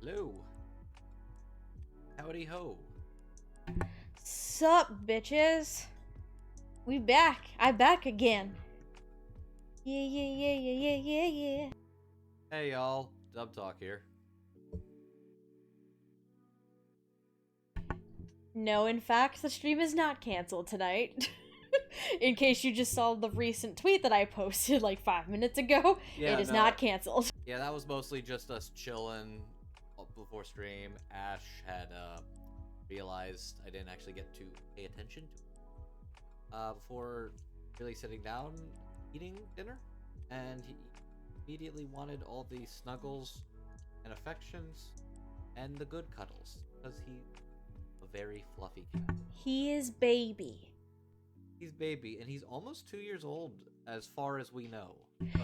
Hello. Howdy ho. Sup, bitches? We back. I back again. Yeah, yeah, yeah, yeah, yeah, yeah, yeah. Hey y'all, Dub Talk here. No, in fact, the stream is not canceled tonight. In case you just saw the recent tweet that I posted like 5 minutes ago, Yeah, it is no. not canceled. Yeah, that was mostly just us chilling before stream. Ash had realized I didn't actually get to pay attention to before really sitting down eating dinner, and he immediately wanted all the snuggles and affections and the good cuddles because he's a very fluffy cat. He is baby. He's baby, and he's almost 2 years old, as far as we know.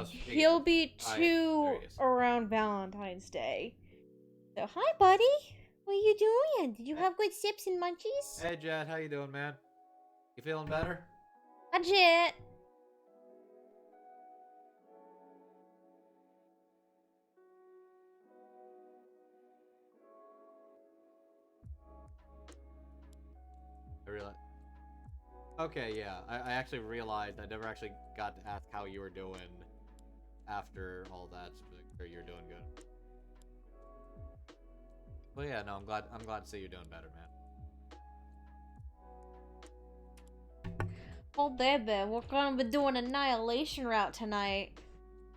He'll be 2 around Valentine's Day. So, hi, buddy. What are you doing? Did you have good sips and munchies? Hey, Jet, how you doing, man? You feeling better? Hi, Jet. I realize. Okay, yeah. I actually realized I never actually got to ask how you were doing after all that. So sure you're doing good. Well, yeah, no, I'm glad to see you're doing better, man. Oh, baby, we're gonna be doing Annihilation route tonight.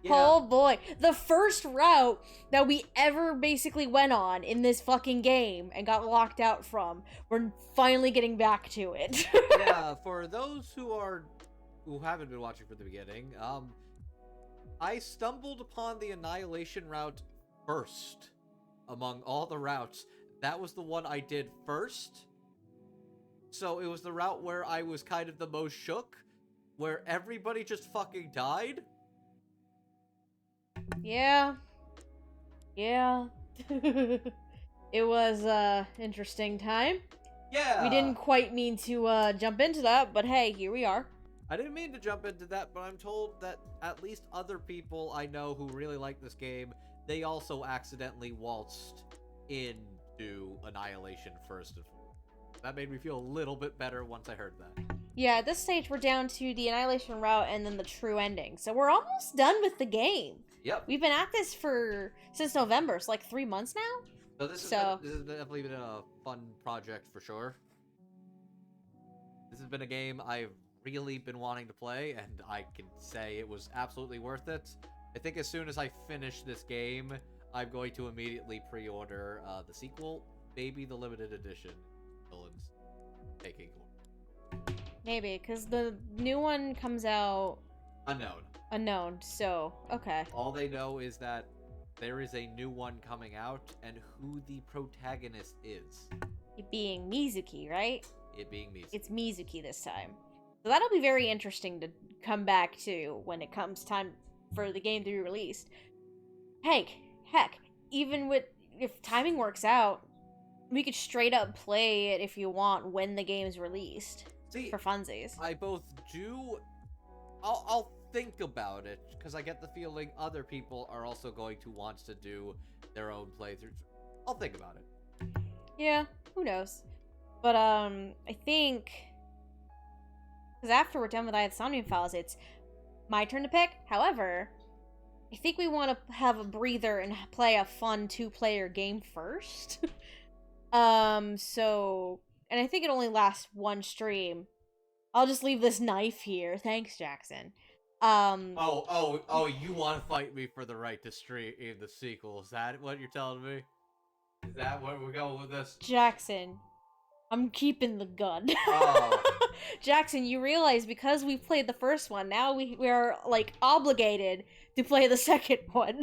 Yeah. Oh boy, the first route that we ever basically went on in this fucking game and got locked out from. We're finally getting back to it. Yeah, for those who haven't been watching from the beginning, I stumbled upon the Annihilation route first among all the routes. That was the one I did first. So it was the route where I was kind of the most shook, where everybody just fucking died. Yeah. Yeah. It was interesting time. Yeah. We didn't quite mean to jump into that, but hey, here we are. I didn't mean to jump into that, but I'm told that at least other people I know who really like this game, they also accidentally waltzed into Annihilation first and foremost. That made me feel a little bit better once I heard that. Yeah, at this stage we're down to the Annihilation route and then the true ending. So we're almost done with the game. Yep. We've been at this since November, so like 3 months now. So this has definitely been a fun project for sure. This has been a game I've really been wanting to play, and I can say it was absolutely worth it. I think as soon as I finish this game, I'm going to immediately pre-order the sequel, maybe the limited edition. Villains taking Maybe, because the new one comes out unknown. So okay. All they know is that there is a new one coming out, and who the protagonist is. It being Mizuki, right? It being Mizuki. It's Mizuki this time. So that'll be very interesting to come back to when it comes time for the game to be released. Heck, even if timing works out, we could straight up play it if you want when the game's released. See, for funsies. I both do. I'll think about it, because I get the feeling other people are also going to want to do their own playthroughs. I'll think about it. Yeah, who knows? But I think because after we're done with the Somnium files, it's my turn to pick. However, I think we want to have a breather and play a fun 2-player game first. So, and I think it only lasts 1 stream. I'll just leave this knife here. Thanks, Jackson. Oh, you want to fight me for the right to stream in the sequel? Is that what you're telling me? Is that where we're going with this? Jackson, I'm keeping the gun. Oh. Jackson, you realize because we played the first one, now we are, like, obligated to play the second one.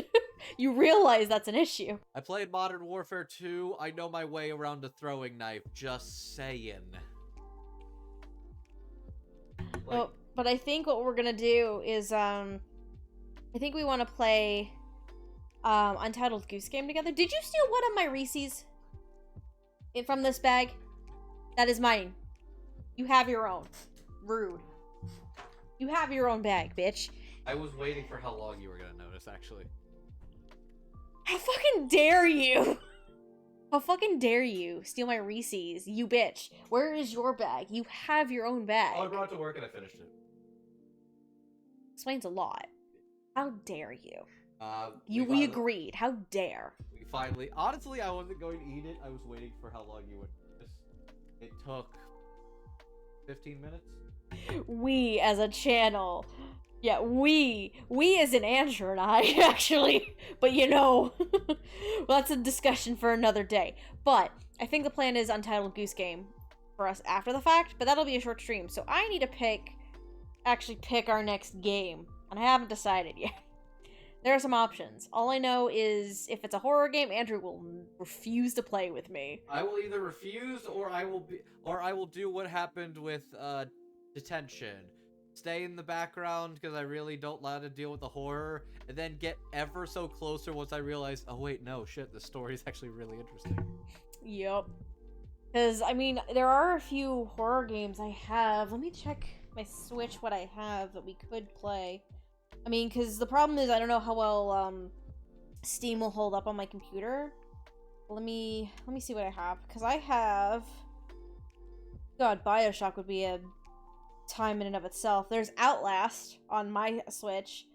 You realize that's an issue. I played Modern Warfare 2. I know my way around a throwing knife. Just saying. Well, but I think what we're gonna do is, I think we want to play, Untitled Goose Game together. Did you steal one of my Reese's from this bag? That is mine. You have your own. Rude. You have your own bag, bitch. I was waiting for how long you were gonna notice, actually. How fucking dare you? How fucking dare you steal my Reese's, you bitch. Where is your bag? You have your own bag. Oh, I brought it to work and I finished it. Explains a lot. How dare you? We agreed. How dare? We finally... Honestly, I wasn't going to eat it. I was waiting for how long you would do this. It took 15 minutes. We as a channel. Yeah, we as in Andrew and I, actually. But you know, well, that's a discussion for another day. But I think the plan is Untitled Goose Game for us after the fact, but that'll be a short stream. So I need to actually pick our next game, and I haven't decided yet. There are some options. All I know is if it's a horror game, Andrew will refuse to play with me. I will either refuse or I will do what happened with Detention. Stay in the background because I really don't like to deal with the horror, and then get ever so closer once I realize, oh wait, no, shit, the story is actually really interesting. Yep. Because, I mean, there are a few horror games I have. Let me check my Switch what I have that we could play. I mean, because the problem is I don't know how well Steam will hold up on my computer. Let me see what I have. Because I have... God, Bioshock would be a time in and of itself. There's Outlast on my Switch.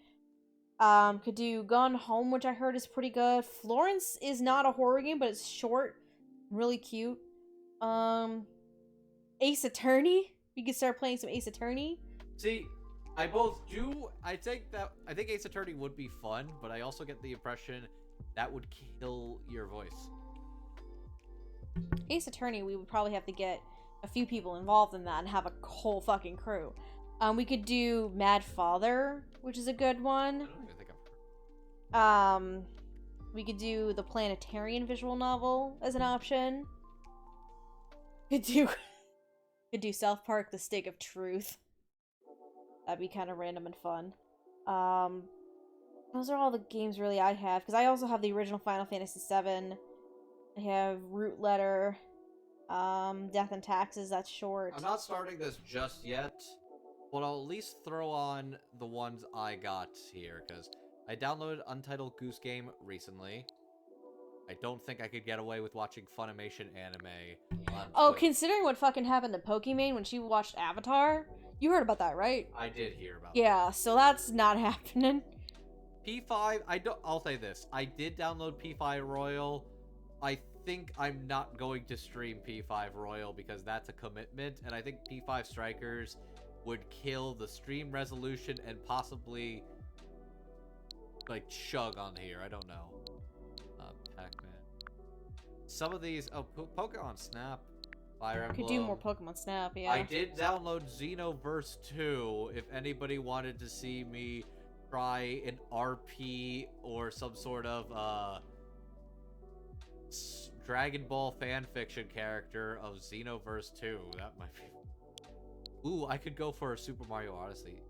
Could do Gone Home, which I heard is pretty good. Florence is not a horror game, but it's short, really cute. Ace Attorney. You could start playing some Ace Attorney. See, I think Ace Attorney would be fun, but I also get the impression that would kill your voice. Ace Attorney, we would probably have to get a few people involved in that and have a whole fucking crew. We could do Mad Father, which is a good one. I don't even think I've heard. We could do the Planetarian visual novel as an option. Could do South Park: The Stick of Truth. That'd be kind of random and fun. Those are all the games really I have, because I also have the original Final Fantasy VII. I have Root Letter, Death and Taxes, that's short. I'm not starting this just yet, but I'll at least throw on the ones I got here, because I downloaded Untitled Goose Game recently. I don't think I could get away with watching Funimation anime on Twitch. Considering what fucking happened to Pokimane when she watched Avatar, you heard about that, right? I did hear about that. Yeah, so that's not happening. P5, I'll say this. I did download P5 Royal. I think I'm not going to stream P5 Royal because that's a commitment, and I think P5 Strikers would kill the stream resolution and possibly, like, chug on here. I don't know. Pac-Man. Some of these... Oh, Pokemon Snap. Fire Emblem. Could do more Pokemon Snap, yeah. I did download Xenoverse 2 if anybody wanted to see me try an RP or some sort of Dragon Ball fanfiction character of Xenoverse 2. That might be... Ooh, I could go for a Super Mario Odyssey.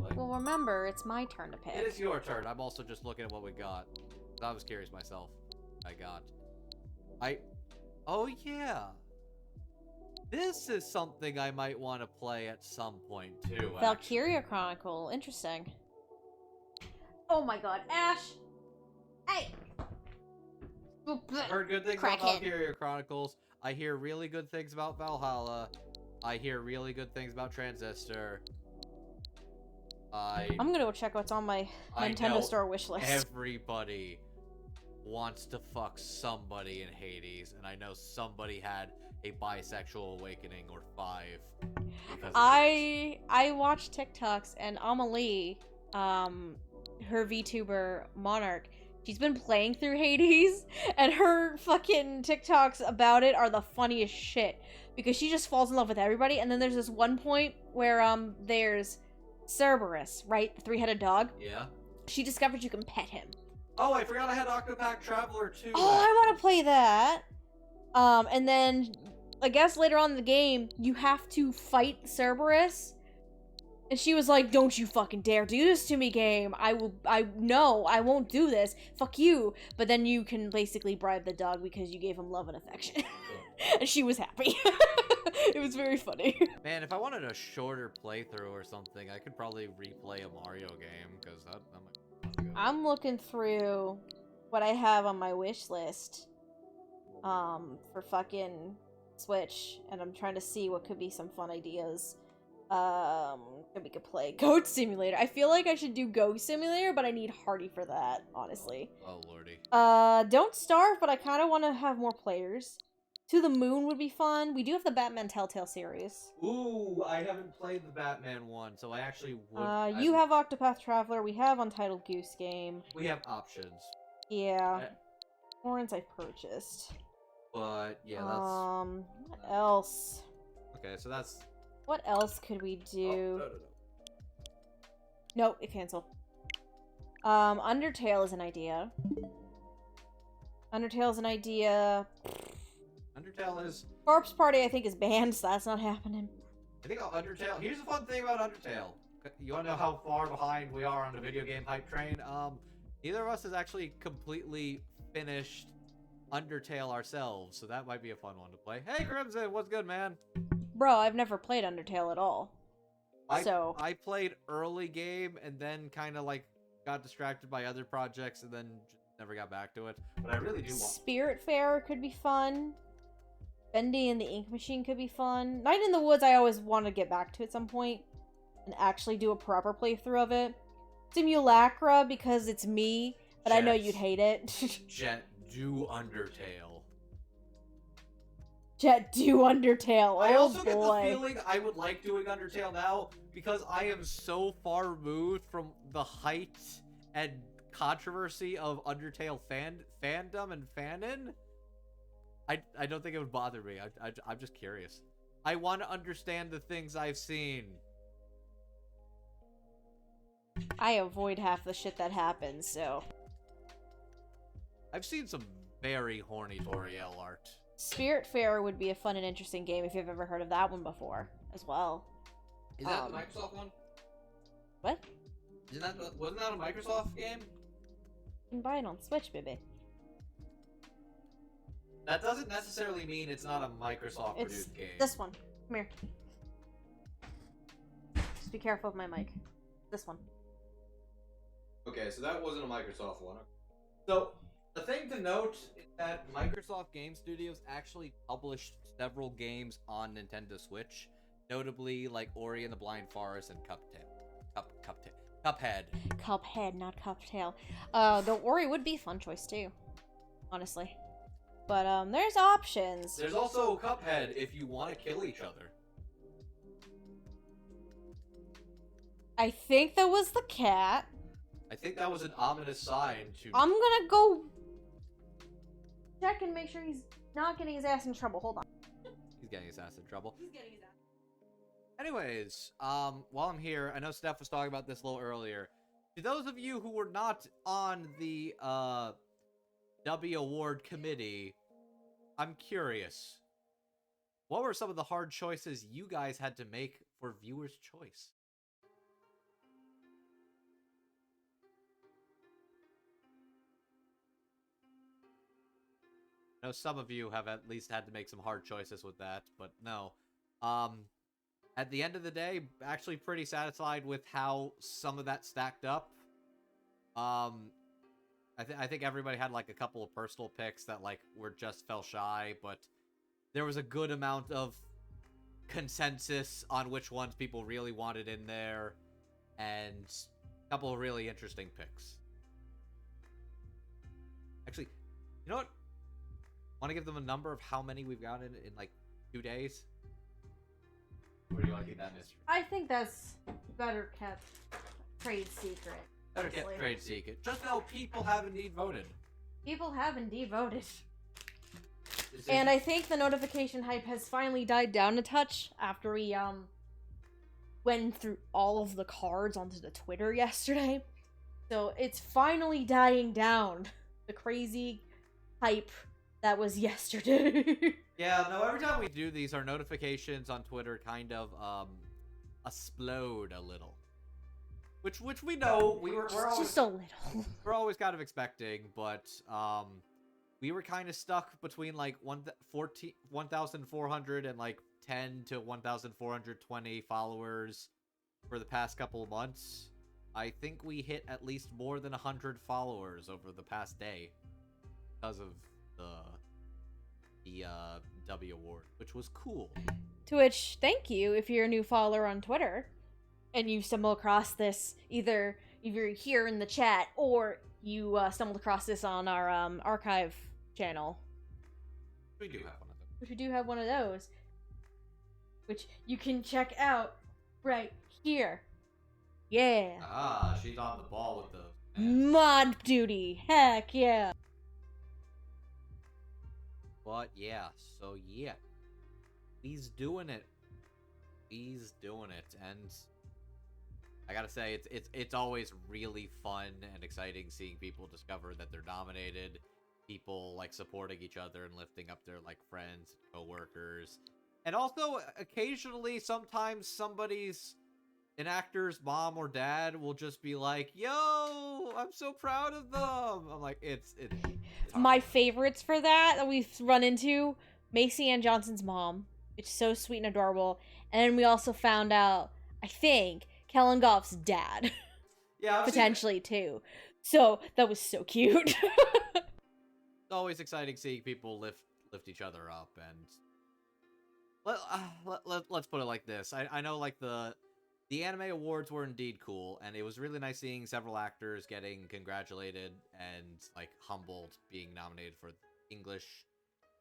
Like... Well, remember, it's my turn to pick. It is your turn. I'm also just looking at what we got. I was curious myself. Oh yeah. This is something I might want to play at some point too. Valkyria Chronicle, interesting. Oh my god, Ash! Hey! I heard good things about Valkyria Chronicles. I hear really good things about Valhalla. I hear really good things about Transistor. I'm gonna go check what's on my Nintendo Store wishlist. Everybody wants to fuck somebody in Hades, and I know somebody had a bisexual awakening or 5. I watch TikToks, and Amelie, her VTuber Monarch, she's been playing through Hades, and her fucking TikToks about it are the funniest shit, because she just falls in love with everybody. And then there's this one point where there's Cerberus, right, the 3-headed dog. Yeah. She discovers you can pet him. Oh, I forgot I had Octopath Traveler 2. Oh, I want to play that. And then I guess later on in the game, you have to fight Cerberus. And she was like, "Don't you fucking dare do this to me, game. I won't do this. Fuck you." But then you can basically bribe the dog because you gave him love and affection. And she was happy. It was very funny. Man, if I wanted a shorter playthrough or something, I could probably replay a Mario game, because that might be good. I'm looking through what I have on my wish list. for fucking Switch, and I'm trying to see what could be some fun ideas. We could play Goat Simulator. I feel like I should do Goat Simulator, but I need Hardy for that, honestly. Oh, lordy. Don't Starve, but I kind of want to have more players. To the Moon would be fun. We do have the Batman Telltale series. Ooh, I haven't played the Batman one, so I actually would... You have Octopath Traveler. We have Untitled Goose Game. We have options. Yeah. Orange I purchased. But, yeah, that's... What else? Okay, so that's... What else could we do? Oh, no. Nope, it canceled. Undertale is an idea. Undertale is an idea. Undertale is... Corpse Party, I think, is banned, so that's not happening. I think Undertale... Here's the fun thing about Undertale. You wanna know how far behind we are on the video game hype train? Neither of us has actually completely finished Undertale ourselves, so that might be a fun one to play. Hey, Crimson, what's good, man? Bro, I've never played Undertale at all. I played early game and then kind of like got distracted by other projects and then just never got back to it. But I really do want... Spiritfarer could be fun. Bendy and the Ink Machine could be fun. Night in the Woods I always want to get back to at some point and actually do a proper playthrough of it. Simulacra because it's me, but I know you'd hate it. Jet, do Undertale. Jet, do Undertale. I also boy. get the feeling I would like doing Undertale now because I am so far removed from the height and controversy of Undertale fandom and fanon. I don't think it would bother me. I'm just curious. I want to understand the things I've seen. I avoid half the shit that happens, so... I've seen some very horny Toriel art. Spiritfarer would be a fun and interesting game if you've ever heard of that one before, as well. Is that the Microsoft one? What? Wasn't that a Microsoft game? You can buy it on Switch, baby. That doesn't necessarily mean it's not a Microsoft-produced game. This one. Come here. Just be careful of my mic. This one. Okay, so that wasn't a Microsoft one. So, the thing to note is that Microsoft Game Studios actually published several games on Nintendo Switch, notably like Ori and the Blind Forest and Cuphead. Cuphead, not Cuptail. The Ori would be a fun choice too, honestly. But there's options. There's also Cuphead if you want to kill each other. I think that was the cat. I think that was an ominous sign to... I'm gonna go check and make sure he's not getting his ass in trouble. Hold on. He's getting his ass in trouble. He's getting his ass. Anyways, while I'm here, I know Steph was talking about this a little earlier. To those of you who were not on the W Award committee, I'm curious. What were some of the hard choices you guys had to make for viewers' choice? I know some of you have at least had to make some hard choices with that, but no. At the end of the day, actually pretty satisfied with how some of that stacked up. I think everybody had like a couple of personal picks that like were just fell shy, but there was a good amount of consensus on which ones people really wanted in there, and a couple of really interesting picks. Actually, you know what? Want to give them a number of how many we've gotten in like 2 days? Or do you want to keep that mystery? I think that's better kept trade secret. Better kept trade secret. Just know people have indeed voted. People have indeed voted. And I think the notification hype has finally died down a touch after we went through all of the cards onto the Twitter yesterday. So it's finally dying down. The crazy hype that was yesterday. Yeah, no, every time we do these, our notifications on Twitter kind of explode a little. Which we know we're always, just a little. We're always kind of expecting, but we were kind of stuck between like 1,400 and like 10 to 1,420 followers for the past couple of months. I think we hit at least more than 100 followers over the past day because of the W Award, which was cool. To which, thank you if you're a new follower on Twitter and you stumble across this either here in the chat or you stumbled across this on our archive channel. We do have one of those. Which we do have one of those. Which you can check out right here. Yeah. Ah, she's on the ball with those. Mod duty. Heck yeah. But yeah, so yeah. He's doing it. He's doing it. And I gotta say, it's always really fun and exciting seeing people discover that they're nominated. People like supporting each other and lifting up their like friends, co-workers. And also occasionally sometimes an actor's mom or dad will just be like, yo, I'm so proud of them. I'm like, it's my favorites for that we've run into, Macy Ann Johnson's mom. It's so sweet and adorable. And then we also found out, I think, Kellen Goff's dad. Yeah, potentially too. So that was so cute. It's always exciting seeing people lift each other up. And let's put it like this. I know like the anime awards were indeed cool, and it was really nice seeing several actors getting congratulated and like humbled being nominated for the English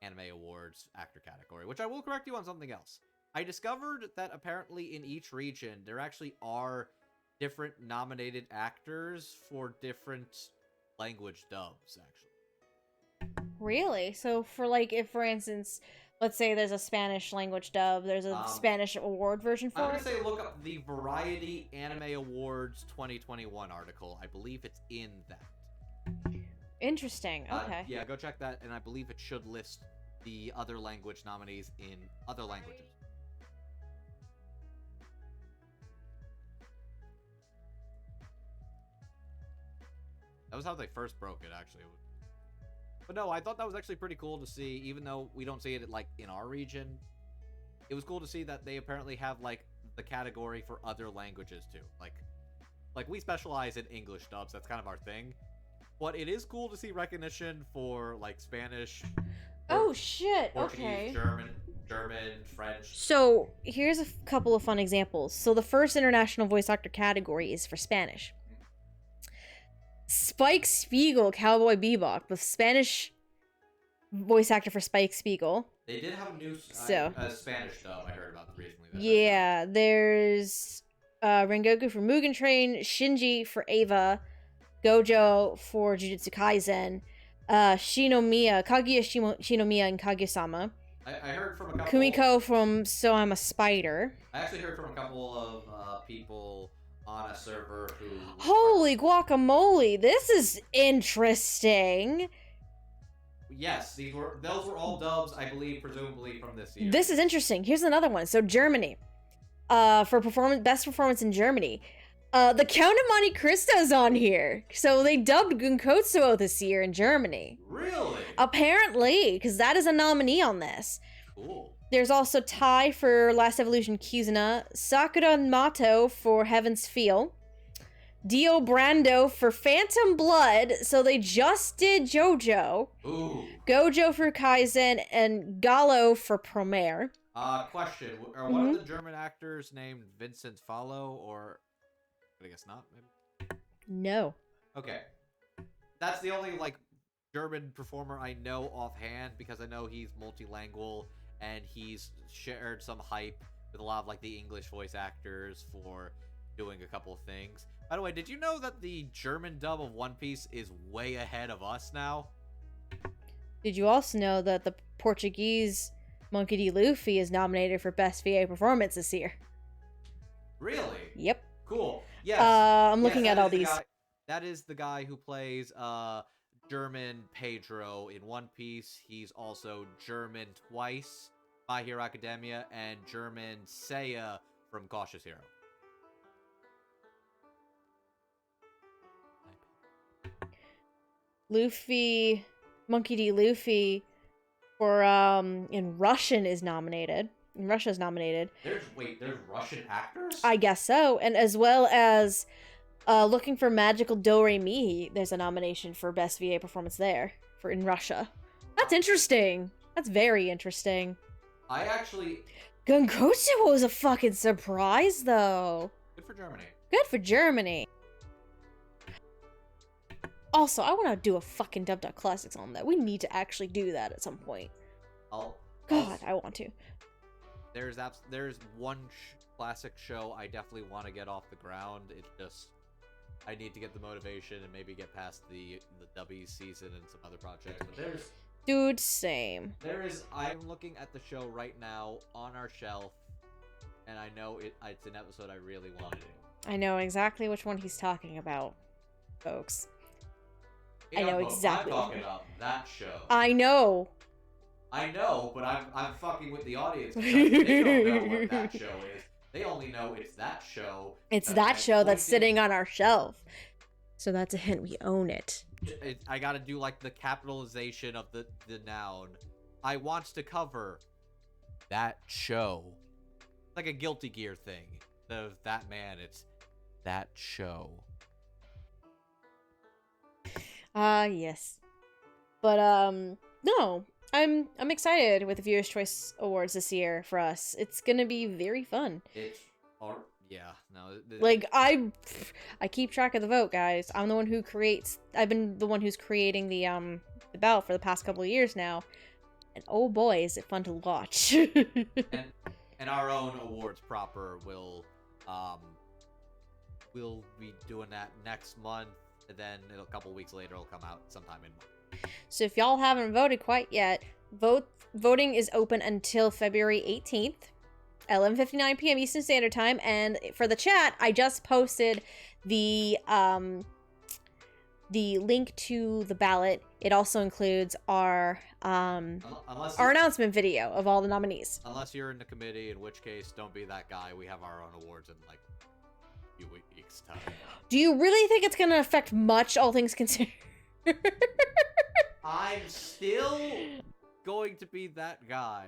Anime Awards actor category, which I will correct you on something else. I discovered that apparently in each region there actually are different nominated actors for different language dubs, actually. Really? So for like, if for instance, let's say there's a Spanish language dub, there's a Spanish award version for it? I'm gonna say look up the Variety Anime Awards 2021 article. I believe it's in that. Interesting. Okay. Yeah, go check that, and I believe it should list the other language nominees in other languages. That was how they first broke it, actually. But no, I thought that was actually pretty cool to see, even though we don't see it like in our region. It was cool to see that they apparently have like the category for other languages too. Like we specialize in English dubs, that's kind of our thing. But it is cool to see recognition for like Spanish. Oh shit! Portuguese, okay. German, French. So here's a couple of fun examples. So the first international voice actor category is for Spanish. Spike Spiegel, Cowboy Bebop, the Spanish voice actor for Spike Spiegel. They did have a new Spanish dub I heard about recently. Yeah, there's Rengoku for Mugen Train, Shinji for Ava, Gojo for Jujutsu Kaisen, Shinomiya, Kaguya Shinomiya and Kaguya-sama. I heard from a couple... Kumiko from So I'm a Spider. I actually heard from a couple of people on a server who... Holy guacamole, this is interesting. Yes, those were all dubs, I believe, presumably from this year. This is interesting. Here's another one. So Germany, for best performance in Germany, the Count of Monte Cristo's on here. So they dubbed Gunkotsuo this year in Germany. Really? Apparently, because that is a nominee on this. Cool. There's also Tai for Last Evolution Kizuna, Sakura Mato for Heaven's Feel, Dio Brando for Phantom Blood, so they just did JoJo. Ooh. Gojo for Kaizen, and Gallo for Promare. Question. Are one of the German actors named Vincent Fallo, or... I guess not, maybe? No. Okay. That's the only, like, German performer I know offhand, because I know he's multilingual, and he's shared some hype with a lot of, like, the English voice actors for doing a couple of things. By the way, did you know that the German dub of One Piece is way ahead of us now? Did you also know that the Portuguese Monkey D. Luffy is nominated for Best VA Performance this year? Really? Yep. Cool. Yes. I'm looking at all these. That is the guy who plays German Pedro in One Piece. He's also German twice, My Hero Academia, and German Seiya from Cautious Hero. Luffy, Monkey D. Luffy for in Russian is nominated. In Russia is nominated. There's Russian actors? I guess so. And as well as looking for Magical Do-Re-Mi, there's a nomination for Best VA Performance there in Russia. That's interesting. That's very interesting. I actually... Gangosu was a fucking surprise, though. Good for Germany. Good for Germany. Also, I want to do a fucking Dub Classics on that. We need to actually do that at some point. God, I want to. There's one classic show I definitely want to get off the ground. It's just... I need to get the motivation and maybe get past the W season and some other projects. But there's... Dude, same. I'm looking at the show right now on our shelf, and I know it's an episode I really want to do. I know exactly which one he's talking about, folks. Yeah, I know exactly. I'm talking about that show. I know. I know, but I'm fucking with the audience because they don't know what that show is. They only know it's that show. It's that show that's sitting on our shelf. So that's a hint. We own it. I gotta do like the capitalization of the noun. I want to cover that show. It's like a Guilty Gear thing. Of that man, it's that show. Yes. But no. I'm excited with the Viewers' Choice Awards this year for us. It's gonna be very fun. Yeah, no. Like, I keep track of the vote, guys. I'm the one who creates... I've been the one who's creating the ballot for the past couple of years now. And oh boy, is it fun to watch. and our own awards proper will we'll be doing that next month. And then a couple weeks later, it'll come out sometime in March. So if y'all haven't voted quite yet, voting is open until February 18th. 11:59 p.m. Eastern Standard Time, and for the chat, I just posted the link to the ballot. It also includes our announcement video of all the nominees. Unless you're in the committee, in which case, don't be that guy. We have our own awards in like a few weeks' time. Do you really think it's gonna affect much, all things considered? I'm still going to be that guy.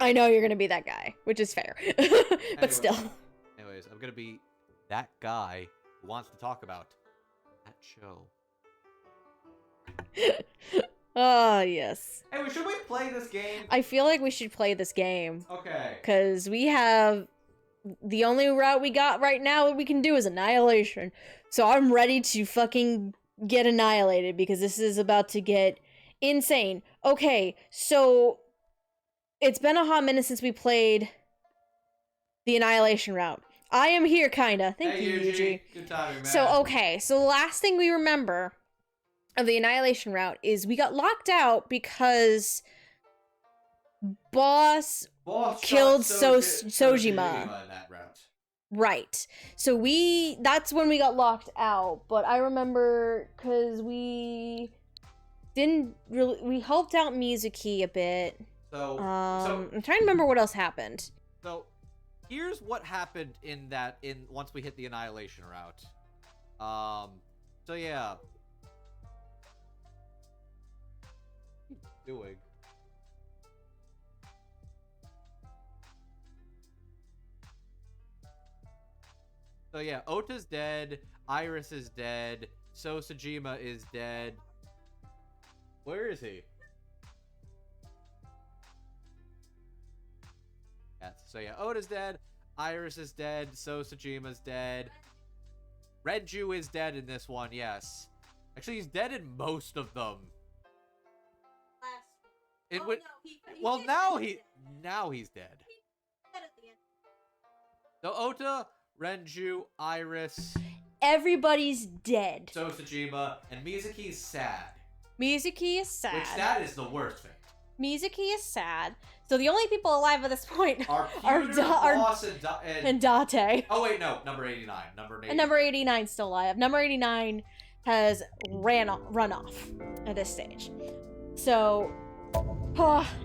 I know you're gonna be that guy, which is fair. But still. Anyways, I'm gonna be that guy who wants to talk about that show. Yes. Hey, should we play this game? I feel like we should play this game. Okay. Because we have... The only route we got right now that we can do is Annihilation. So I'm ready to fucking get annihilated because this is about to get insane. Okay, so it's been a hot minute since we played the Annihilation route. I am here, kinda. Thank you, Yuji. Good timing, man. So, okay, so the last thing we remember of the Annihilation route is we got locked out because Boss killed Sojima. In that route. Right. So that's when we got locked out, but I remember because we helped out Mizuki a bit. I'm trying to remember what else happened. So here's what happened once we hit the Annihilation route. So yeah. What are you doing? So yeah, Ota's dead, Iris is dead, Sojima is dead. Where is he? Yes. So yeah, Ota's dead, Iris is dead, Sojima's dead. Renju is dead in this one, yes. Actually, he's dead in most of them. Now he's dead. So Ota, Renju, Iris, everybody's dead. Sojima, and Mizuki's sad. Mizuki is sad. Which that is the worst thing. Mizuki is sad. So the only people alive at this point are Boss and Date. Oh wait, no, number 89. And number 89's still alive. Number 89 has run off at this stage. So,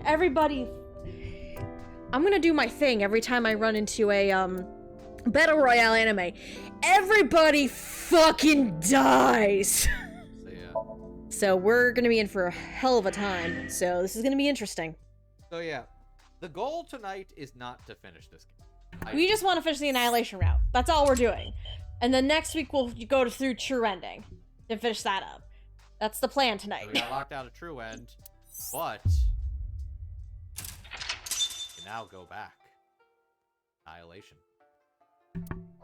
everybody, I'm gonna do my thing every time I run into a Battle Royale anime. Everybody fucking dies. So yeah. So we're gonna be in for a hell of a time. So this is gonna be interesting. So yeah, the goal tonight is not to finish this game. We just want to finish the Annihilation route. That's all we're doing. And then next week we'll go through True Ending and finish that up. That's the plan tonight. So we got locked out of True End, but now go back. Annihilation.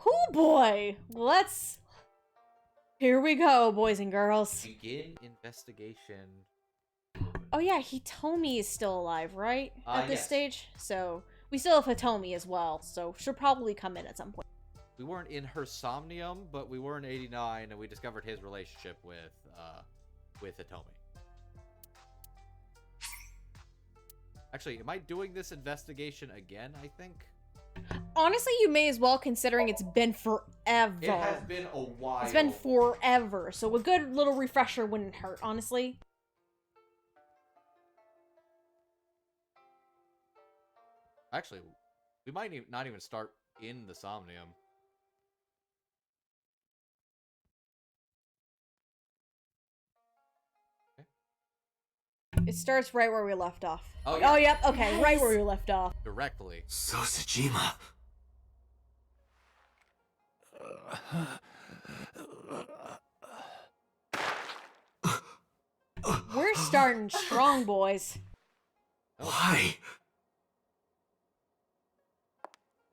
Oh boy! Let's... Here we go, boys and girls. Begin investigation. Oh yeah, Hitomi is still alive, right? At this Yes. stage? So, we still have Hitomi as well, so she'll probably come in at some point. We weren't in her Somnium, but we were in 89, and we discovered his relationship with Hitomi. Actually, am I doing this investigation again, I think? Honestly, you may as well, considering it's been forever. It has been a while. It's been forever, so a good little refresher wouldn't hurt, honestly. Actually, we might not even start in the Somnium. It starts right where we left off. Oh, yeah. Oh, yep, okay, Nice. right where we left off. Directly. Sosajima. We're starting strong, boys. Why?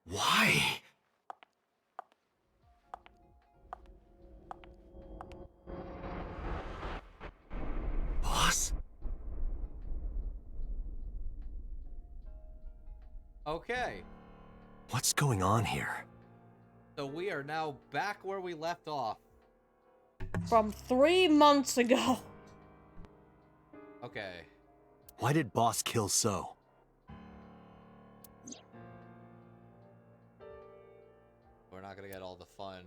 Why? Boss? Okay. What's going on here? So we are now back where we left off. From 3 months ago. Okay. Why did Boss kill So? We're not gonna get all the fun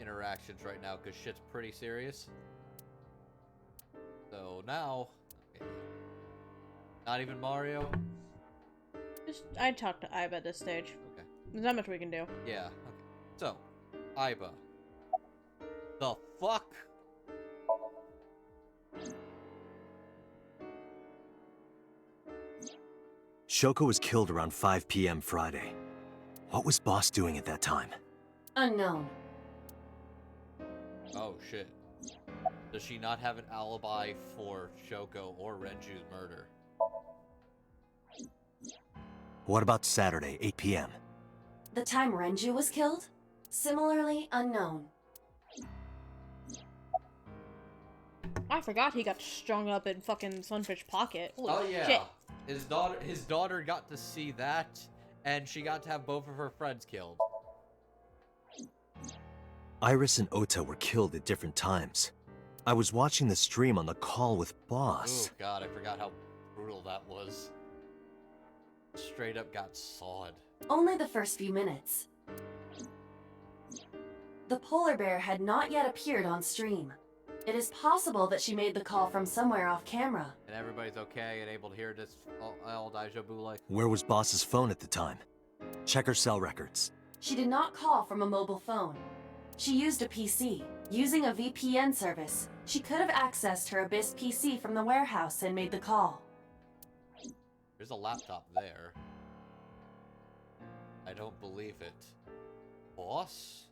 interactions right now because shit's pretty serious. So now, okay. Not even Mario? I'd talk to Iba at this stage. Okay. There's not much we can do. Yeah, okay. So, Iba. The fuck? Shoko was killed around 5 p.m. Friday. What was Boss doing at that time? Unknown. Oh shit. Does she not have an alibi for Shoko or Renju's murder? What about Saturday, 8 p.m.? The time Renju was killed? Similarly unknown. I forgot he got strung up in fucking Sunfish Pocket. Holy Oh yeah. shit. His daughter got to see that, and she got to have both of her friends killed. Iris and Ota were killed at different times. I was watching the stream on the call with Boss. Oh god, I forgot how brutal that was. Straight up got sawed. Only the first few minutes. The polar bear had not yet appeared on stream. It is possible that she made the call from somewhere off camera. And everybody's okay and able to hear this all deja vu like. Where was Boss's phone at the time? Check her cell records. She did not call from a mobile phone. She used a PC. Using a VPN service, she could have accessed her Abyss PC from the warehouse and made the call. There's a laptop there. I don't believe it. Boss?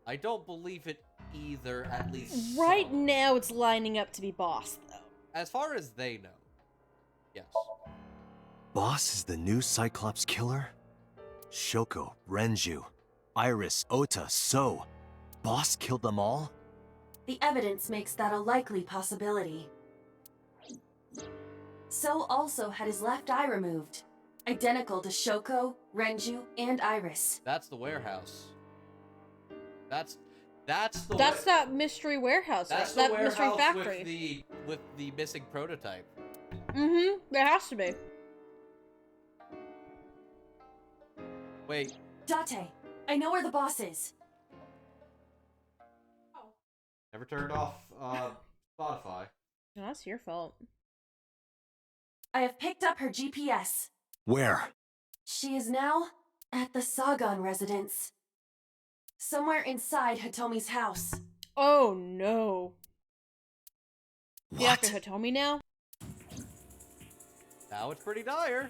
I don't believe it either, at least Right some. now it's lining up to be Boss, though. As far as they know. Yes. Boss is the new Cyclops killer? Shoko, Renju, Iris, Ota, So. Boss killed them all? The evidence makes that a likely possibility. So also had his left eye removed. Identical to Shoko, Renju, and Iris. That's the warehouse. That's That mystery warehouse, That's that the mystery warehouse factory. with the missing prototype. Mm-hmm. There has to be. Wait, Date, I know where the boss is. never turned off Spotify. No, that's your fault. I have picked up her GPS. Where? She is now at the Sagan residence. Somewhere inside Hitomi's house. Oh no. You after What? Hitomi now? Now it's pretty dire.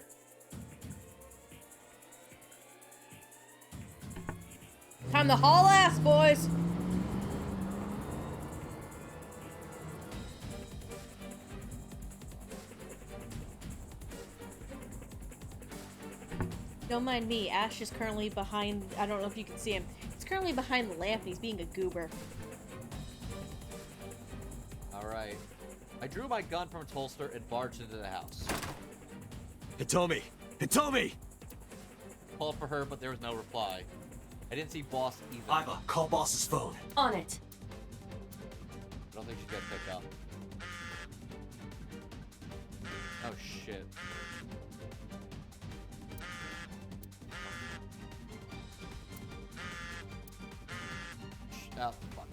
Time to haul ass, boys! Don't mind me. Ash is currently behind. I don't know if you can see him. He's currently behind the lamp and he's being a goober. Alright. I drew my gun from its holster and barged into the house. Hitomi! Hitomi! Called for her, but there was no reply. I didn't see Boss either. Iva, call boss's phone. On it. I don't think she's gonna pick up. Oh shit. Oh, fuck.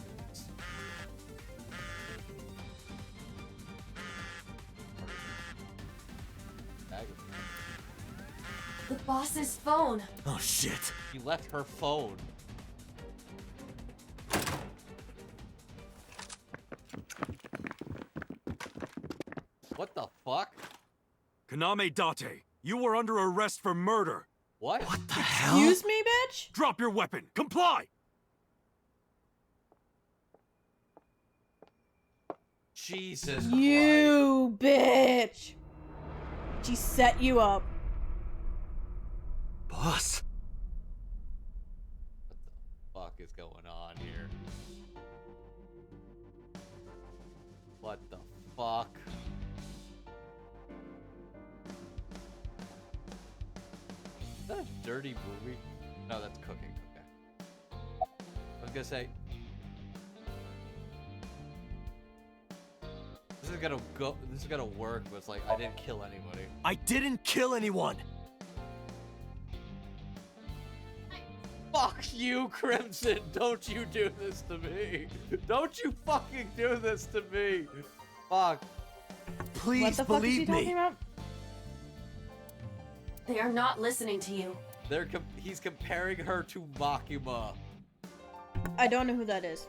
The boss's phone. Oh shit. She left her phone. What the fuck? Kaname Date, you were under arrest for murder. What? What the hell? Excuse me, bitch? Drop your weapon. Comply! Jesus You bitch! She set you up. Boss? What the fuck is going on here? What the fuck? Is that a dirty movie? No, that's cooking. Okay. I was gonna say. This is gonna work, but it's like, I didn't kill anybody. I didn't kill anyone! Fuck you, Crimson! Don't you do this to me! Don't you fucking do this to me! Fuck. Please What the fuck is he believe talking me! about? They are not listening to you. He's comparing her to Makima. I don't know who that is.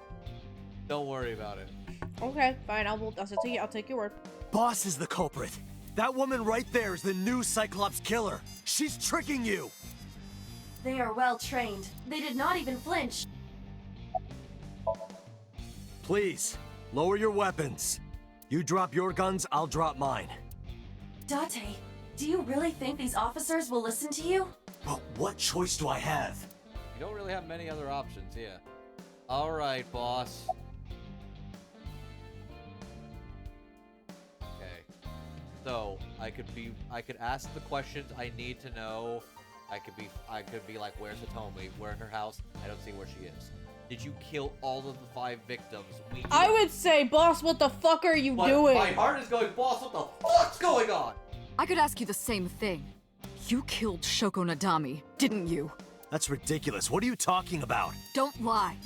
Don't worry about it. Okay, fine. I'll take your word. Boss is the culprit. That woman right there is the new Cyclops killer. She's tricking you! They are well trained. They did not even flinch. Please, lower your weapons. You drop your guns, I'll drop mine. Date, do you really think these officers will listen to you? But what choice do I have? You don't really have many other options, yeah. Alright, boss. Okay. So, I could ask the questions I need to know. I could be like, where's Hitomi? We're in her house. I don't see where she is. Did you kill all of the 5 victims? I would say, boss, what the fuck are you doing? My heart is going, boss, what the fuck's going on? I could ask you the same thing. You killed Shoko Nadami, didn't you? That's ridiculous. What are you talking about? Don't lie.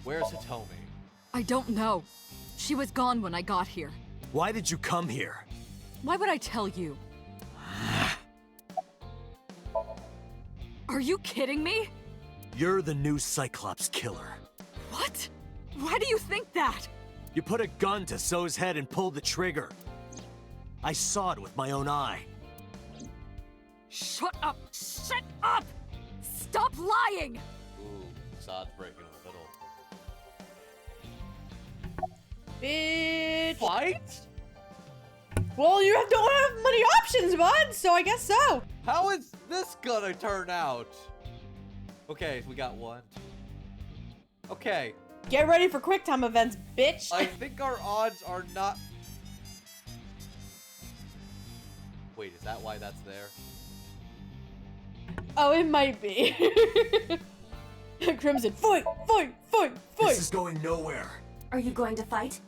Where's Hitomi? I don't know. She was gone when I got here. Why did you come here? Why would I tell you? Are you kidding me? You're the new Cyclops killer. What? Why do you think that? You put a gun to So's head and pulled the trigger. I saw it with my own eye. Shut up! Shut up! Stop lying! Ooh, Sod's breaking a little. Bitch. Fight? Well, you don't have many options, bud, so I guess so. How is this gonna turn out? Okay, we got 1. Okay, Get ready for quick time events, bitch. I think our odds are not... Wait, is that why that's there? Oh, it might be. Crimson, fight, fight, fight, fight. This is going nowhere. Are you going to fight?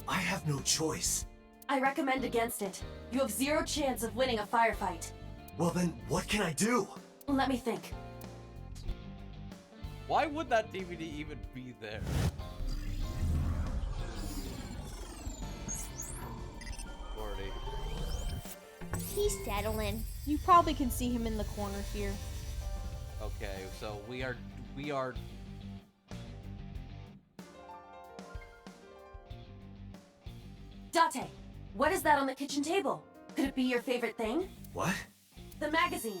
I have no choice. I recommend against it. You have 0 chance of winning a firefight. Well then, what can I do? Let me think. Why would that DVD even be there? Gordy. He's settling. You probably can see him in the corner here. Okay, so we are... Date, what is that on the kitchen table? Could it be your favorite thing? What? The magazine.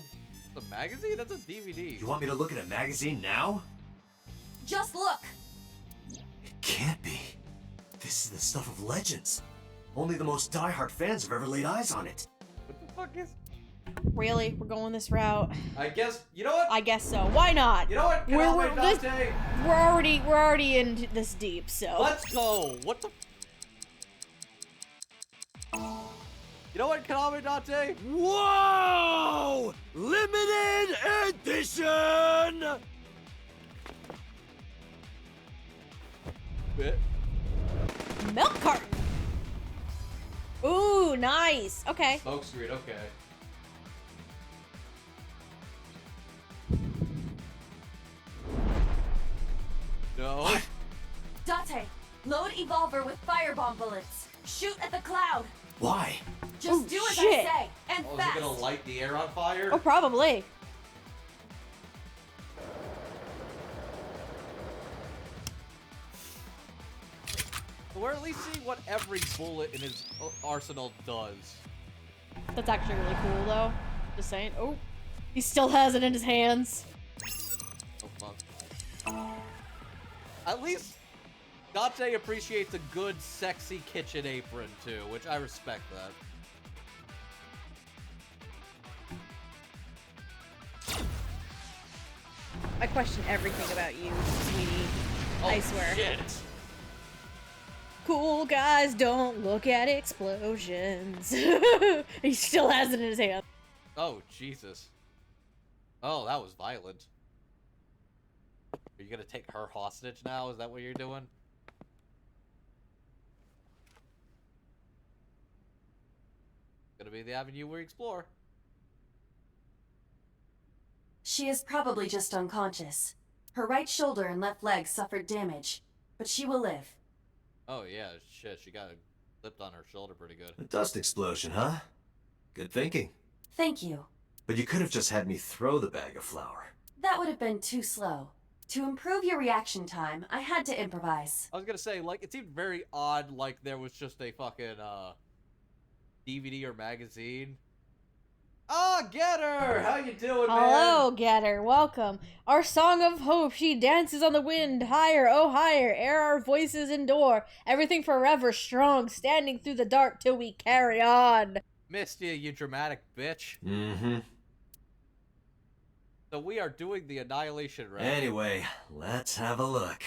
The magazine? That's a DVD. You want me to look at a magazine now? Just look. It can't be. This is the stuff of legends. Only the most diehard fans have ever laid eyes on it. What the fuck is... Really? We're going this route? I guess, you know what? I guess so. Why not? You know what? We're Dante? already in this deep, so. Let's go. What the? You know what, Konami Dante? Whoa! Limited edition! Bit. Milk carton. Ooh, nice. Okay. Smoke Street, okay. No. Date, load Evolver with firebomb bullets. Shoot at the cloud. Why? Just Oh, do as shit. I say, and Oh, is fast. it gonna light the air on fire? Oh, probably. We're at least seeing what every bullet in his arsenal does. That's actually really cool, though. Just saying. Oh, he still has it in his hands. Oh, fuck. At least Dante appreciates a good, sexy kitchen apron, too, which I respect that. I question everything about you, sweetie. Oh, I swear. Shit. Cool guys don't look at explosions. He still has it in his hand. Oh, Jesus. Oh, that was violent. Are you gonna take her hostage now? Is that what you're doing? Gonna be the avenue we explore. She is probably just unconscious. Her right shoulder and left leg suffered damage, but she will live. Oh, yeah, shit, she got clipped on her shoulder pretty good. A dust explosion, huh? Good thinking. Thank you. But you could have just had me throw the bag of flour. That would have been too slow. To improve your reaction time, I had to improvise. I was gonna say, like, it seemed very odd, like there was just a fucking, DVD or magazine. Ah, Getter! How you doing, man? Hello, Getter. Welcome. Our song of hope. She dances on the wind. Higher, oh higher. Air our voices endure. Everything forever strong. Standing through the dark till we carry on. Missed you dramatic bitch. Mm-hmm. So we are doing the Annihilation round. Anyway, let's have a look.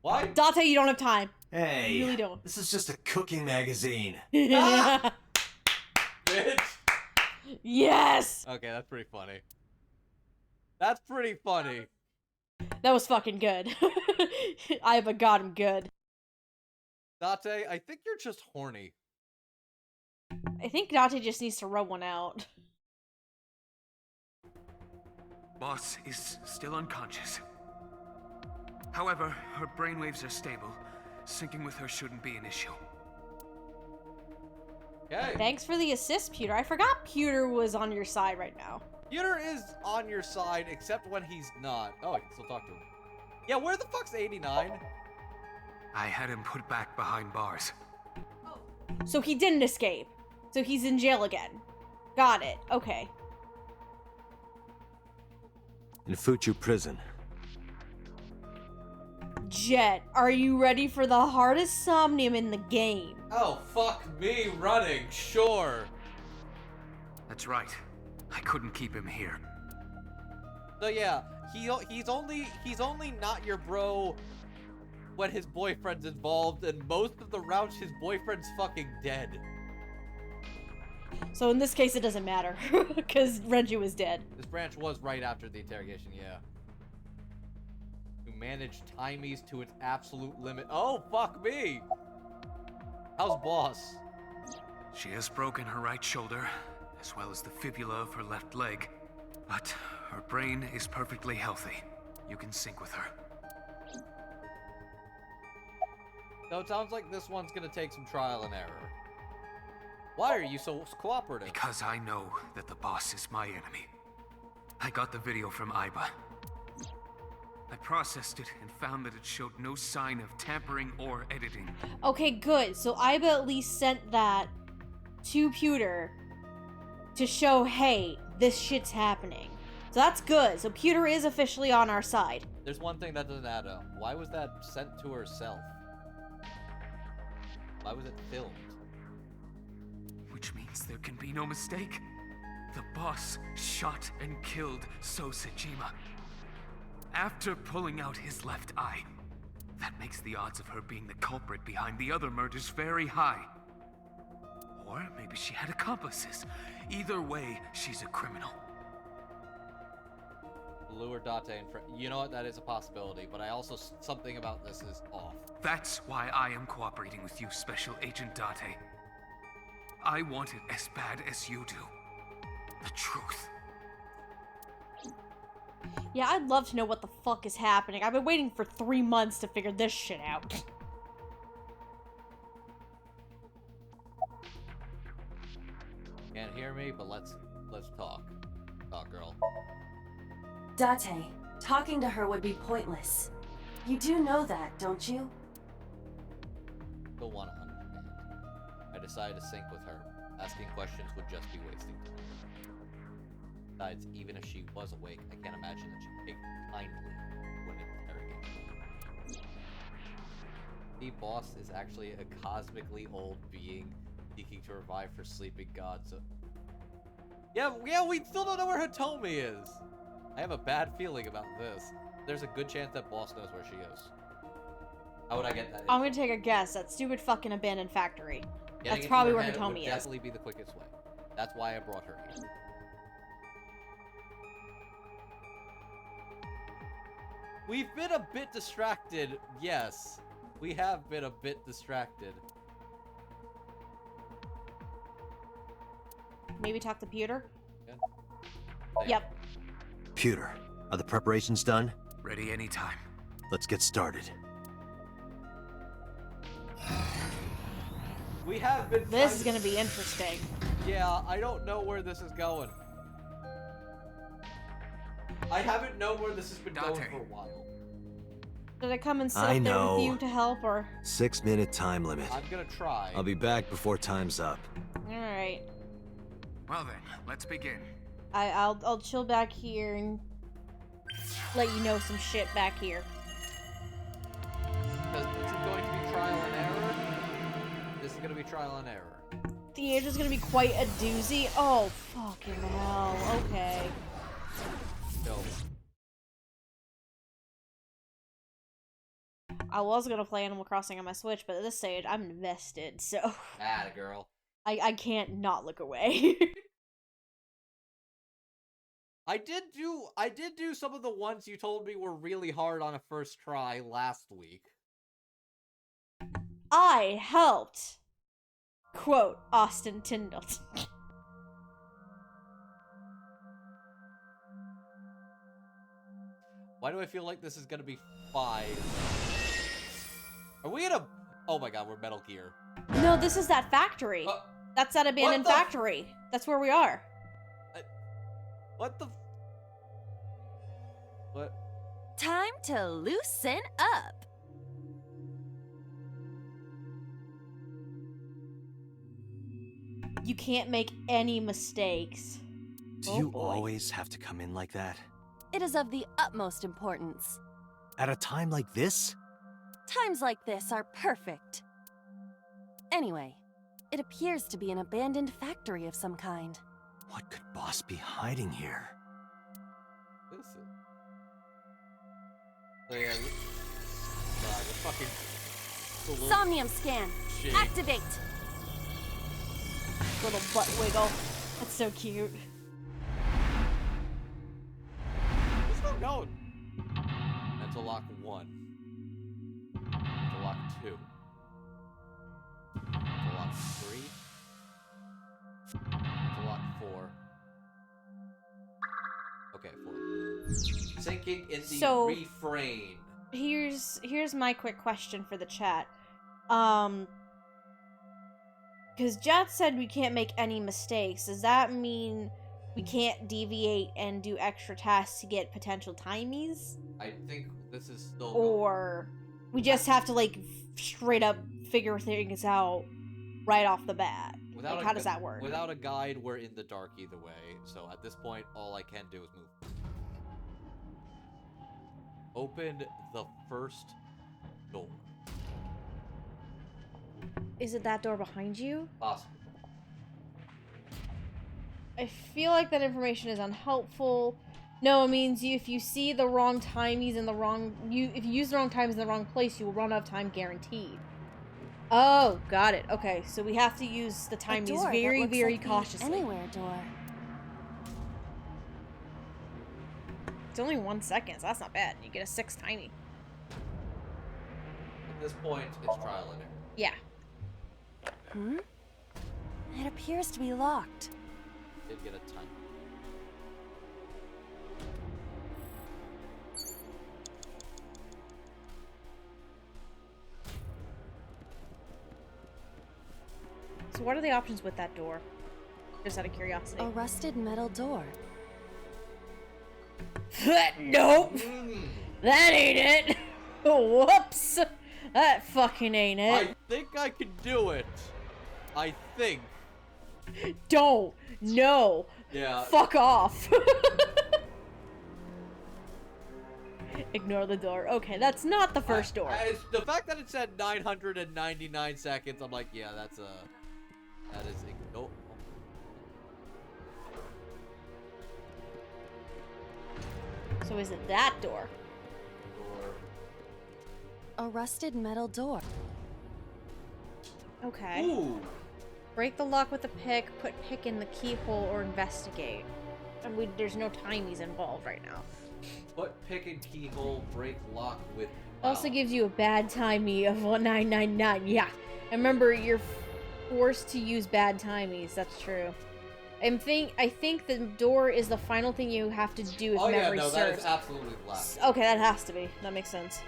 What? Dante, you don't have time. Hey, You really don't. this is just a cooking magazine. Ah! Bitch! Yes! Okay, that's pretty funny. That's pretty funny. That was fucking good. I have got him good. Dante, I think you're just horny. I think Dante just needs to rub one out. Boss is still unconscious. However, her brainwaves are stable. Syncing with her shouldn't be an issue. Okay. Thanks for the assist, Pewter. I forgot Pewter was on your side right now. Peter is on your side, except when he's not. Oh, I can still talk to him. Yeah, where the fuck's 89? I had him put back behind bars. So he didn't escape. So he's in jail again. Got it. Okay. In Fuchu prison. Jet, are you ready for the hardest Somnium in the game? Oh, fuck me running, sure. That's right. I couldn't keep him here. So yeah, he's only not your bro when his boyfriend's involved, and most of the routes his boyfriend's fucking dead. So in this case, it doesn't matter, because Renju is dead. This branch was right after the interrogation, yeah. To manage timies to its absolute limit. Oh, fuck me! How's boss? She has broken her right shoulder, as well as the fibula of her left leg. But her brain is perfectly healthy. You can sync with her. So it sounds like this one's gonna take some trial and error. Why are you so cooperative? Because I know that the boss is my enemy. I got the video from Aiba. I processed it and found that it showed no sign of tampering or editing. Okay, good. So Aiba at least sent that to Pewter to show, hey, this shit's happening. So that's good. So Pewter is officially on our side. There's one thing that doesn't add up. Why was that sent to herself? Why was it filmed? Which means there can be no mistake. The boss shot and killed So Sejima. After pulling out his left eye. That makes the odds of her being the culprit behind the other murders very high. Or maybe she had accomplices. Either way, she's a criminal. Lure Date and you know what? That is a possibility, but I also something about this is off. That's why I am cooperating with you, Special Agent Date. I want it as bad as you do. The truth. Yeah, I'd love to know what the fuck is happening. I've been waiting for 3 months to figure this shit out. Can't hear me, but let's talk. Talk, girl. Date, talking to her would be pointless. You do know that, don't you? Still want to understand. I decided to sync with her. Asking questions would just be wasting time. Besides, even if she was awake, I can't imagine that she'd take kindly to an interrogation. The boss is actually a cosmically old being seeking to revive her sleeping god, so... Yeah, we still don't know where Hitomi is! I have a bad feeling about this. There's a good chance that boss knows where she is. How would I get that? I'm gonna take a guess. That stupid fucking abandoned factory. Getting That's into probably her where head would Hitomi is. definitely be the quickest way. That's why I brought her here. We've been a bit distracted, yes. We have been a bit distracted. Maybe talk to Pewter? Yeah. Yep. Pewter, are the preparations done? Ready anytime. Let's get started. We have been. This is gonna be interesting. Yeah, I don't know where this is going. I haven't known where this has been going for a while. Did I come and sit I up there know. with you to help, or? 6-minute time limit. I'm gonna try. I'll be back before time's up. Alright. Well then, let's begin. I'll chill back here and let you know some shit back here. Is it going to be trial and error? This is gonna be trial and error. The age is gonna be quite a doozy. Oh, fucking hell. Okay. No. I was gonna play Animal Crossing on my Switch, but at this stage, I'm invested, so Atta girl. I can't not look away. I did do some of the ones you told me were really hard on a first try last week. I helped. Quote, Austin Tindall. Why do I feel like this is gonna be 5? Are we in a... Oh my god, we're Metal Gear. No, this is that factory. That's that abandoned factory. That's where we are. What the... What? Time to loosen up. You can't make any mistakes. Do Oh, you boy. always have to come in like that? It is of the utmost importance. At a time like this? Times like this are perfect. Anyway, it appears to be an abandoned factory of some kind. What could Boss be hiding here? This is... So yeah, the fucking... balloon Somnium scan. shake. Activate. Little butt wiggle. That's so cute. Where's that going? Mental lock 1. Mental lock 2. Mental lock 3. Mental lock 4. Okay, 4. Sinking in the So- refrain. Here's my quick question for the chat. Because Jat said we can't make any mistakes. Does that mean we can't deviate and do extra tasks to get potential timies? I think this is still Or we just have to, like, straight up figure things out right off the bat? Without Like, a how does that work? Without a guide, we're in the dark either way. So at this point, all I can do is move. Open the first door. Is it that door behind you? Possible. I feel like that information is unhelpful. No, it means if you see the wrong timies in the wrong... if you use the wrong timies in the wrong place, you will run out of time guaranteed. Oh, got it. Okay, so we have to use the timies very, very cautiously. Anywhere door. It's only 1 second, so that's not bad. You get a 6 timey. At this point, it's trial and error. Yeah. Hmm? It appears to be locked. Did get a time. So what are the options with that door? Just out of curiosity. A rusted metal door. Nope! That ain't it! Whoops! That fucking ain't it. I think I can do it. I think. Don't! No! Yeah. Fuck off! Ignore the door. Okay, that's not the first door. The fact that it said 999 seconds, I'm like, yeah, that's a... That is a... Oh. So is it that door? A rusted metal door. Okay. Ooh. Break the lock with a pick, put pick in the keyhole, or investigate. And there's no timies involved right now. Put pick and keyhole, break lock with... Also gives you a bad timey of 1999. Yeah. And remember, you're forced to use bad timies. That's true. I think the door is the final thing you have to do if memory serves. That is absolutely the last. Okay, that has to be. That makes sense.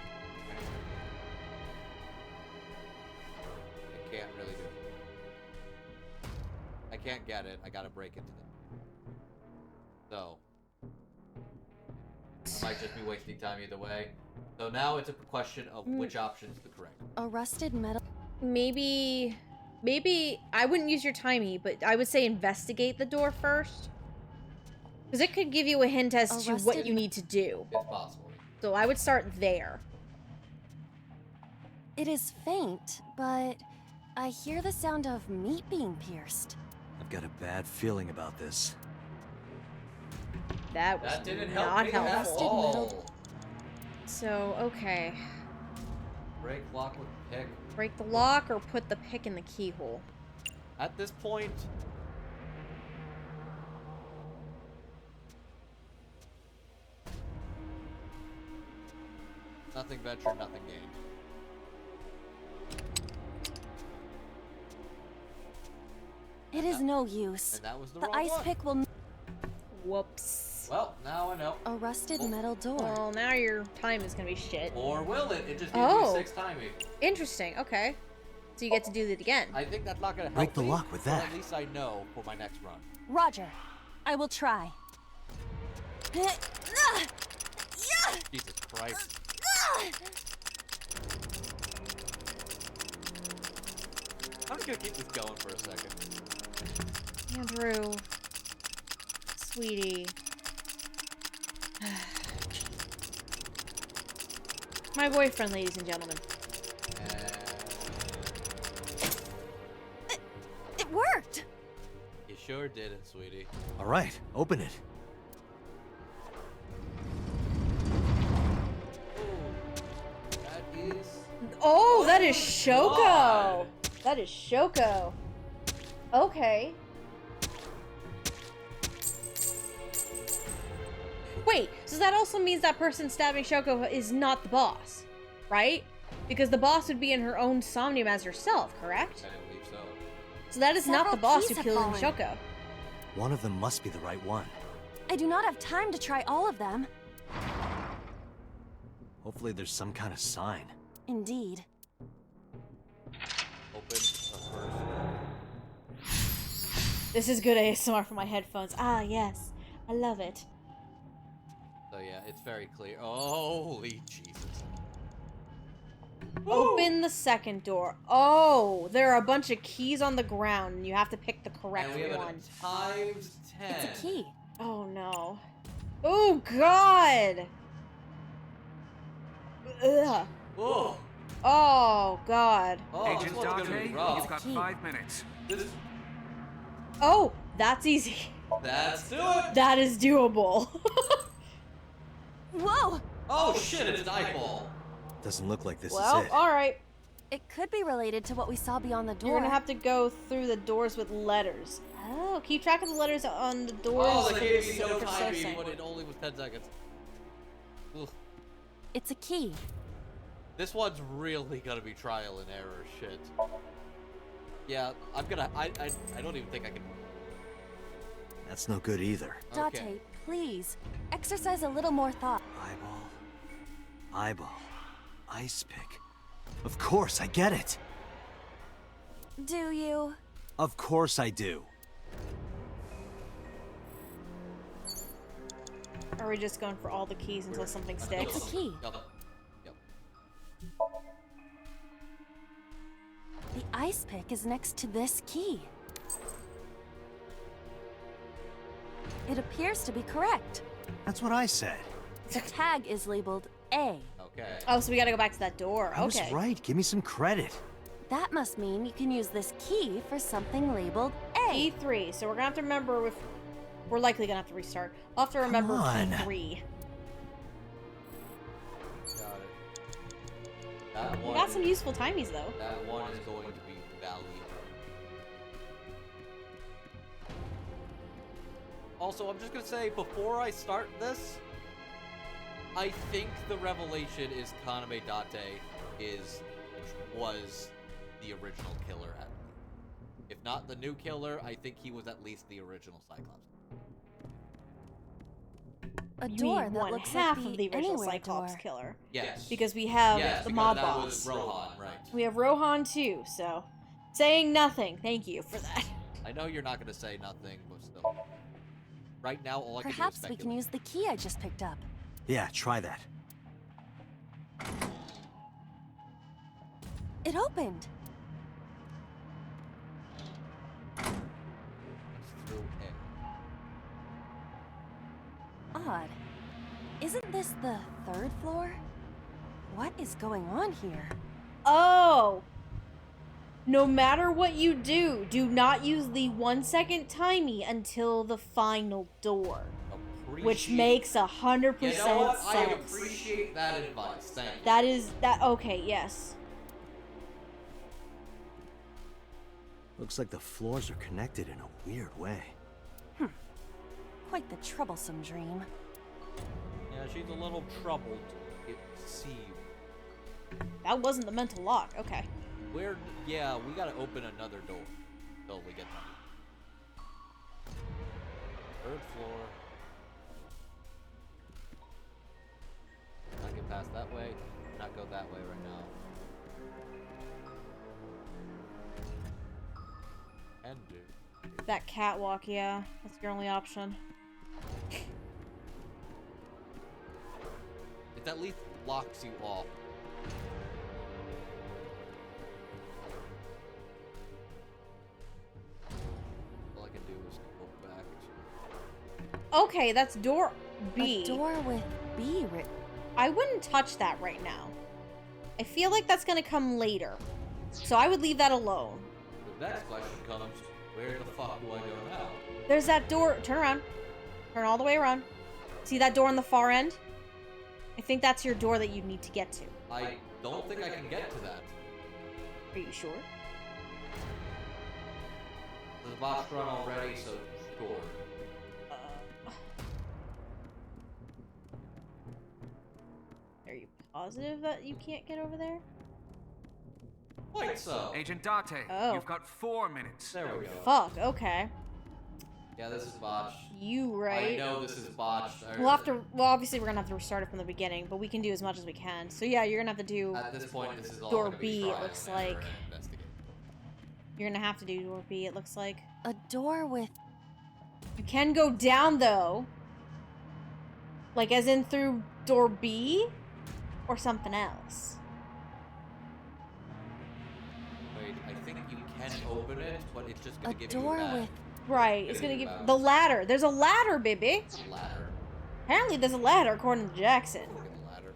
I can't really do it. I can't get it. I gotta break into it. So. I might just be wasting time either way. So now it's a question of which option is the correct. A rusted metal... Maybe I wouldn't use your timey, but I would say investigate the door first. Because it could give you a hint as to what you need to do. It's possible. So I would start there. It is faint, but I hear the sound of meat being pierced. I've got a bad feeling about this. That was didn't help not me helpful. at all. So, okay. Break lock with pick. Break the lock or put the pick in the keyhole. At this point, nothing ventured, nothing gained. It is no use. And that was the The wrong ice one. pick will... Whoops. Well, now I know. A rusted metal door. Well, now your time is gonna be shit. Or will it? It just gave Oh. me 6 timing. Interesting. Okay. So you get to do it again. I think that's not gonna help Break the me, lock with but that. At least I know for my next run. Roger. I will try. Jesus Christ. I'm just gonna keep this going for a second. Andrew. Sweetie. My boyfriend, ladies and gentlemen. It worked! You sure did it, sweetie. All right, open it. That is... Oh, that is Shoko! God. That is Shoko. Okay. Wait, so that also means that person stabbing Shoko is not the boss, right? Because the boss would be in her own Somnium as herself, correct? I didn't believe so. So that is not the Several boss who keys have killed fallen. Shoko. One of them must be the right one. I do not have time to try all of them. Hopefully there's some kind of sign. Indeed. Open the first door. This is good ASMR for my headphones. Ah, yes. I love it. So yeah, it's very clear. Holy Jesus. Open the second door. Oh, there are a bunch of keys on the ground, and you have to pick the correct And we have one. a times 10. It's a key. Oh, no. Oh, God! Ugh. Oh, Oh, God. oh Agent this one's gonna be Date, rough. you've got 5 minutes. This is... Oh, that's easy. Let's do it! That is doable. Whoa! Oh shit, it's Nightfall. Doesn't look like this Well, is it. alright. It could be related to what we saw beyond the door. You're gonna have to go through the doors with letters. Oh, keep track of the letters on the doors. Oh, they gave me no for time, Sosang. but it only was 10 seconds. Ugh. It's a key. This one's really gonna be trial and error shit. Yeah, I don't even think I can. That's no good either. Date, please, exercise a little more thought. Eyeball. Ice pick. Of course, I get it. Do you? Of course I do. Are we just going for all the keys until something sticks? It's a key. Yep. The ice pick is next to this key. It appears to be correct. That's what I said. The tag is labeled A. Okay. Oh, so we gotta go back to that door. I was Okay. right. Give me some credit. That must mean you can use this key for something labeled A. E3. So we're gonna have to remember if we're likely gonna have to restart. We'll have to remember on. E3. Got it. That We one. got some useful timies though. That one is going to be valuable. Also, I'm just gonna say before I start this, I think the revelation is Kaname Date was the original killer. If not the new killer, I think he was at least the original Cyclops. A You door mean that one looks half like of the original Anywhere Cyclops door. killer. Yes. Because we have yes, the because mob that boss. was Rohan, right? We have Rohan too, so saying nothing. Thank you for that. I know you're not gonna say nothing, but still. Right now, all I can do is Perhaps we speculate. can use the key I just picked up. Yeah, try that. It opened. Through A. Odd. Isn't this the third floor? What is going on here? Oh! No matter what you do, do not use the 1 second timey until the final door. Which makes 100% You know what? sense. I appreciate that advice. Thank you. That is that okay, yes. Looks like the floors are connected in a weird way. Quite the troublesome dream. Yeah, she's a little troubled, it seems. That wasn't the mental lock. Okay. Yeah, we gotta open another door until we get that. Third floor. Not get past that way. Not go that way right now. And do. That catwalk, yeah. That's your only option. It at least locks you off. All I can do is go back to... Okay, that's door B. A door with B written. I wouldn't touch that right now. I feel like that's gonna come later. So I would leave that alone. The next question comes, where the fuck do I go now? There's that door. Turn around. Turn all the way around. See that door on the far end? I think that's your door that you need to get to. I don't think I can get to that. Are you sure? There's a box run already, so sure. Are you positive that you can't get over there? Quite so. Agent Date, Oh. you've got 4 minutes. There we go. Fuck, okay. Yeah, this is botched. You right. I know this is botched. We'll have to, well, obviously we're gonna have to restart it from the beginning, but we can do as much as we can. So yeah, you're gonna have to do, At this point, this is all door gonna be B, it trial looks and error like. and investigate. you're gonna have to do door B, it looks like. A door with You can go down though. Like as in through door B? Or something else. Wait, I think you can open it, but it's just a gonna give you door that with Right, it's gonna give Bounce. the ladder. There's a ladder, baby. ladder. Apparently there's a ladder according to Jackson. Fucking ladder.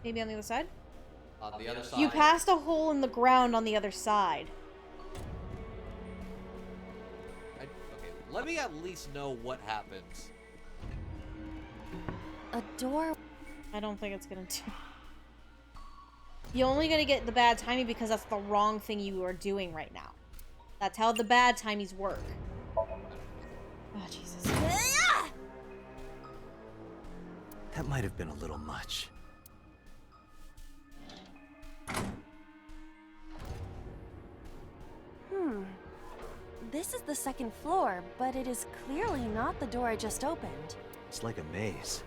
Maybe on the other side? On the other side. You passed a hole in the ground on the other side. Okay, let me at least know what happens. A door. I don't think it's gonna do. You're only gonna get the bad timing because that's the wrong thing you are doing right now. That's how the bad timies work. Oh, Jesus. That might have been a little much. This is the second floor, but it is clearly not the door I just opened. It's like a maze.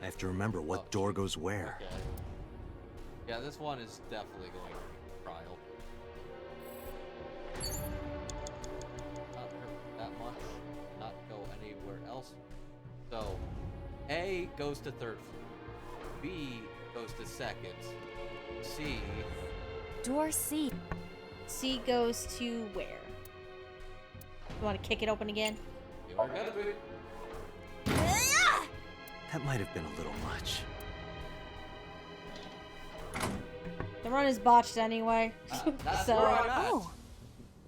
I have to remember what door goes where. Okay. Yeah, this one is definitely going to be trial. Not hurt that much. Not go anywhere else. So, A goes to third floor. B goes to second. C. Door C. C goes to where? You want to kick it open again? You are gonna be. That might have been a little much. The run is botched anyway. That's So- where I'm at. Oh,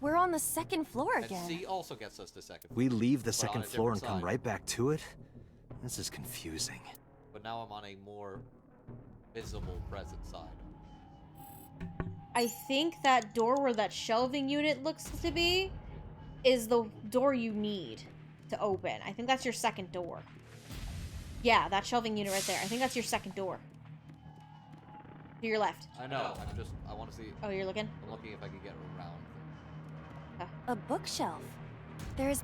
we're on the second floor And again. C also gets us to second. We leave the But on second a floor and different come side. right back to it? This is confusing. But now I'm on a more visible present side. I think that door where that shelving unit looks to be is the door you need to open. I think that's your second door. Yeah, that shelving unit right there. I think that's your second door. To your left. I know. I want to see. Oh, you're looking? I'm looking if I can get around. A bookshelf. There's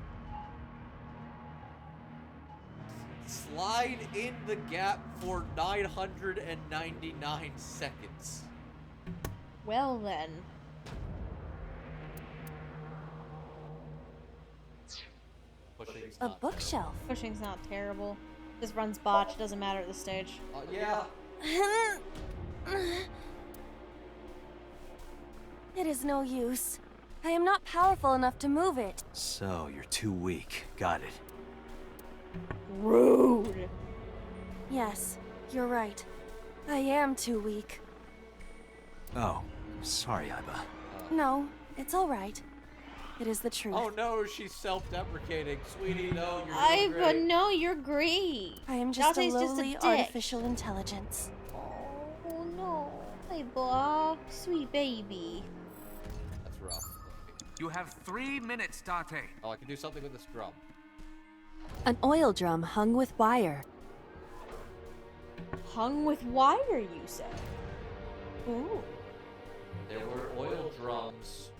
Slide in the gap for 999 seconds. Well then. Pushing's a not bookshelf. Pushing's not terrible. This run's botched. Doesn't matter at this stage. Yeah. It is no use. I am not powerful enough to move it. So, you're too weak. Got it. Rude. Yes, you're right. I am too weak. Oh, sorry, Iba. No, it's all right. It is the truth. Oh no, she's self-deprecating. Sweetie, no, you're doing But great. no, you're great. I am just Dante's a just a lowly dick. artificial intelligence. Oh no. Hey, boy. Sweet baby. That's rough. You have 3 minutes, Date. Oh, I can do something with this drum. An oil drum hung with wire. Hung with wire, you say? Ooh. There were oil drums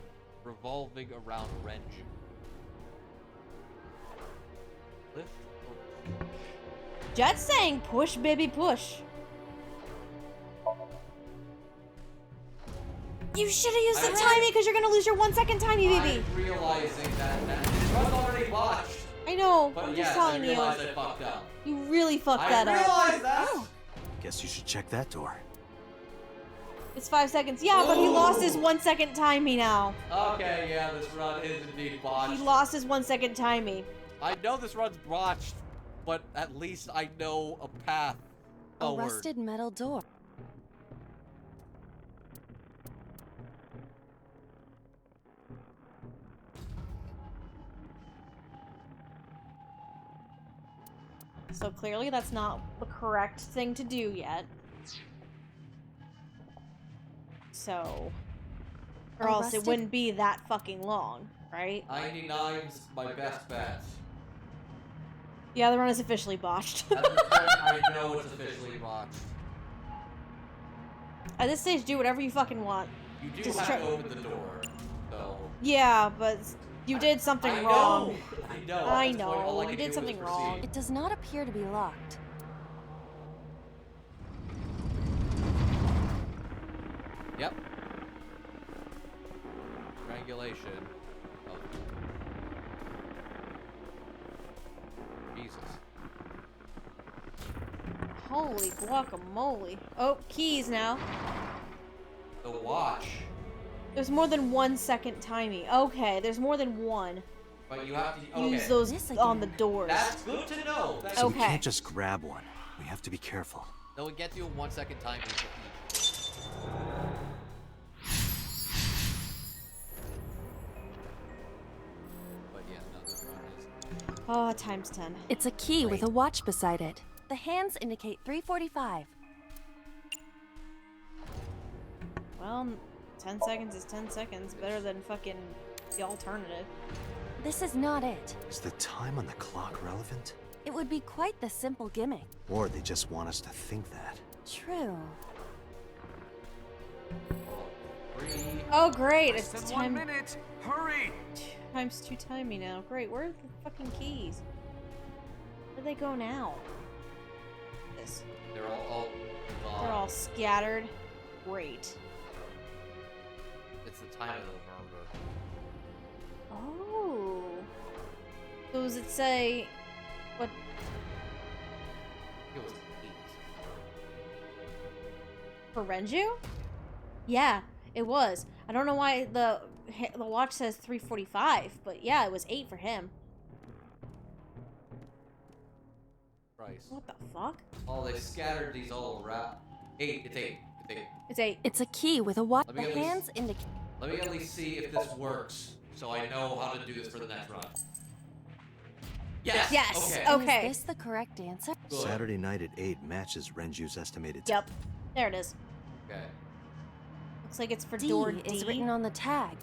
revolving around Renju. Lift or push? Jet's saying push, baby, push. You should have used the timing because you're going to lose your 1 second timing, baby. I'm realizing that this run's already botched. I know. But I'm yes, just telling I you. realized I fucked up. You really fucked I that up. realized that! Guess you should check that door. It's 5 seconds. Yeah, but he lost his 1 second timing now. Okay, yeah, this run is indeed botched. He lost his 1 second timing. I know this run's botched, but at least I know a path A forward. rusted metal door. So clearly that's not the correct thing to do yet. So... Or else it Arrested? wouldn't be that fucking long, right? 99's my best bet. Yeah, the run is officially botched. At this point, I know it's officially botched. At this stage, do whatever you fucking want. You do Just have try- to open the door, so... Yeah, but you did something I wrong. know! I know! I At this point, all know, I you can did do is something proceed. wrong. It does not appear to be locked. Yep. Triangulation. Oh. Jesus. Holy guacamole. Oh, keys now. The watch. There's more than 1 second timing. Okay, there's more than one. But you have to... Okay. Use those This on the again. doors. That's good to know. Thank So you. we Okay. can't just grab one. We have to be careful. They'll get you in 1 second time each. But yeah, no, this one is. Oh, times 10. It's a key with a watch beside it. The hands indicate 3:45. Well, 10 seconds is 10 seconds. Better than fucking the alternative. This is not it. Is the time on the clock relevant? It would be quite the simple gimmick. Or they just want us to think that? True. Oh, great. Less It's than 1 time. minute. Hurry! Times 2 timey now. Great. Where are the fucking keys? Where do they go now? This. They're all They're all scattered. Great. It's the time of the murder. Oh. So does it say what? It was 8. For Renju? Yeah, it was. I don't know why the watch says 3:45, but yeah, it was 8 for him. Price. What the fuck? Oh, they scattered these all around. 8. It's 8. It's 8. It's 8. It's a key with a watch. Let The me at least- hands indicate. Let me at least see if this works, so I know how to do this for the next run. Yes. Yes. Okay. Okay. Is this the correct answer? Good. Saturday night at 8 matches Renju's estimated time. Yep. There it is. Okay. Looks like it's for D door D. is written on the tag.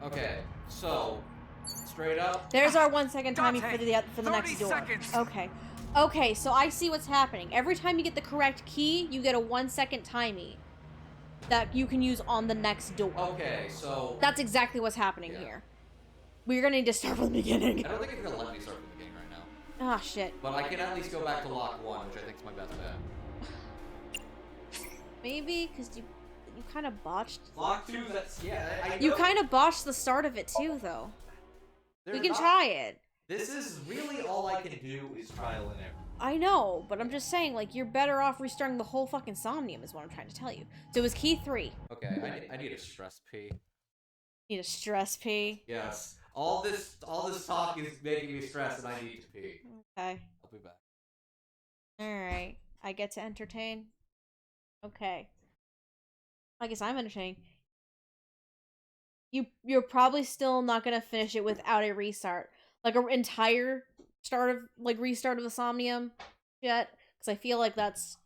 Okay. So, straight up. There's our 1 second timing for the 30 next door. seconds. Okay. Okay, so I see what's happening. Every time you get the correct key, you get a 1 second timey that you can use on the next door. Okay. So. That's exactly what's happening Yeah. here. We're gonna need to start from the beginning. I don't think it's gonna let me start from the beginning right now. Ah, shit. But I can at least go back to lock 1, which I think is my best bet. Maybe because you kind of botched. Lock 2. That's yeah. You kind of botched the start of it too, though. We can try it. This is really all I can do is trial and error. I know, but I'm just saying, like, you're better off restarting the whole fucking Somnium, is what I'm trying to tell you. So it was key 3. Okay. I need a stress P. Need a stress P. Yes. All this talk is making me stressed, and I need to pee. Okay. I'll be back. Alright. I get to entertain? Okay. I guess I'm entertaining. You're probably still not gonna finish it without a restart. Like, an entire restart of the Somnium yet. Because I feel like that's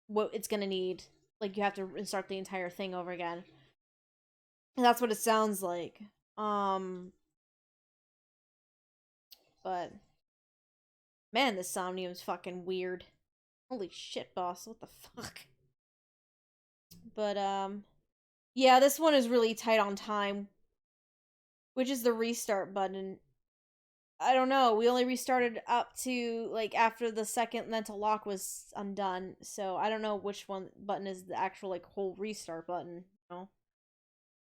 what it's gonna need. Like, you have to restart the entire thing over again. And that's what it sounds like. But man, this Somnium's fucking weird. Holy shit, boss. What the fuck? But, yeah, this one is really tight on time. Which is the restart button. I don't know. We only restarted up to, like, after the second mental lock was undone. So, I don't know which one button is the actual, like, whole restart button. You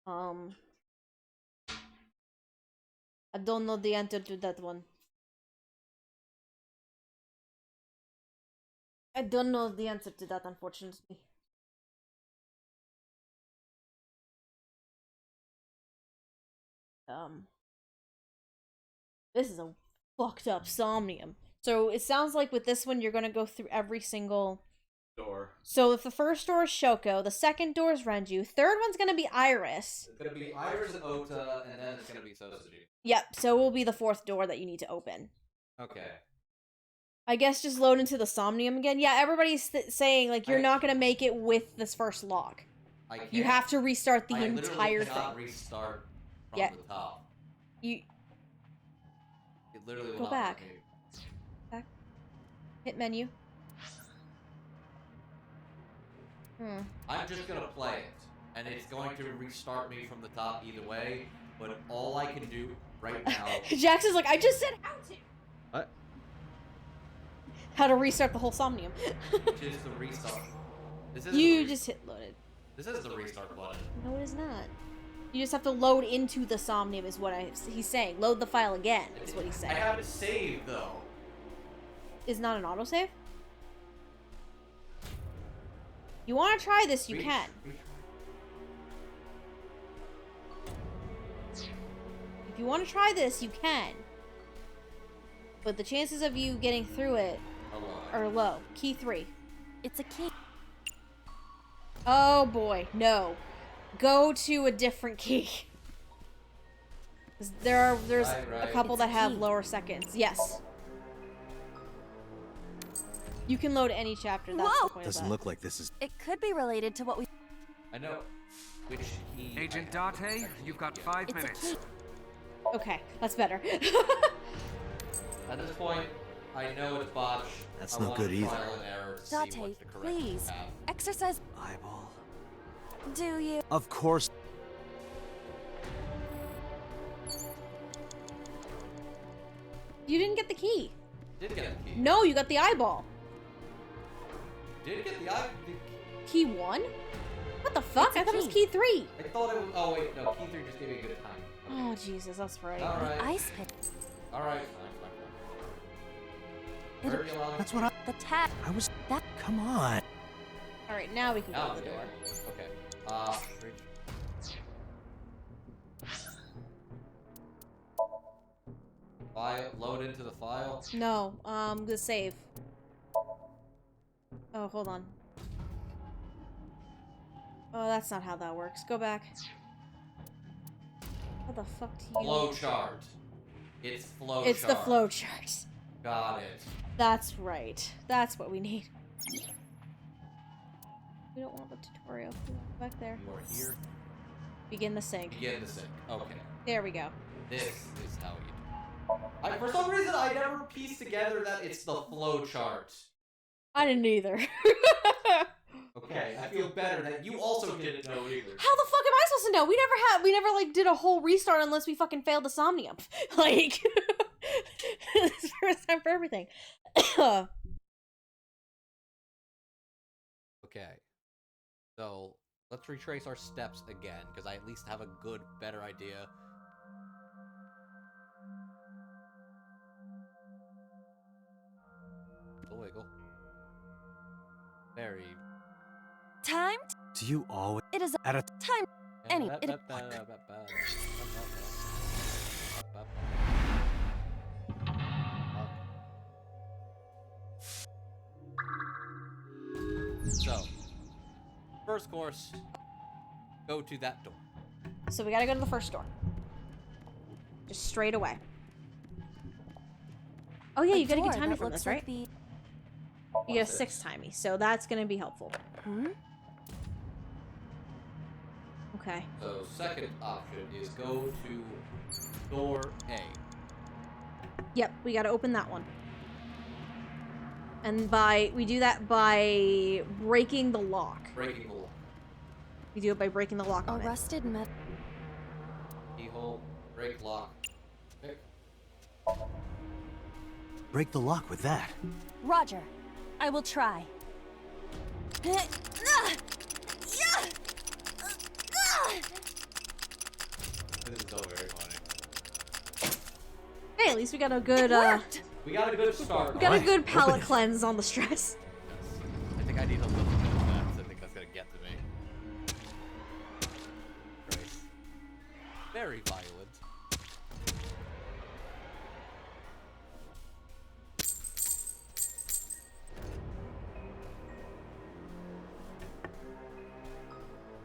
know? I don't know the answer to that one. I don't know the answer to that, unfortunately. This is a fucked up Somnium. So it sounds like with this one, you're gonna go through every single Door. So if the first door is Shoko, the second door is Renju, third one's gonna be Iris. It's gonna be Iris and Ota, and then it's gonna be Sosuji. Yep, so it will be the fourth door that you need to open. Okay. I guess just load into the Somnium again. Yeah, everybody's saying, like, you're not gonna make it with this first lock. I can't. You have to restart the I literally entire cannot thing. restart from Yeah. the top. You It literally will Go not back. let me. hit menu. I'm just gonna play it, and it's going to restart me from the top either way. But all I can do right now. Jackson's like, I just said how to. What? How to restart the whole Somnium. Just the restart. This is You just hit loaded. This is the restart button. No, it is not. You just have to load into the Somnium is what he's saying. Load the file again is what he's saying. I have it saved though. Is not an autosave? You want to try this, you can. If you want to try this, you can. But the chances of you getting through it are low. Key 3. It's a key. Oh boy, no. Go to a different key. 'Cause there's a couple It's a that have key. lower seconds. Yes. You can load any chapter. That's Whoa! the point of Doesn't that. look like this is. It could be related to what we. I know. Which key? Agent I have to Date, actually you've got get. 5 It's a minutes. key. Okay, that's better. At this point, I know it's botched. That's I no want good either. trial and error to see Date, what's the correct please. path. Exercise. Eyeball. Do you? Of course. You didn't get the key. Did get a key. No, you got the eyeball. Did get the eye. Key 1? What the fuck? It's a I thought it was key. key 3. I thought it was. Oh wait, no. Key 3 just gave me a good time. Oh, Jesus, that's right. All right. Ice pick. All right. Fine. It- Already allowed- That's what The tag. I was. That. Come on. Alright, now we can go Now to the okay. door. Okay. File. Load into the file. No, the save. Oh, hold on. Oh, that's not how that works. Go back. What the fuck do you... Flow chart. It's flow It's chart. the flow chart. Got it. That's right. That's what we need. We don't want the tutorial. We want it back there. You are here. Begin the sync. Begin the sync. Okay. There we go. This is how you do it. For some reason, I never pieced together that it's the flow chart. I didn't either. Okay, I feel better that you also didn't know either. How the fuck am I supposed to know? We never like did a whole restart unless we fucking failed the Somnium. Like it's the first time for everything. Okay. So, let's retrace our steps again, because I at least have a good, better idea. Wiggle, wiggle. Very... Time. Do you always It is at a time. Anyway, it- So, first course, go to that door. So we gotta go to the first door. Just straight away. Oh yeah, you gotta get timey from this, right? You get a 6 timey, so that's gonna be helpful. Hmm? Okay. So, second option is go to door A. Yep, we gotta open that one. And we do that by breaking the lock. Breaking the lock. We do it by breaking the lock A on it. rusted metal. Keyhole, break lock. Pick. break the lock with that? Roger. I will try. This is so very funny. Hey, at least we got a good Worked. We got a good start. we got a Alright, good open palate it. cleanse on the stress. I think I need a little bit of that. I think that's gonna get to me. Great. Very violent.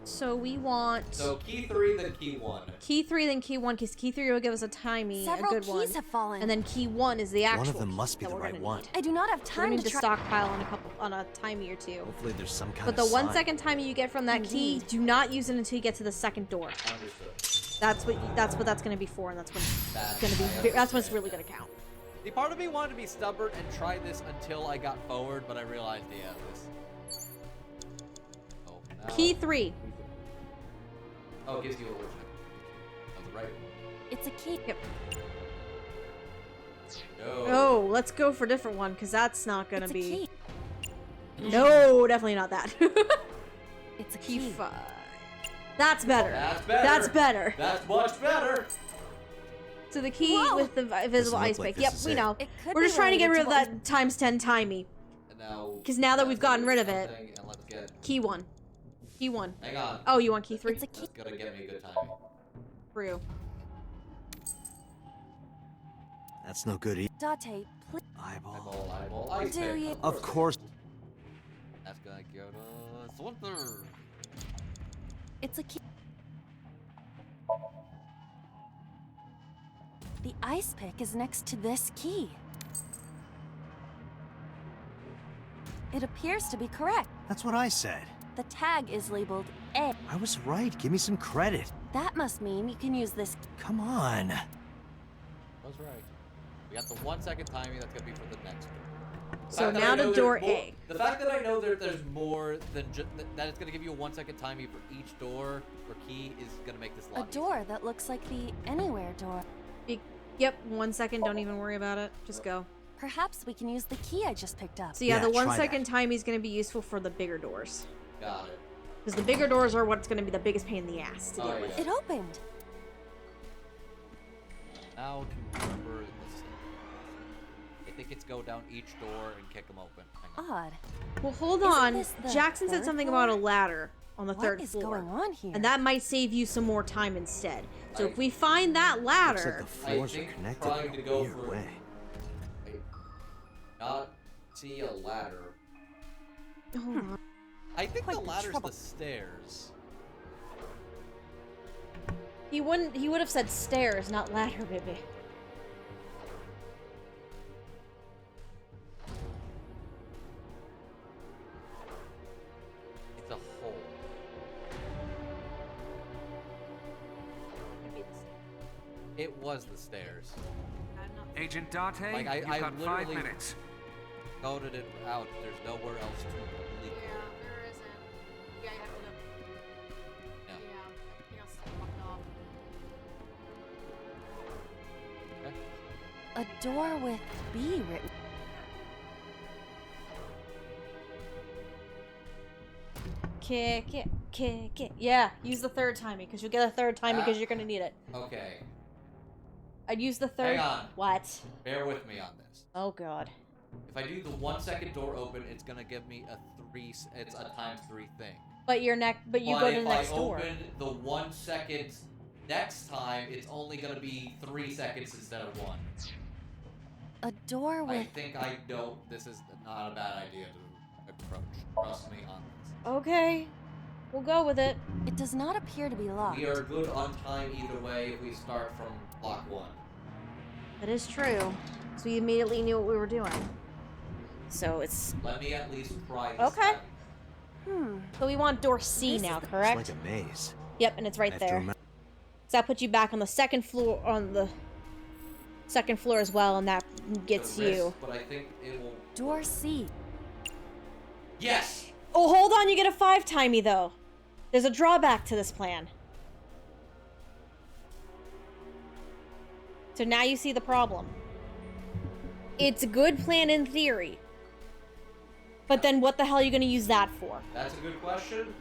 So we want So key 3, then key 1. key 3, then key 1, because key 3 will give us a timey, Several a good keys one. have fallen. And then key 1 is the actual One of them key must be that the we're right gonna one. need. I do not have We're time gonna need to to try. stockpile on a timey or two. Hopefully there's some kind But of the 1 sign. second timey you get from that key, Indeed. do not use it until you get to the second door. Understood. That's what that's gonna be for, and that's when it's gonna be. That's when it's really gonna count. The part of me wanted to be stubborn and try this until I got forward, but I realized, yeah, this. Oh, now. Key 3. Oh, it gives you a little check. On the right. It's a key. Yep. No. Oh, let's go for a different one, because that's not gonna It's a be. key. No, definitely not that. It's a Key key. 5. That's better. That's better. That's better. That's much better. So the key Whoa. with the visible look ice like pick. this Yep, is we it. know. It could We're be just trying to get rid of related to that times 10 timey. And now. 'Cause now that we've let's gotten do rid of it- something, and let's get. Key 1. Key 1. Hang on. Oh, you want key 3? It's a key. That's gonna get me a good timing. True. That's no good. Date, please. Eyeball. Eyeball, eyeball, ice Do pick. you- Of course. That's go to Swinter. It's a key. The ice pick is next to this key. It appears to be correct. That's what I said. The tag is labeled A. I was right. Give me some credit. That must mean you can use this. Come on. I was right. We got the 1 second timing that's gonna be for the next one. So now to door A. The fact that I know that there's more than just that it's gonna give you a 1 second timing for each door or key is gonna make this a A lot door that looks like the anywhere door. Yep, 1 second. Don't even worry about it. Just go. Perhaps we can use the key I just picked up. So yeah, Yeah, the 1 try second timing is going to be useful for the bigger doors. Got it. Because the bigger doors are what's going to be the biggest pain in the ass to deal Oh, with. yeah. It opened. Now to remember this. I think it's go down each door and kick them open. Hang on. Odd. Well, hold Isn't on. this the Jackson said third something floor? about a ladder on the What third is floor. going on here? And that might save you some more time instead. So I- if we find that Looks like ladder... the floors are think connected trying in to a go weird for- way. Not see a ladder. Hold on. I think Quite the the ladder's trouble. the stairs. He would have said stairs, not ladder, baby. It's a hole. It was the stairs. Agent Date, Like, you've I got 5 literally- minutes. Coded it out. There's nowhere else to leave. there isn't. Yeah, you have to look. Yeah. everything else is fucked off. Okay. A door with B written. Kick it. Yeah, use the third timing, because you'll get a third timing because you're going to need it. Okay. I'd use the third... Hang on. What? Bear with me on this. Oh, God. If I do the 1 second door open, it's gonna give me a it's a times 3 thing. But you go to the next If I door. open the 1 second next time, it's only gonna be 3 seconds instead of 1. A door I with. think I know this is not a bad idea to approach. Trust me on this. Okay. We'll go with it. It does not appear to be locked. We are good on time either way if we start from block 1. That is true. So we immediately knew what we were doing. So it's... Let me at least try this. Okay. time. So we want door C now, correct? It's like a maze. Yep, and it's I right have to there. remember- So that puts you back on the second floor, as well, and that gets The risk, you. But I think it will. Door C. Yes. Oh, hold on, you get a 5 timey though. There's a drawback to this plan. So now you see the problem. It's a good plan in theory. But then what the hell are you going to use that for? That's a good question.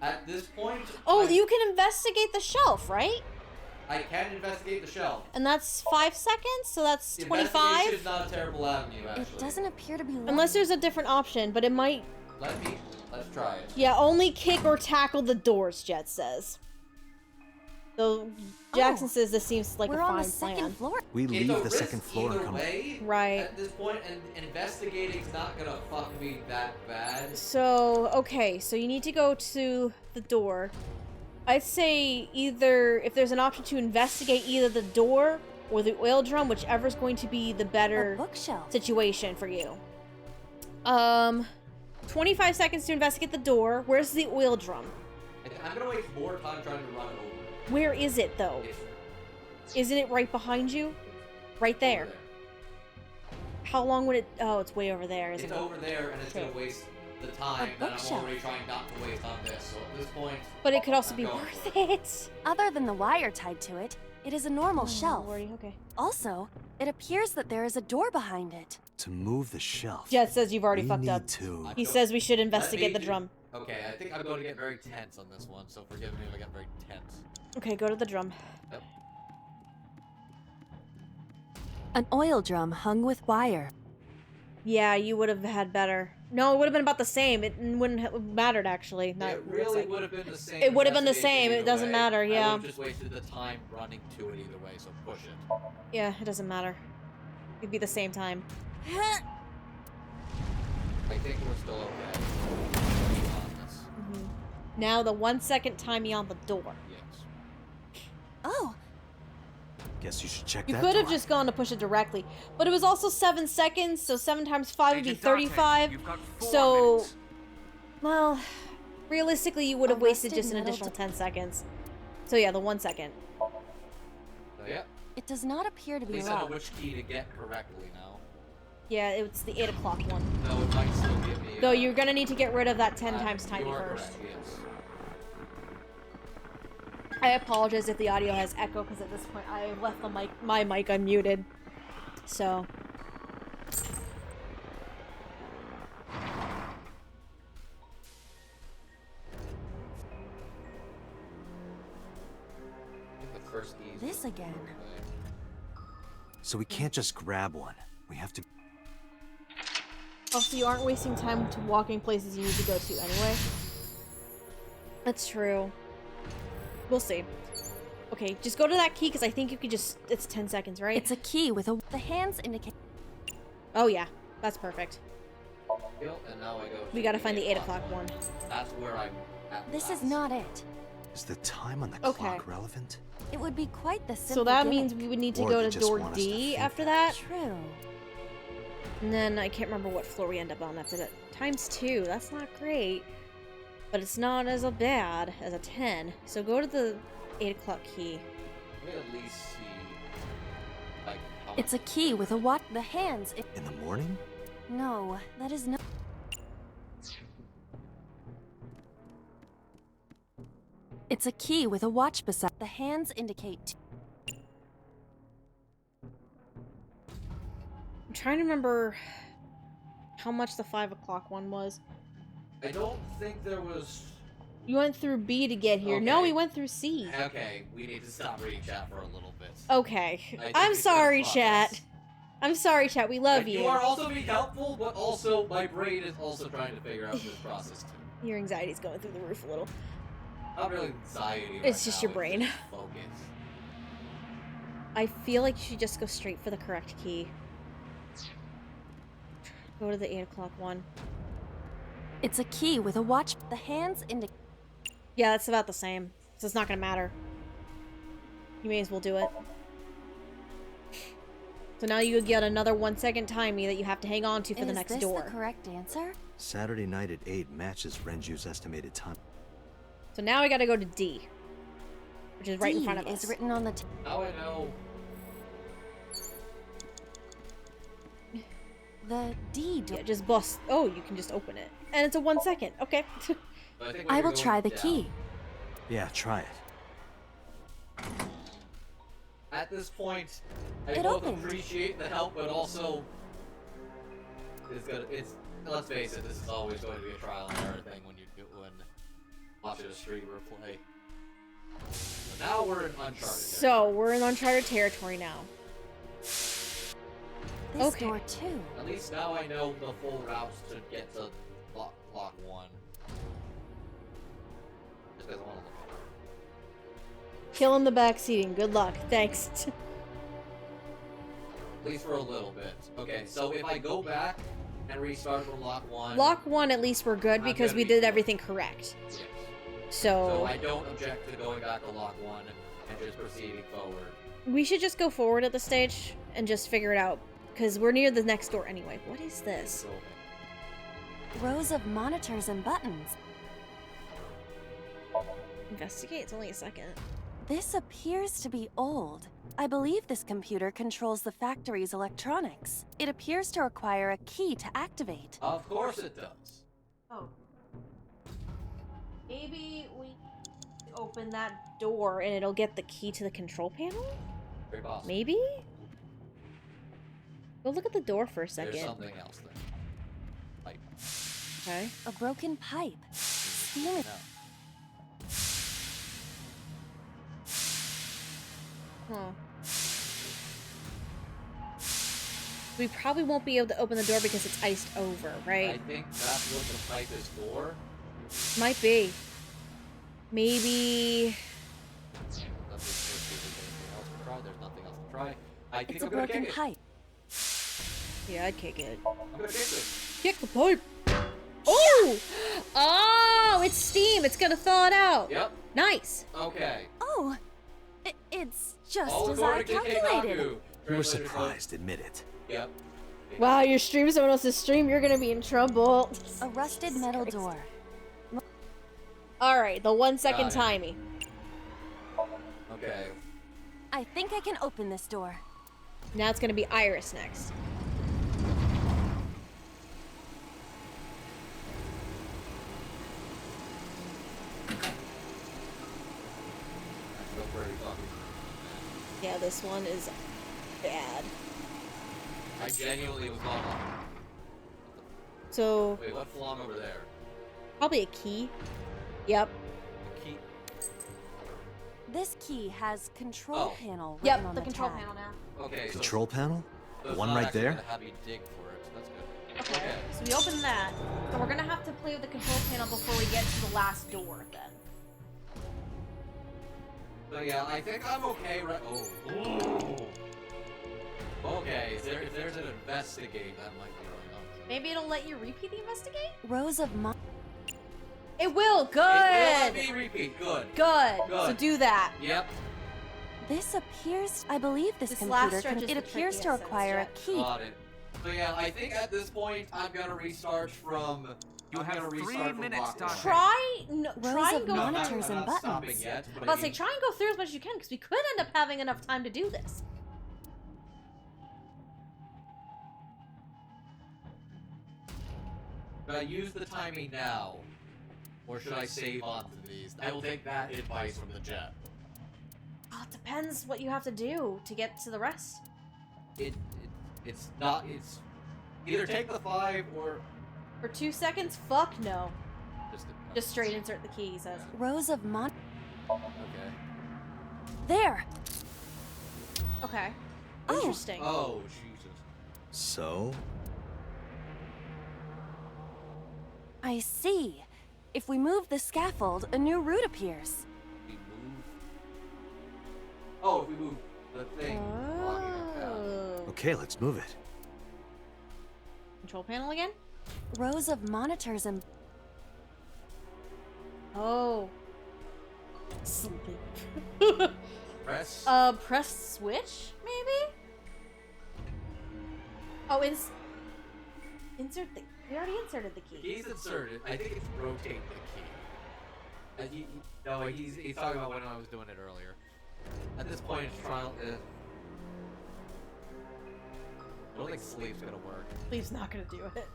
At this point. Oh, I, you can investigate the shelf, right? I can investigate the shelf. And that's 5 seconds, so that's 25? Investigation's not a terrible avenue, actually. It doesn't appear to be locked. Unless there's a different option, but it might... Let's try it. Yeah, only kick or tackle the doors, Jet says. So Jackson says this seems like We're a on the fine second plan. floor. We It's leave a the risk second floor and either come. way Right. at this point, and investigating's not gonna fuck me that bad. So, okay, so you need to go to the door. I'd say either, if there's an option to investigate either the door or the oil drum, whichever's going to be the A better bookshelf. situation for you. 25 seconds to investigate the door. Where's the oil drum? I'm gonna waste more time trying to run it over. Where is it, though? Isn't it right behind you? Right there. How long would it... Oh, it's way over there, isn't It's it? over there, and it's Okay. gonna waste the time A that I'm bookshelf. already trying not to waste on this. So at this point, But it could also I'm be going worth for it. it. Other than the wire tied to it, it is a normal shelf. Lordy, okay. Also, it appears that there is a door behind it. To move the shelf. Jet says you've already we fucked need up. to. He says we should investigate the do- drum. Okay, I think I'm going to get very tense on this one, so forgive me if I get very tense. Okay, go to the drum. Yep. An oil drum hung with wire. Yeah, you would have had better. No, it would have been about the same. It wouldn't have mattered, actually. Not, It really would have been the same. It would have been the investigation same, it either doesn't way. matter, I yeah. would have just wasted the time running to it either way, so push it. Yeah, it doesn't matter. It'd be the same time. Like, think we're still okay. On this. Now the 1 second timing on the door. Yes. Oh, Guess you should check You that could have door. just gone to push it directly, but it was also 7 seconds, so 7 times 5 would be Agent Dante, 35. you've got 4 So, minutes. well, realistically, you would have wasted Arrested just an metal additional 10 seconds. So yeah, the 1 second. So yeah. it does not appear to At be least I know locked. which key to get correctly now. Yeah, it's the 8 o'clock one. No, it might still give me. Though you're gonna need to get rid of that 10 times you timing are first. correct, yes. I apologize if the audio has echo, because at this point I have left my mic unmuted. So. I think the first key is This again. So we can't just grab one. We have to. Also, you aren't wasting time to walking places you need to go to anyway. That's true. We'll see. Okay, just go to that key, because I think you could just... It's 10 seconds, right? It's a key with a. The hands indicate. Oh, yeah. That's perfect. And now I go to We gotta find the 8 o'clock one. That's where I'm at. This is last. not it. Is the time on the Okay. clock relevant? It would be quite the simple. So that gimmick. means we would need to Or go they to just door want us to D think after that. that. True. And then I can't remember what floor we end up on after that. Times 2. That's not great. But it's not as bad as a 10. So go to the 8 o'clock key. Let me at least see. Like, how It's a key with a watch. The hands. In the morning? No, that is not. It's a key with a watch beside. The hands indicate. I'm trying to remember how much the 5 o'clock one was. I don't think there was. You went through B to get here. No, Okay. we went through C. Okay, we need to stop reading chat for a little bit. Okay. I think I'm we said sorry, progress. chat. I'm sorry, chat. We love Like, you. You are also being helpful, but also my brain is also trying to figure out this process too. Your anxiety's going through the roof a little. Not really anxiety. It's right just now, your brain. just focus. I feel like you should just go straight for the correct key. Go to the 8 o'clock one. It's a key with a watch. The hands indicate. Yeah, that's about the same. So it's not gonna matter. You may as well do it. So now you get another 1 second timing that you have to hang on to for the next door. Is this the correct answer? Saturday night at 8 matches Renju's estimated time. So now I gotta go to D, which is right in D front of us. is written on the. Now I know. The D door. Yeah, just bust. Oh, you can just open it, and it's a 1 second. Okay. But I think I when will you're try going the down, key. Yeah, try it. At this point, I It both opened. appreciate the help, but also it's. Let's face it, this is always going to be a trial and error thing when watching a streamer play. So now we're in Uncharted. So we're in Uncharted territory now. This Okay. door too. At least now I know the full routes to get to block 1. Just because I want to look at it. Killing the backseating. Good luck. Thanks. At least for a little bit. Okay, so if I go back and restart from lock 1. Lock 1, at least we're good I'm because gonna we be did good. everything correct. Yes. So So I don't object to going back to lock 1 and just proceeding forward. we should just go forward at this stage and just figure it out because we're near the next door anyway. What is this? So, Rows of monitors and buttons. Investigate. It's only a second. This appears to be old. I believe this computer controls the factory's electronics. It appears to require a key to activate. of course it does. Oh. Maybe we open that door and it'll get the key to the control panel? Very possible. Maybe? Go look at the door for a second. There's something else there. Like, Okay. A broken pipe. Steam it. no. Huh. We probably won't be able to open the door because it's iced over, I right? think that's what the pipe is for. Might be. Maybe... Let me just see if there's anything else to try. There's nothing else to try. I think It's a I'm gonna broken kick it. pipe. Yeah, I'd kick it. I'm gonna kick this. Kick the pipe! Oh! Oh, it's steam. It's gonna thaw it out. Yep. Nice. Okay. Oh, it's just All as I according to calculated. Keikaku. You were Translated surprised, admit it. Yep. Wow, you're streaming someone else's stream. You're gonna be in trouble. A rusted metal door. All right, the 1 second Got it. timing. Okay. I think I can open this door. Now it's gonna be Iris next. That's pretty fucking. Yeah, this one is bad. I genuinely was not on. So Wait, what flung over there? probably a key. Yep. The key. This key has control Oh. panel written Yep, on the control tab. panel now. Okay. So Control panel? so The it's one not right actually there? gonna have you dig for it. So that's good. Okay, so we open that. So we're gonna have to play with the control panel before we get to the last door then. So yeah, I think I'm okay right. Oh. Okay, if there's an investigate, that might be really nice. Maybe it'll let you repeat the investigate? Rows of It will! Good! It will let me repeat. Good. Good. Good. So do that. Yep. This appears. I believe this, This computer. last stretch is It the appears to trickiest require a stretch. key. Got it. So yeah, I think at this point I'm gonna restart from. You I'm have gonna 3 restart from minutes, rock Doctor. one. Try Rows and of go. No, monitors I'm and not stopping buttons. yet, but I'll say try and go through as much as you can because we could end up having enough time to do this. Should I use the timing now, or should I save on to these? I will take that advice from the jet. Oh, it depends what you have to do to get to the rest. It's not. It's either take the 5 or For 2 seconds? Fuck no. just. Just straight insert the key, he says. Rows of Okay. There. Okay. Oh. Interesting. Oh Jesus. So? I see. If we move the scaffold, a new route appears. We move. Oh, if we move the thing. blocking our path. Oh. Okay, let's move it. Control panel again? Rows of monitors and Oh. Sleepy. Press. Press switch, maybe? Oh, insert the. We already inserted the key. He's inserted. I think it's rotate the key. No, he's talking about when I was doing it earlier. At this point, it's trial. I don't think sleep's gonna work. Sleep's not gonna do it.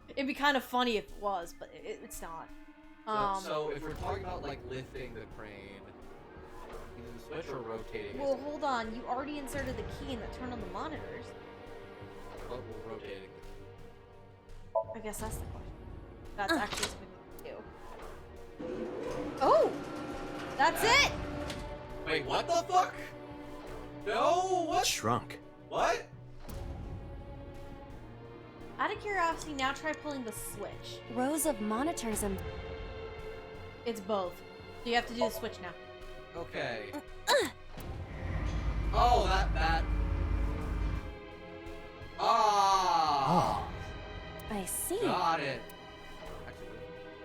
It'd be kind of funny if it was, but it's not. So if we're talking about like lifting the crane, either the switch or rotating it. Well, hold on. You already inserted the key and that turned on the monitors. Well, we're rotating. I guess that's the question. That's actually something we can do. Oh! That's it! Wait, what the fuck? No, what? Shrunk. What? Out of curiosity, now try pulling the switch. rows of monitors and It's both. So you have to do the switch now. Okay. Oh, that. Ah! Oh. I see. Got it.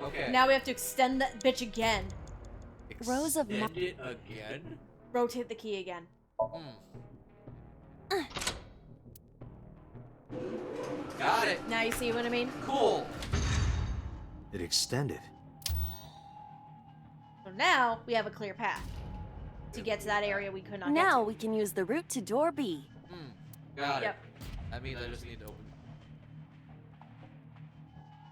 Okay. Now we have to extend that bitch again. rows of Extend it again? Rotate the key again. Got it. Now you see what I mean? Cool. It extended. So now we have a clear path to get to that area we could not Now get we can use the route to door B. Got to. it. Yep. That means I just need to open.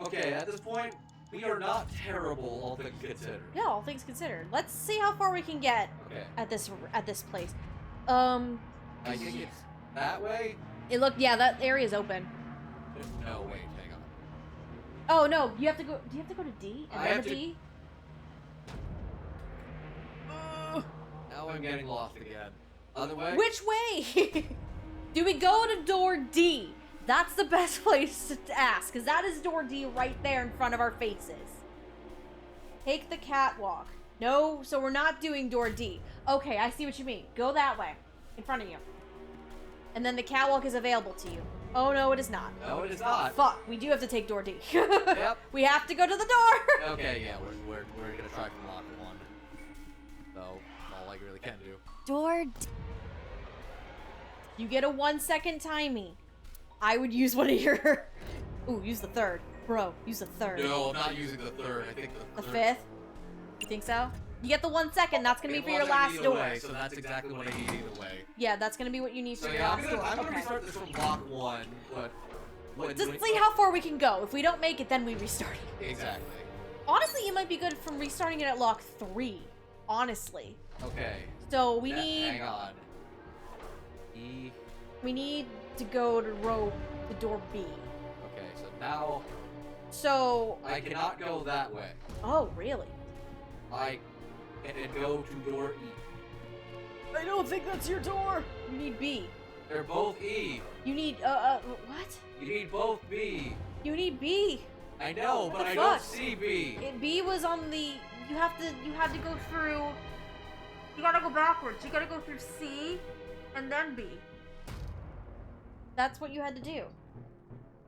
Okay, at this point, we are not terrible, all things considered. Yeah, all things considered. Let's see how far we can get Okay. at this place. I think it's that way. It looked, yeah, that area's open. No, wait, hang on. Oh no, you have to go. Do you have to go to D and I then have to to- D? Now I'm getting lost again. Other way? Which way? Do we go to door D? That's the best place to ask, because that is door D right there in front of our faces. Take the catwalk. No, so we're not doing door D. Okay, I see what you mean. Go that way, in front of you. And then the catwalk is available to you. Oh no, it is not. No, it is not. Fuck, we do have to take door D. Yep. We have to go to the door. Okay, yeah, we're gonna try from lock 1. So, all I really can do. Door D. You get a 1 second timey. I would use one of your... Ooh, use the third. Bro, use the third. No, I'm not using the third. I think The fifth? You think so? You get the 1 second. That's gonna be for your last door. Way, so that's exactly what I need either way. Yeah, that's gonna be what you need for So your yeah, last door. I'm gonna Okay. restart this from lock 1, but... Just see how far we can go. If we don't make it, then we restart it. Exactly. Honestly, you might be good from restarting it at lock 3. Honestly. Okay. So we Hang need... on. E... We need to go to the door B. Okay, so now... So... I cannot go that way. Oh, really? I can go to door E. I don't think that's your door. You need B. They're both E. You need, what? You need both B. You need B. I know, What but the I don't fuck? see B. B was on the... You had to go through... You gotta go backwards. You gotta go through C and then B. That's what you had to do.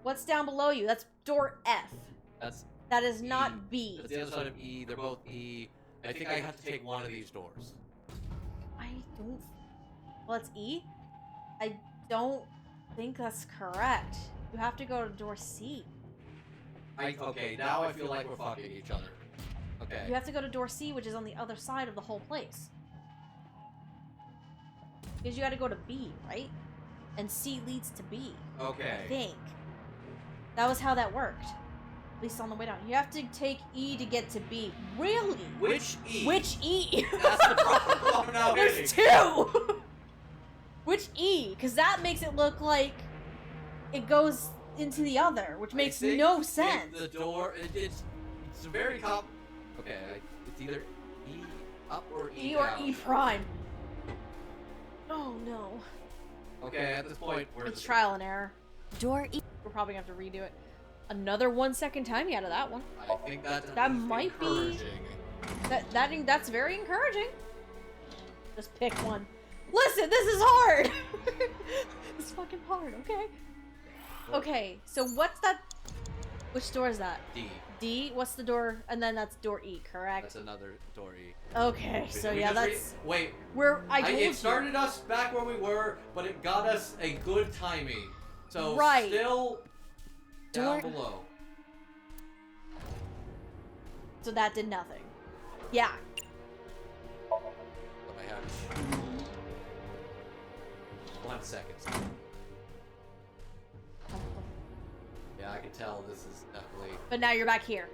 What's down below you? That's door F. That is not E. B. That's the other side of E. They're both E. I think I have to take one of these doors. I don't... Well, it's E? I don't think that's correct. You have to go to door C. Okay, now I feel like we're fucking each other. Okay. You have to go to door C, which is on the other side of the whole place. Because you gotta go to B, right? And C leads to B. Okay. I think. That was how that worked. At least on the way down. You have to take E to get to B. Really? Which E? Which E? That's the problem I'm now hitting. There's two! Which E? Because that makes it look like it goes into the other, which makes I think no sense. The door, it's very Okay, it's either E up or E E or down. E prime. Oh no. Okay, at this point, we're It's trial and error. Door E. We're probably gonna have to redo it. Another 1 second timey out of that one. I think that's That might be- encouraging. That's very encouraging. Just pick one. Listen, this is hard. It's fucking hard. Okay. Okay. So what's that? Which door is that? D. D. What's the door? And then that's door E, correct? That's another door E. Okay. So Did we yeah, just that's wait. I told you. It started us back where we were, but it got us a good timing. So Right. still down Door- below. So that did nothing. Yeah. But I have 1 second. Yeah, I can tell this is definitely. But now you're back here.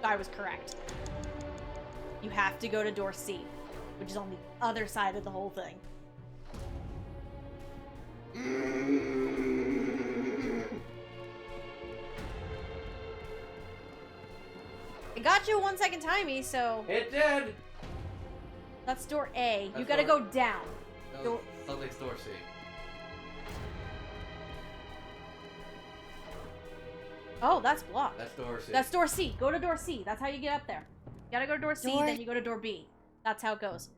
I was correct. You have to go to door C, which is on the other side of the whole thing. It got you a 1 second timey, so It did. that's door A. You That's gotta door- go down. No, Door- something's door C. Oh, that's blocked. That's door C. That's door C. Go to door C. That's how you get up there. You gotta go to door C, Door- then you go to door B. That's how it goes.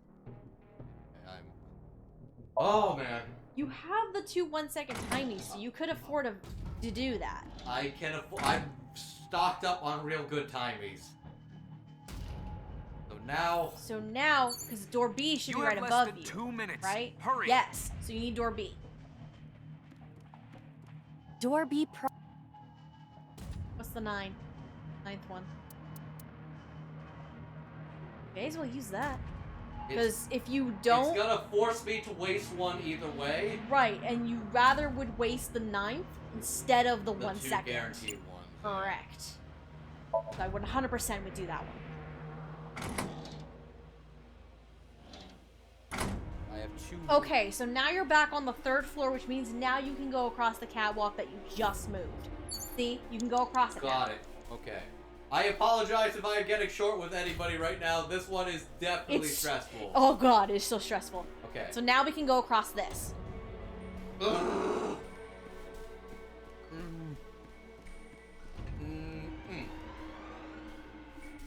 Oh man. You have the 2 1 second timies, so you could afford to do that. I can afford. I'm stocked up on real good timies. So now, because door B should You be have right less above than you, 2 minutes. right? Hurry. Yes. So you need door B. Door B. What's the 9? 9th one. May as well use that. Because if you don't... it's gonna force me to waste one either way. Right, and you rather would waste the 9th instead of the 1 2 second. guaranteed ones. Correct. So I would 100% would do that one. I have 2. Okay, so now you're back on the 3rd floor, which means now you can go across the catwalk that you just moved. See? You can go across it now. Got it. Okay. I apologize if I am getting short with anybody right now. This one is definitely It's- stressful. Oh god, it's so stressful. Okay. So now we can go across this.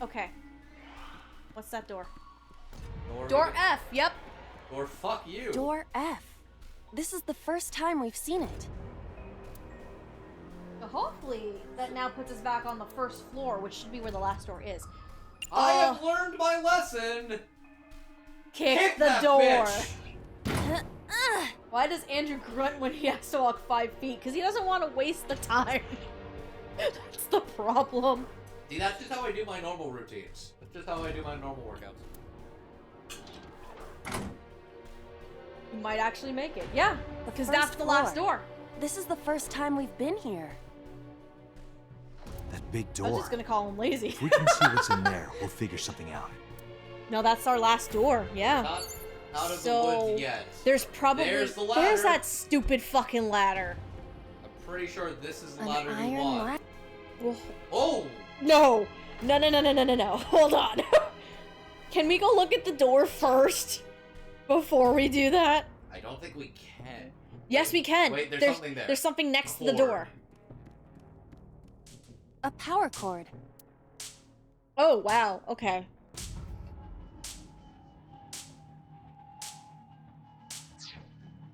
Okay. What's that door? Door F, yep. Or fuck you. Door F. This is the first time we've seen it. hopefully that now puts us back on the first floor, which should be where the last door is. I have learned my lesson. Kick the that door. bitch. Why does Andrew grunt when he has to walk 5 feet? Because he doesn't want to waste the time. That's the problem. See, that's just how I do my normal routines. That's just how I do my normal workouts. You might actually make it. Yeah, because first that's the last floor. door. This is the first time we've been here. That big I door. was just gonna call him lazy. If we can see what's in there, we'll figure something out. No, that's our last door. Yeah. Not out of So, the woods yet. There's probably There's the ladder. there's that stupid fucking ladder. I'm pretty sure this is the An ladder you iron want. ladder. Well, Oh! no. No. Hold on. Can we go look at the door first before we do that? I don't think we can. Yes, we can. Wait, there's something there. There's something next to the Cord. door. A power cord. Oh, wow. Okay.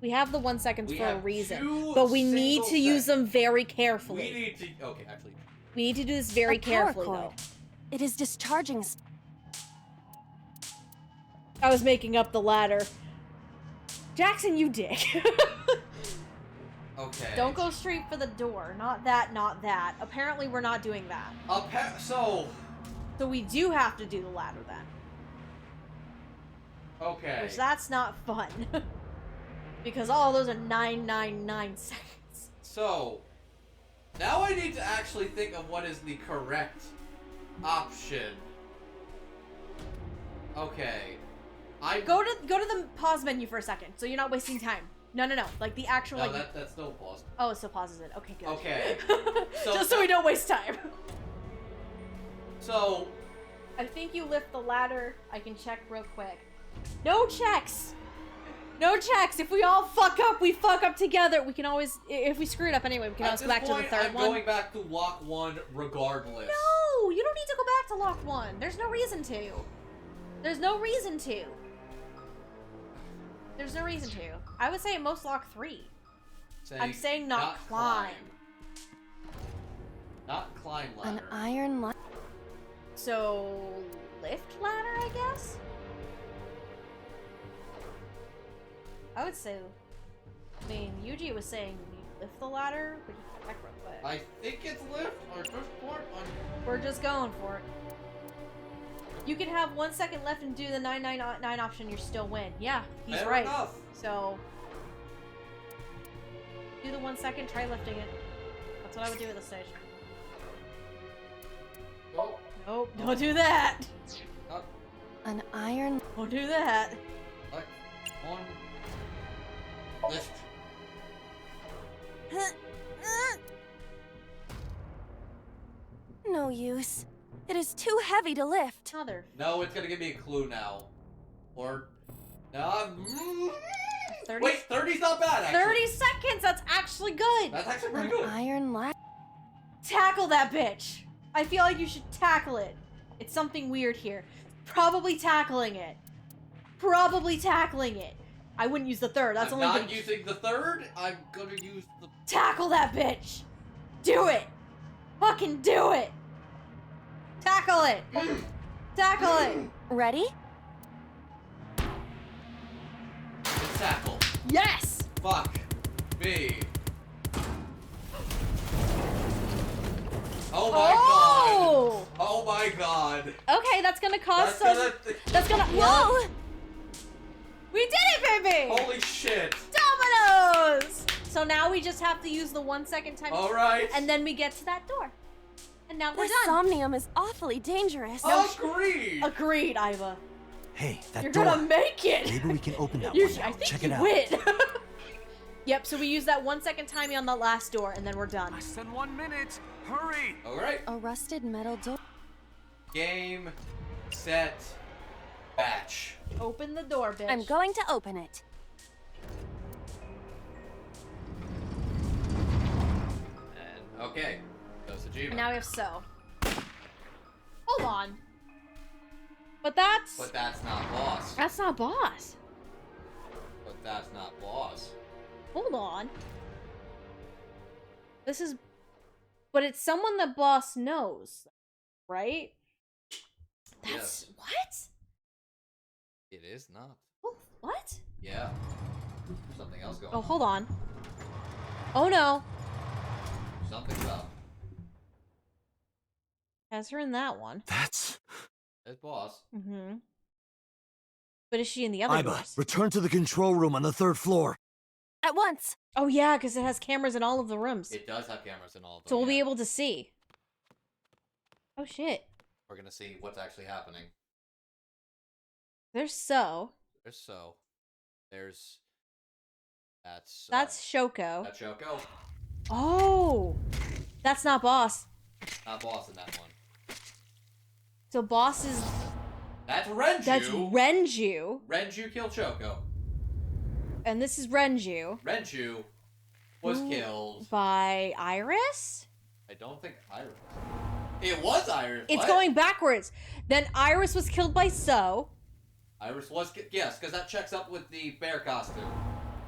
We have the 1 seconds We for a have reason, 2 but we need single to use seconds. them very carefully. We need to. Okay, actually. We need to do this very A power carefully, cord. though. It is discharging. I was making up the ladder. Jackson, you dick. Okay. Don't go straight for the door. Not that, not that. Apparently, we're not doing that. So. So we do have to do the ladder then. Okay. Which that's not fun. Because all those are 999 seconds. So. Now I need to actually think of what is the correct option. Okay. Go to the pause menu for a second, so you're not wasting time. No. Like the actual No, like. that's still paused. Oh, it still pauses it. Okay, good. Okay. So Just so we don't waste time. So. I think you lift the ladder. I can check real quick. No checks. No checks. If we all fuck up, we fuck up together. We can always, if we screw it up anyway, we can always go back to the third I'm one. going back to lock 1 regardless. No, you don't need to go back to lock 1. There's no reason to. There's no reason to. There's no reason to. I would say at most lock 3. I'm saying not climb. Not climb ladder. An iron ladder. So, lift ladder, I guess? I would say, I mean, Yuji was saying you lift the ladder, but you can check real quick. I think it's lift or first part on. We're just going for it. You can have 1 second left and do the 999 option, you still win. Yeah, he's Fair right. enough. So, do the 1 second, try lifting it. That's what I would do at this stage. Oh, Nope, don't do that. not An iron. Don't do that. like 1. Lift. No use. It is too heavy to lift. Mother. No, it's gonna give me a clue now. Or. No. 30 Wait, 30's not bad actually. 30 seconds, that's actually good. That's actually pretty An good. iron ladder. Tackle that bitch. I feel like you should tackle it. It's something weird here. Probably tackling it. Probably tackling it. I wouldn't use the third. That's I'm only not gonna... using the 3rd. I'm gonna use the. Tackle that bitch. Do it. Fucking do it. Tackle it. Tackle it. Ready? It's tackle. Yes. Fuck me. Oh my Oh. god. Oh my god. Okay, that's gonna cost That's us... gonna. That's gonna... Whoa! We did it, baby. Holy shit. Dominoes. So now we just have to use the 1 second time. Alright. And then we get to that door. And now we're This done. Somnium is awfully dangerous. Agreed. Agreed, Iva. Hey, that You're door. gonna make it. Maybe we can open that You one sh- now. I think Check you it out. win. Yep, so we use that 1 second timing on the last door, and then we're done. Less than 1 minute. Hurry! Alright. A rusted metal door. Game, set, batch. Open the door, bitch. I'm going to open it. And okay. Goes to Jima. And now we have so. Hold on. But that's... But that's not boss. That's not boss. But that's not boss. Hold on. This is but it's someone that boss knows, right? That's Yes. what? It is not. Oh, what? Yeah. There's something else going Oh, on. hold on. Oh no. Something's up. Has her in that one. That's... It's boss. Mm-hmm. But is she in the other Iba, doors? return to the control room on the 3rd floor. At once. Oh yeah, because it has cameras in all of the rooms. It does have cameras in all of them. So we'll be yeah. able to see. Oh shit. We're gonna see what's actually happening. There's So. There's So. There's... That's Shoko. That's Shoko. Oh! That's not boss. Not boss in that one. So boss is... That's Renju! That's Renju. Renju killed Shoko. And this is Renju. Renju was killed... By Iris? I don't think Iris. It was Iris! It's what? going backwards. Then Iris was killed by So. Iris was... Yes, because that checks up with the bear costume.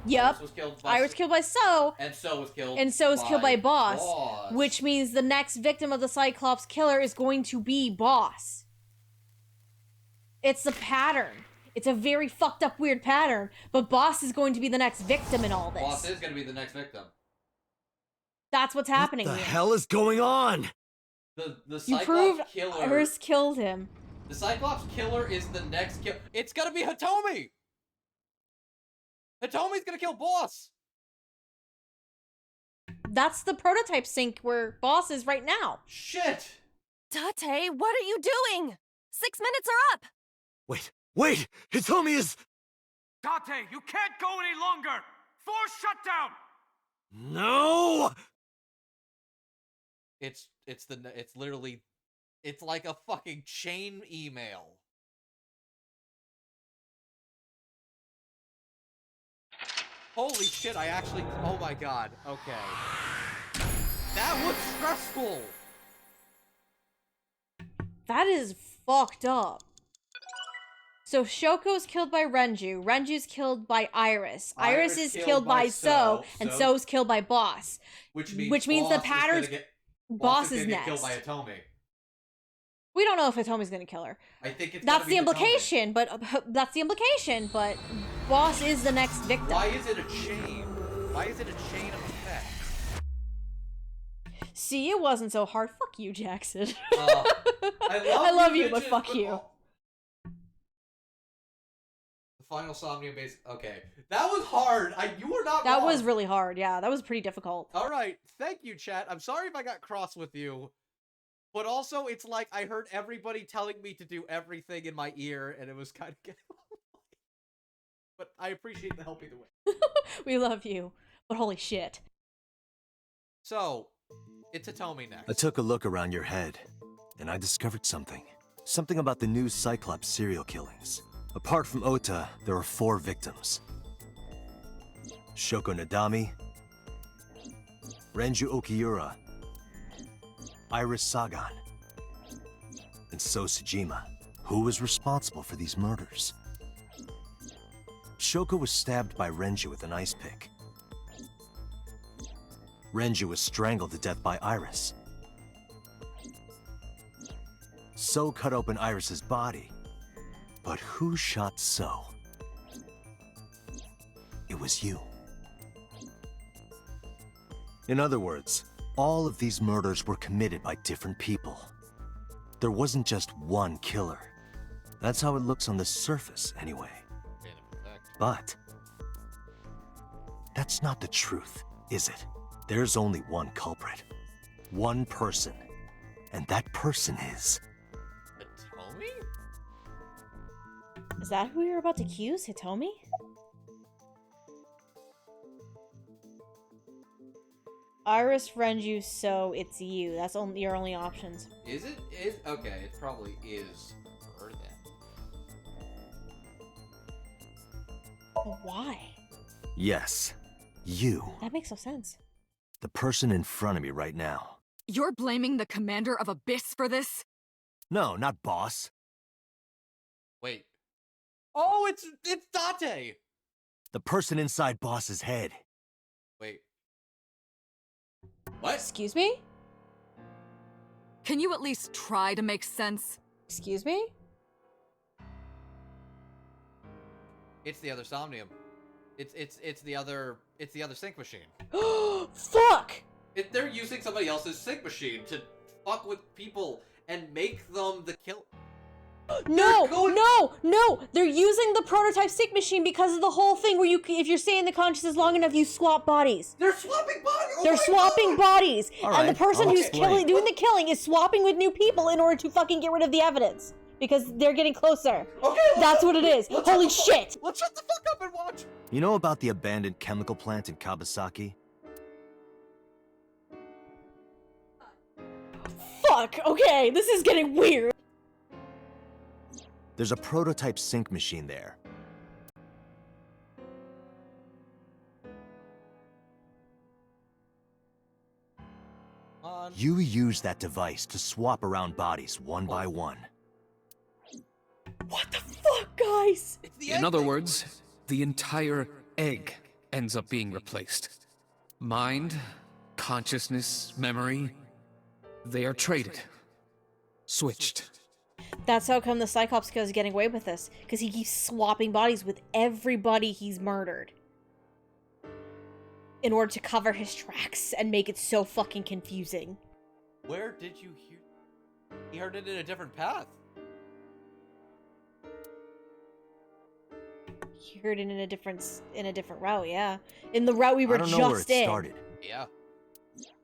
Yep. Iris was killed by... Iris killed by So. And So was killed And So was killed by Boss. Boss. Which means the next victim of the Cyclops killer is going to be Boss. It's the pattern. It's a very fucked up, weird pattern. But Boss is going to be the next victim in all this. Boss is going to be the next victim. That's what's happening What the here. hell is going on? The You Cyclops proved killer... Iris killed him. The Cyclops killer is the next kill. It's gonna be Hitomi! Hitomi's gonna kill Boss! That's the prototype sync where Boss is right now. Shit! Date, what are you doing? 6 minutes are up. Wait! Hitomi is... Date, you can't go any longer! Force shutdown! No! It's literally, it's like a fucking chain email. Holy shit, I actually, oh my god, okay. That was stressful! That is fucked up. So Shoko's killed by Renju. Renju's killed by Iris. Iris is killed by So, and So's killed by Boss. Which means the Boss pattern's... is gonna get, Boss is gonna get killed next. by Hitomi. We don't know if Hitomi's gonna kill her. I think it's That's gonna be the Hitomi. implication, but Boss is the next victim. Why is it a chain? Why is it a chain of effects? See, it wasn't so hard. Fuck you, Jackson. I love you, but bitches, fuck you. The final Somnium base. Okay, that was hard. You were not. That wrong. was really hard. Yeah, that was pretty difficult. All right, thank you, chat. I'm sorry if I got cross with you, but also it's like I heard everybody telling me to do everything in my ear, and it was kind of getting. But I appreciate the help either way. We love you, but holy shit. So, it's Hitomi next. I took a look around your head, and I discovered something. Something about the new Cyclops serial killings. Apart from Ota, there are 4 victims. Shoko Nadami, Renju Okiura, Iris Sagan, and So Tsujima. Who was responsible for these murders? Shoko was stabbed by Renju with an ice pick. Renju was strangled to death by Iris. So cut open Iris's body. But who shot So? It was you. In other words, all of these murders were committed by different people. There wasn't just one killer. That's how it looks on the surface, anyway. But that's not the truth, is it? There's only one culprit. One person. And that person is... Hitomi? Is that who you're about to accuse, Hitomi? Iris, Renju, So it's you. That's your only options. Is it? Okay, it probably is her then. But why? Yes. You. That makes no sense. The person in front of me right now. You're blaming the commander of Abyss for this? No, not boss. Wait. Oh, it's Date! The person inside boss's head. Wait. What? Excuse me? Can you at least try to make sense? Excuse me? It's the other Somnium. It's the other sync machine. Fuck! They're using somebody else's sync machine to fuck with people and make them the kill. No! They're using the prototype sync machine because of the whole thing where if you're staying in the consciousness long enough, you swap bodies. They're swapping bodies. They're swapping bodies, All and the right, person I'll who's explain. doing the killing is swapping with new people in order to fucking get rid of the evidence because they're getting closer. Okay, That's what it is. Holy shit! Let's shut the fuck up and watch. You know about the abandoned chemical plant in Kawasaki? Fuck. Okay, this is getting weird. There's a prototype sync machine there. You use that device to swap around bodies one by one. What the fuck, guys? In other words, the entire egg ends up being replaced. Mind, consciousness, memory, they are traded. Switched. That's how come the Cyclops Killer is getting away with this, because he keeps swapping bodies with everybody he's murdered in order to cover his tracks and make it so fucking confusing. Where did you hear? He heard it in a different path. He heard it in a different route, yeah. In the route we were I don't just know where it in. started, Yeah.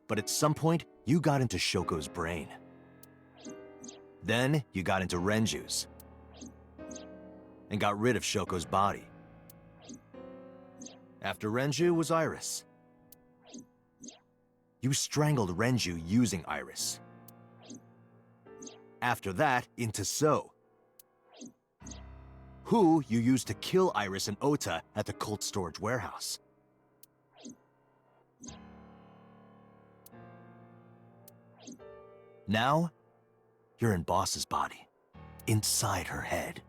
but at some point, you got into Shoko's brain. Then, you got into Renju's. And got rid of Shoko's body. After Renju was Iris. You strangled Renju using Iris. After that, into So. Who you used to kill Iris and Ota at the cult storage warehouse. Now, you're in Boss's body, inside her head.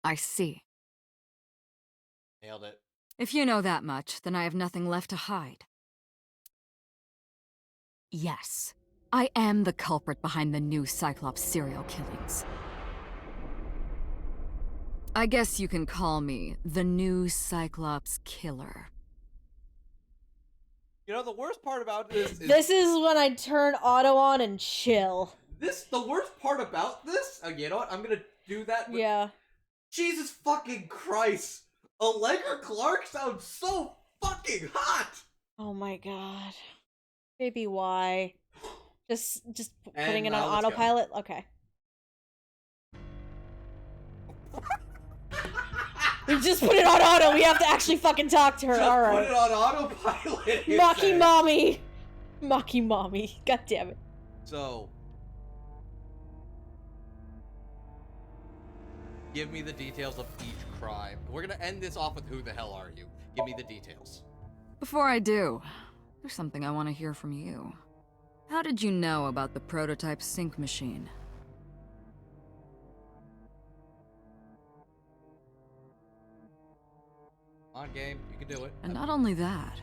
I see. Nailed it. If you know that much, then I have nothing left to hide. Yes, I am the culprit behind the new Cyclops serial killings. I guess you can call me the new Cyclops killer. You know, the worst part about this is... This is when I turn auto on and chill. The worst part about this... Oh, you know what? I'm gonna do that with... Yeah. Jesus fucking Christ! Allegra Clark sounds so fucking hot! Oh my god. Baby, why? Just And, putting it on let's go. autopilot? Okay. We just put it on auto. We have to actually fucking talk to her. Just Alright. put it on autopilot. Maki mommy. Maki mommy. God damn it. So... Give me the details of each crime. We're gonna end this off with who the hell are you? Give me the details. Before I do, there's something I want to hear from you. How did you know about the prototype sync machine? On game, you can do it. And not only that,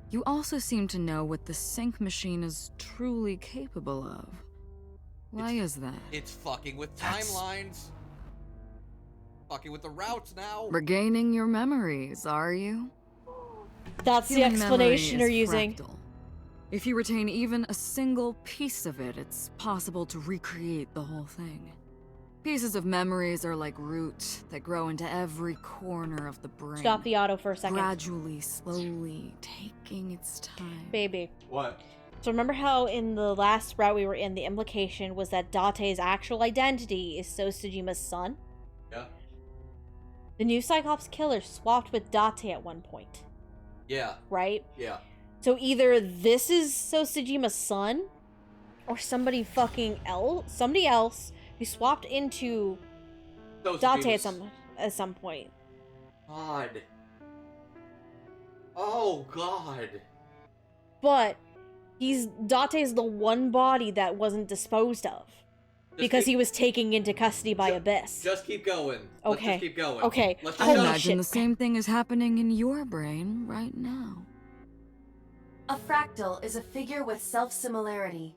you also seem to know what the sync machine is truly capable of. Why is that? It's fucking with That's- timelines. Fucking with the routes now. Regaining your memories, are you? That's the Human explanation you're memory is using. fractal. If you retain even a single piece of it, it's possible to recreate the whole thing. Pieces of memories are like roots that grow into every corner of the brain. Stop the auto for a second. Gradually, slowly, taking its time. Baby. What? So remember how in the last route we were in, the implication was that Date's actual identity is So Tsujima's son? Yeah. The new Cyclops killer swapped with Date at one point, Yeah. right? Yeah. So either this is So Tsujima's son, or somebody else who swapped into Those Date views. at some point. God. Oh God. But Date's the one body that wasn't disposed of. because he was taken into custody by Abyss. Just keep going. Let's Okay. just keep going. Okay. Let's I just Holy imagine shit. the same thing is happening in your brain right now. A fractal is a figure with self-similarity.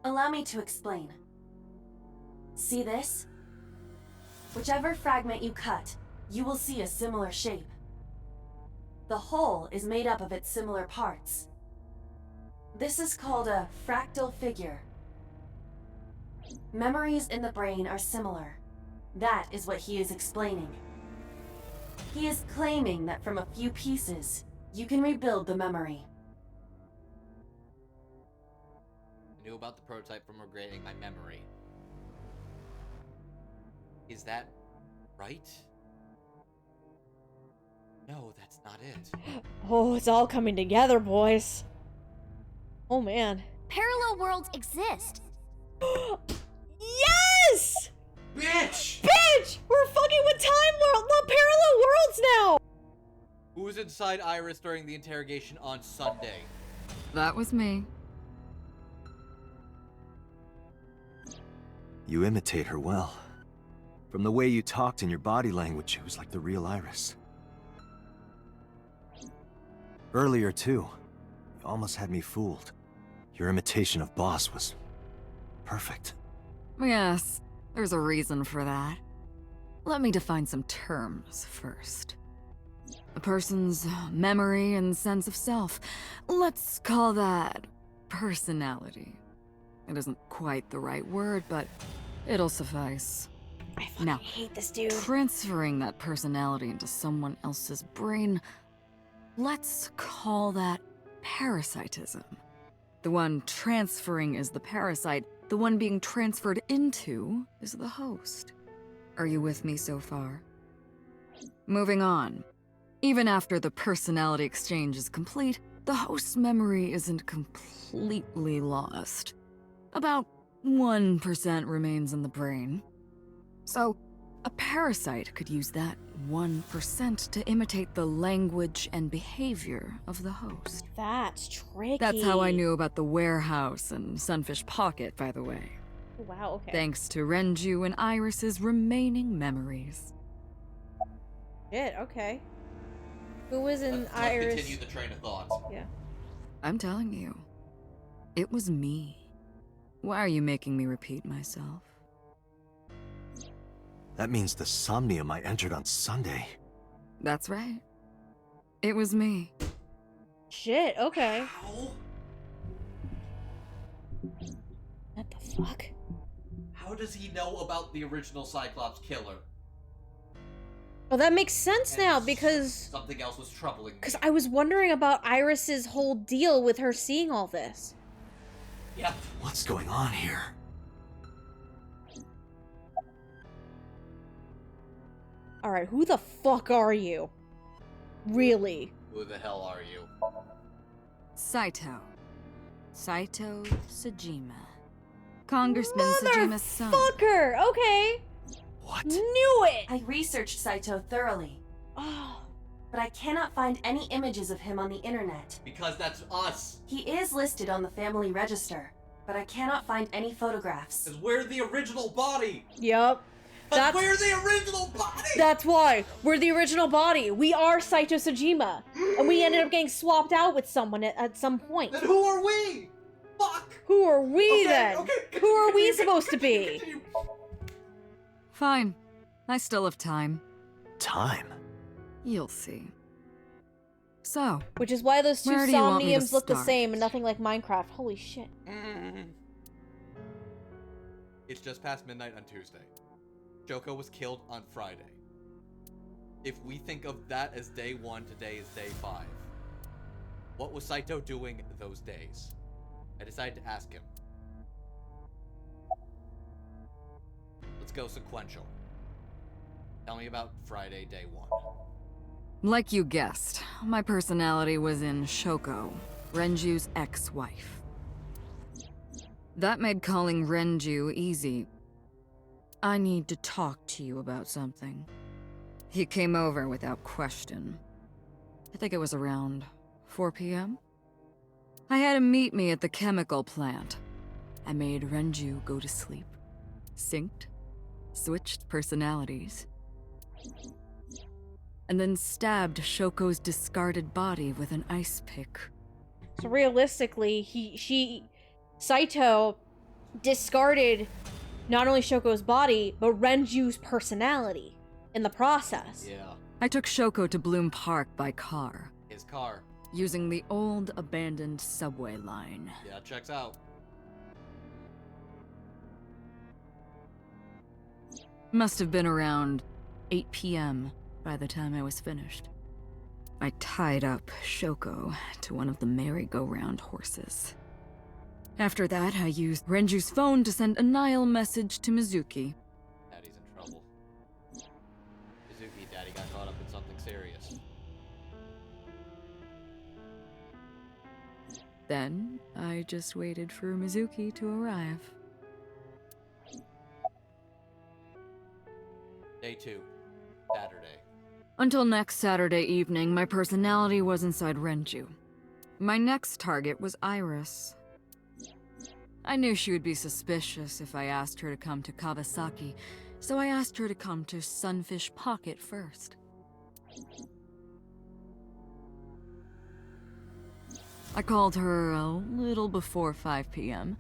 Allow me to explain. See this? Whichever fragment you cut, you will see a similar shape. The whole is made up of its similar parts. This is called a fractal figure. Memories in the brain are similar. That is what he is explaining. He is claiming that from a few pieces, you can rebuild the memory. I knew about the prototype from regrading my memory. Is that right? No, that's not it. Oh, it's all coming together, boys. Oh, man. Parallel worlds exist. Yes! Bitch! Bitch! We're fucking with parallel worlds now! Who was inside Iris during the interrogation on Sunday? That was me. You imitate her well. From the way you talked and your body language, it was like the real Iris. Earlier, too, you almost had me fooled. Your imitation of Boss was perfect. Yes, there's a reason for that. Let me define some terms first. A person's memory and sense of self. Let's call that personality. It isn't quite the right word, but it'll suffice. I fucking Now, hate this dude. transferring that personality into someone else's brain, let's call that parasitism. The one transferring is the parasite, the one being transferred into is the host. Are you with me so far? Moving on. Even after the personality exchange is complete, the host's memory isn't completely lost. About 1% remains in the brain. So, a parasite could use that 1% to imitate the language and behavior of the host. That's tricky. That's how I knew about the warehouse and Sunfish Pocket, by the way. Wow, okay. Thanks to Renju and Iris's remaining memories. Shit, okay. Who was in Let's Iris? continue the train of thought. Yeah. I'm telling you, it was me. Why are you making me repeat myself? That means the Somnium I entered on Sunday. That's right. It was me. Shit, okay. How? What the fuck? How does he know about the original Cyclops killer? Oh, that makes sense And now because something else was troubling me. I was wondering about Iris's whole deal with her seeing all this. Yep. What's going on here? All right, who the fuck are you? Really? Who the hell are you? Saito. Saito Sejima. Congressman Sejima's son. Motherfucker! Okay. What? Knew it! I researched Saito thoroughly, Oh. but I cannot find any images of him on the internet. Because that's us. He is listed on the family register, but I cannot find any photographs. Because we're the original body. Yup. Because we're the original body. That's why. We're the original body. We are Saito Sejima. And we ended up getting swapped out with someone at some point. Then who are we? Fuck. Who are we then? Okay, Who are we continue, supposed to continue, be? continue. Fine. I still have time. Time? You'll see. So, Which is why those two Where do you want me to Somniums look the start? same and nothing like Minecraft. Holy shit. It's just past midnight on Tuesday. Joko was killed on Friday. If we think of that as day 1, today is day 5. What was Saito doing those days? I decided to ask him. Let's go sequential. Tell me about Friday, day 1. like you guessed, my personality was in Shoko, Renju's ex-wife. That made calling Renju easy. I need to talk to you about something. He came over without question. I think it was around 4 p.m. I had him meet me at the chemical plant. I made Renju go to sleep. Synced, switched personalities, and then stabbed Shoko's discarded body with an ice pick. So realistically, Saito discarded not only Shoko's body, but Renju's personality in the process. Yeah. I took Shoko to Bloom Park by car, His car. using the old abandoned subway line. Yeah, checks out. Must have been around 8 p.m. by the time I was finished. I tied up Shoko to one of the merry-go-round horses. After that, I used Renju's phone to send a Nile message to Mizuki. Daddy's in trouble. Mizuki, Daddy got caught up in something serious. Then, I just waited for Mizuki to arrive. Day 2. Saturday. Until next Saturday evening, my personality was inside Renju. My next target was Iris. I knew she would be suspicious if I asked her to come to Kawasaki, so I asked her to come to Sunfish Pocket first. I called her a little before 5 p.m.,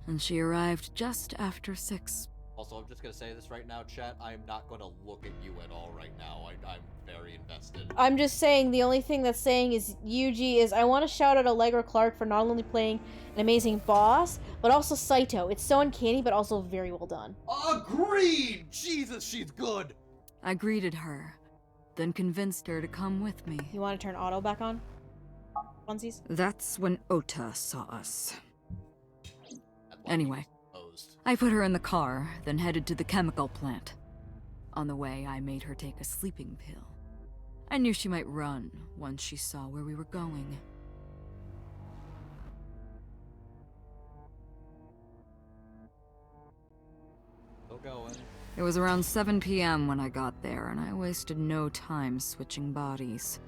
and she arrived just after 6. Also, I'm just gonna say this right now, chat. I'm not gonna look at you at all right now. I'm very invested. I'm just saying, the only thing that's saying is Yuji is, I want to shout out Allegra Clark for not only playing an amazing boss, but also Saito. It's so uncanny, but also very well done. Agreed! Jesus, she's good! I greeted her, then convinced her to come with me. You want to turn auto back on? Funsies? That's when Ota saw us. That Anyway, Posed. I put her in the car, then headed to the chemical plant. On the way, I made her take a sleeping pill. I knew she might run once she saw where we were going. Still going. It was around 7 p.m. when I got there, and I wasted no time switching bodies.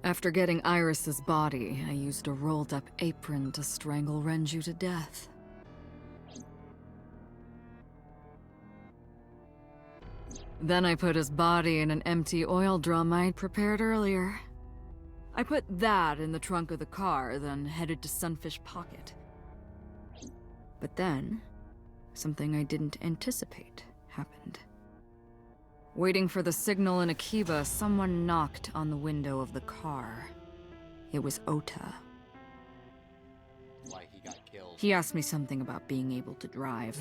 After getting Iris's body, I used a rolled-up apron to strangle Renju to death. Then I put his body in an empty oil drum I'd prepared earlier. I put that in the trunk of the car, then headed to Sunfish Pocket. But then, something I didn't anticipate happened. Waiting for the signal in Akiba, someone knocked on the window of the car. It was Ota. Why he got killed. He asked me something about being able to drive.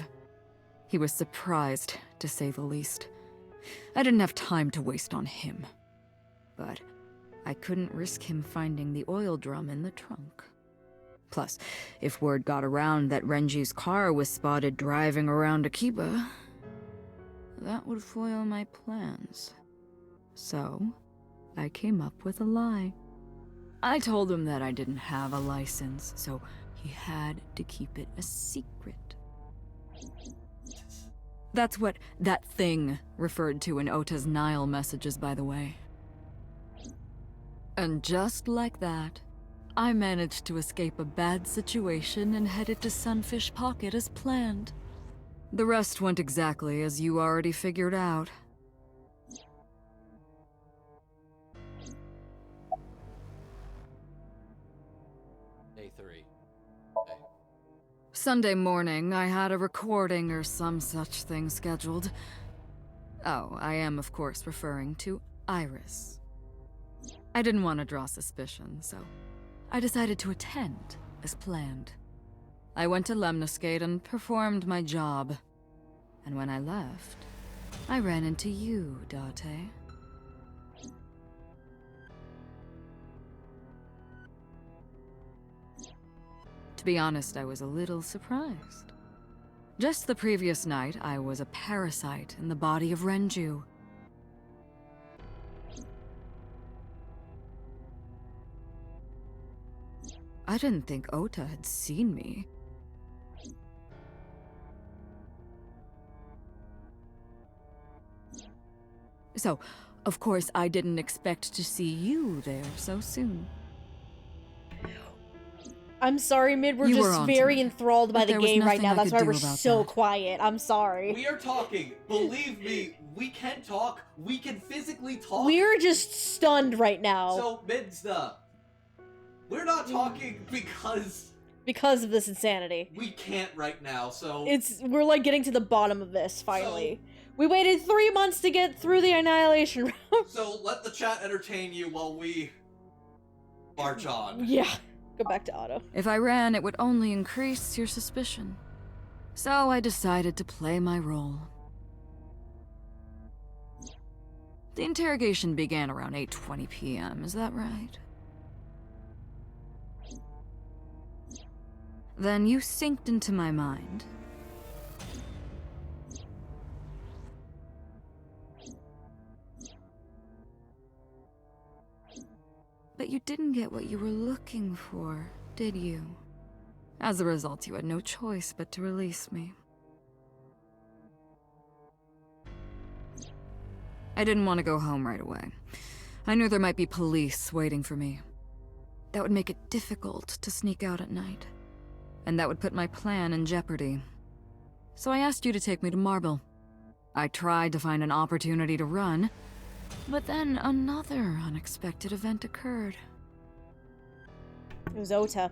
He was surprised, to say the least. I didn't have time to waste on him. But I couldn't risk him finding the oil drum in the trunk. Plus, if word got around that Renju's car was spotted driving around Akiba, that would foil my plans. So, I came up with a lie. I told him that I didn't have a license, so he had to keep it a secret. That's what that thing referred to in Ota's Nile messages, by the way. And just like that, I managed to escape a bad situation and headed to Sunfish Pocket as planned. The rest went exactly as you already figured out. Day 3. Day. Sunday morning, I had a recording or some such thing scheduled. Oh, I am of course referring to Iris. I didn't want to draw suspicion, so I decided to attend as planned. I went to Lemniscate and performed my job. And when I left, I ran into you, Date. To be honest, I was a little surprised. Just the previous night, I was a parasite in the body of Renju. I didn't think Ota had seen me. So, of course, I didn't expect to see you there so soon. I'm sorry, Mid. We're You were just onto very it, enthralled by but the there was game right nothing now. I That's could why we're do about so that. quiet. I'm sorry. We are talking. Believe me, we can talk. We can physically talk. We're just stunned right now. So, Midsta, we're not talking because of this insanity. we can't right now, so... We're like getting to the bottom of this, finally. We waited 3 months to get through the Annihilation round. So let the chat entertain you while we march on. Yeah. Go back to Otto. If I ran, it would only increase your suspicion. So I decided to play my role. The interrogation began around 8:20 p.m., is that right? Then you synced into my mind. But you didn't get what you were looking for, did you? As a result, you had no choice but to release me. I didn't want to go home right away. I knew there might be police waiting for me. That would make it difficult to sneak out at night. And that would put my plan in jeopardy. So I asked you to take me to Marble. I tried to find an opportunity to run, but then another unexpected event occurred. It was Ota.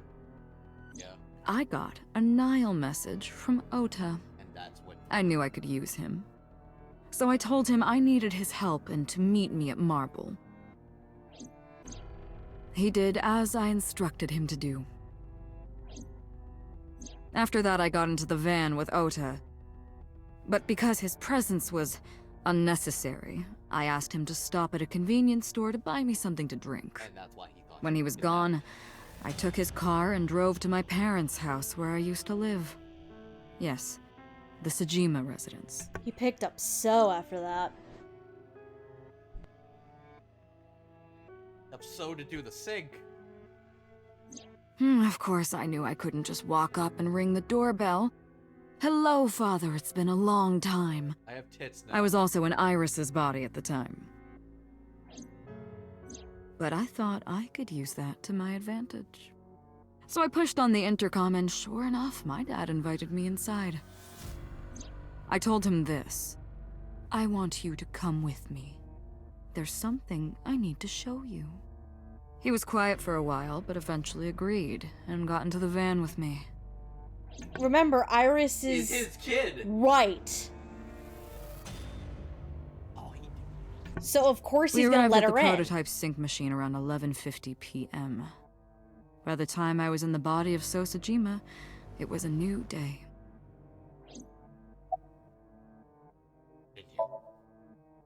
Yeah. I got a Nile message from Ota. And that's what... I knew I could use him. So I told him I needed his help and to meet me at Marble. He did as I instructed him to do. After that, I got into the van with Ota. But because his presence was unnecessary, I asked him to stop at a convenience store to buy me something to drink. And that's why he thought... When he was gone, I took his car and drove to my parents' house where I used to live. Yes, the Sejima residence. He picked up so after that. Up so to do the sync. Of course, I knew I couldn't just walk up and ring the doorbell. Hello, Father, it's been a long time. I have tits now. I was also in Iris's body at the time. But I thought I could use that to my advantage. So I pushed on the intercom and sure enough, my dad invited me inside. I told him this. I want you to come with me. There's something I need to show you. He was quiet for a while, but eventually agreed and got into the van with me. Remember, Iris is... He's his kid. Right. Oh, he... So of course We he's gonna arrived let at her the in. prototype sync machine around 11:50 p.m. By the time I was in the body of Sosejima, it was a new day.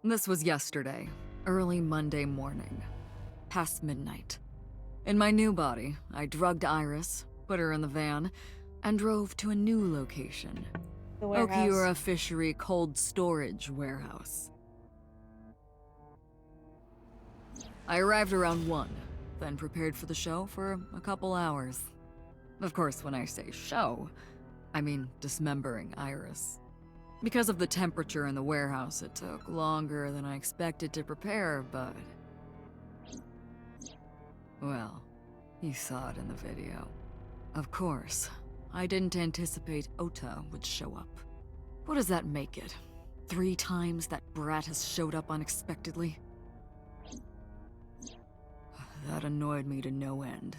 This was yesterday, early Monday morning, past midnight. In my new body, I drugged Iris, put her in the van, and drove to a new location. The warehouse. Okiura Fishery Cold Storage Warehouse. I arrived around 1, then prepared for the show for a couple hours. Of course, when I say show, I mean dismembering Iris. Because of the temperature in the warehouse, it took longer than I expected to prepare, but... well, you saw it in the video. Of course, I didn't anticipate Ota would show up. What does that make it? 3 times that brat has showed up unexpectedly? That annoyed me to no end,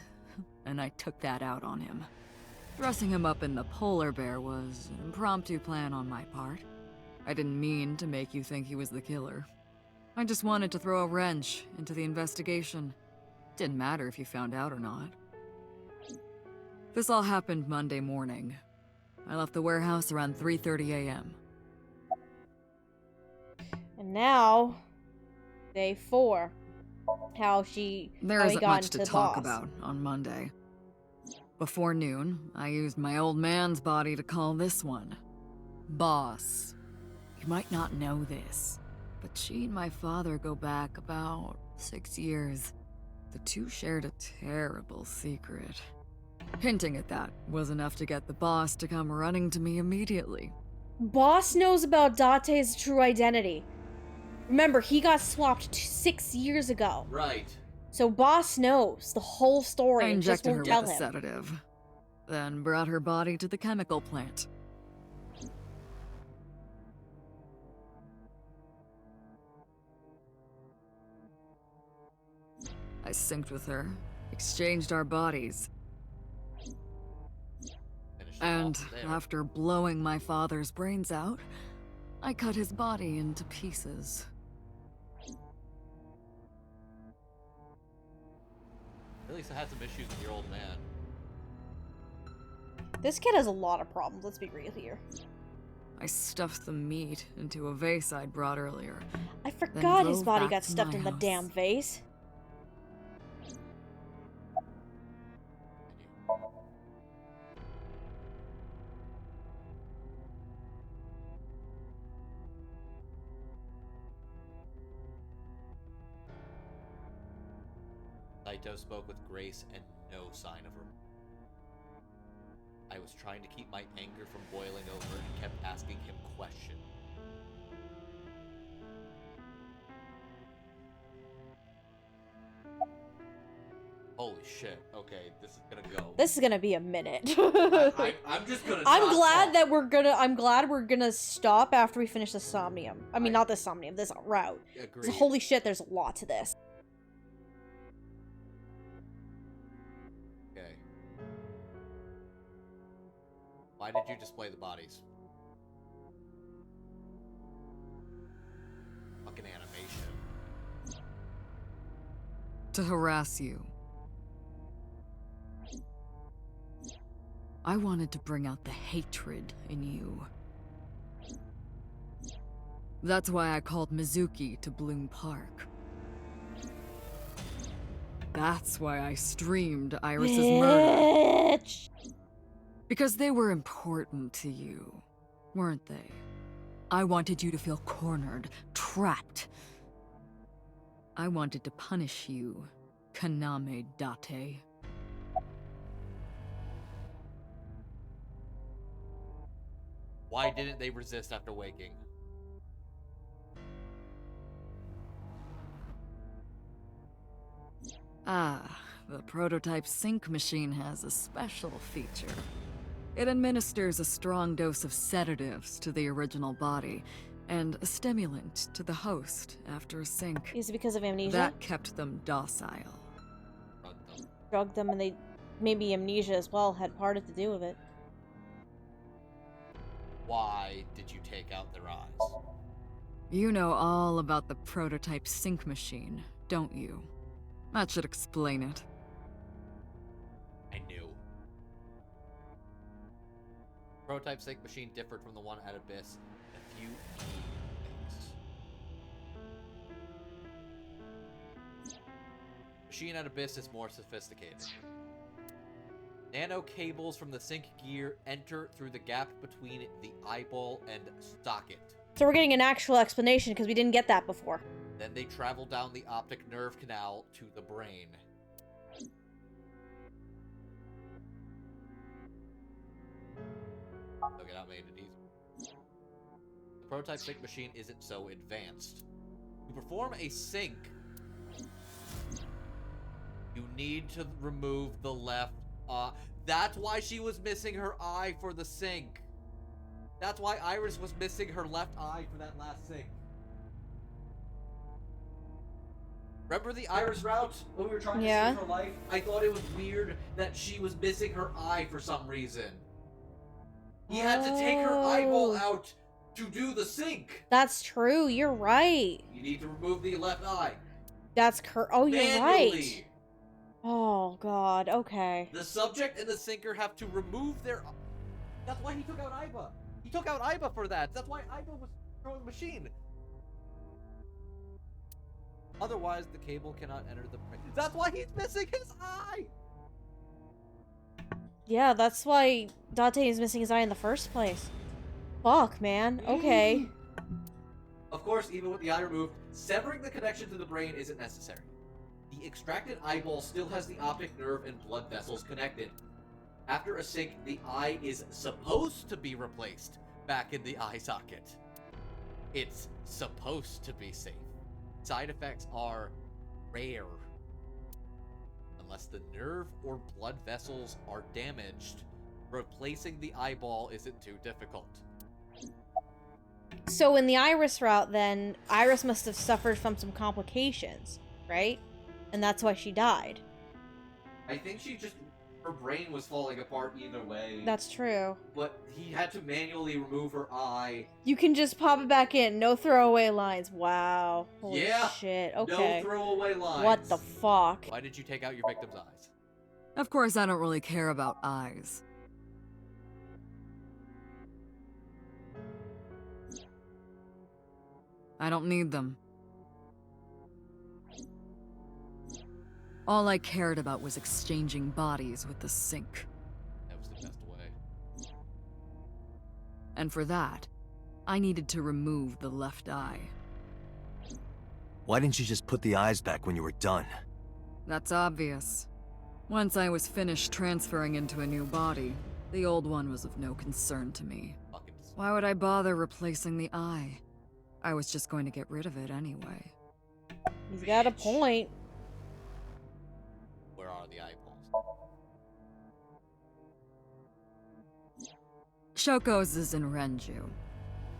and I took that out on him. Dressing him up in the polar bear was an impromptu plan on my part. I didn't mean to make you think he was the killer. I just wanted to throw a wrench into the investigation. Didn't matter if you found out or not. This all happened Monday morning. I left the warehouse around 3:30 a.m. And now, day 4. How There he isn't got much into to the talk boss. about on Monday. Before noon, I used my old man's body to call this one Boss. You might not know this, but she and my father go back about 6 years. The two shared a terrible secret. Hinting at that was enough to get the boss to come running to me immediately. Boss knows about Date's true identity. Remember, he got swapped 6 years ago. Right. So Boss knows the whole story I and just injected her won't with tell a him. sedative. then brought her body to the chemical plant. I synced with her, exchanged our bodies, and after blowing my father's brains out, I cut his body into pieces. At least I had some issues with your old man. This kid has a lot of problems, let's be real here. I stuffed the meat into a vase I'd brought earlier. I forgot his drove body back got to stuffed my in the house. damn vase. Saito spoke with grace and no sign of her. I was trying to keep my anger from boiling over and kept asking him questions. Holy shit. Okay, this is gonna go. This is gonna be a minute. I'm just gonna I'm glad we're gonna stop after we finish the Somnium. I mean, not the Somnium, this route. Agreed. So, holy shit, there's a lot to this. Okay. Why did you display the bodies? Fucking animation. To harass you. I wanted to bring out the hatred in you. That's why I called Mizuki to Bloom Park. That's why I streamed Iris's murder. Because they were important to you, weren't they? I wanted you to feel cornered, trapped. I wanted to punish you, Kaname Date. Why didn't they resist after waking? Ah, the prototype sync machine has a special feature. It administers a strong dose of sedatives to the original body, and a stimulant to the host after a sync. Is it because of amnesia? That kept them docile. Drugged them, and they maybe amnesia as well had part to do with it. Why did you take out their eyes? You know all about the prototype sync machine, don't you? That should explain it. I knew. Prototype sync machine differed from the one at Abyss in a few key things. Machine at Abyss is more sophisticated. Nano cables from the sync gear enter through the gap between the eyeball and socket. So we're getting an actual explanation because we didn't get that before. Then they travel down the optic nerve canal to the brain. Look at how I made it easy. The prototype sync machine isn't so advanced. To perform a sync, you need to remove the left eye. That's why she was missing her eye for the sync. That's why Iris was missing her left eye for that last sync. Remember the Iris route when we were trying to save her life? I thought it was weird that she was missing her eye for some reason. He had to take her eyeball out to do the sync. That's true, you're right. You need to remove the left eye. That's oh, you're manually. Right. Oh, God, okay. The subject and the sinker have to remove their... That's why he took out Aiba. He took out Aiba for that. That's why Aiba was throwing the machine. Otherwise, the cable cannot enter the... That's why he's missing his eye! Yeah, that's why Date is missing his eye in the first place. Fuck, man. Okay. Of course, even with the eye removed, severing the connection to the brain isn't necessary. The extracted eyeball still has the optic nerve and blood vessels connected. After a sync, the eye is supposed to be replaced back in the eye socket. It's supposed to be safe. Side effects are rare. Unless the nerve or blood vessels are damaged, replacing the eyeball isn't too difficult. So in the Iris route, then, Iris must have suffered from some complications, right? And that's why she died. I think her brain was falling apart either way. That's true. But he had to manually remove her eye. You can just pop it back in. No throwaway lines. Wow. Holy shit. Okay. No throwaway lines. What the fuck? Why did you take out your victim's eyes? Of course, I don't really care about eyes. I don't need them. All I cared about was exchanging bodies with the sink. That was the best way. And for that, I needed to remove the left eye. Why didn't you just put the eyes back when you were done? That's obvious. Once I was finished transferring into a new body, the old one was of no concern to me. Why would I bother replacing the eye? I was just going to get rid of it anyway. He's got a point. Where are the eyeballs? Shoko's is in Renju.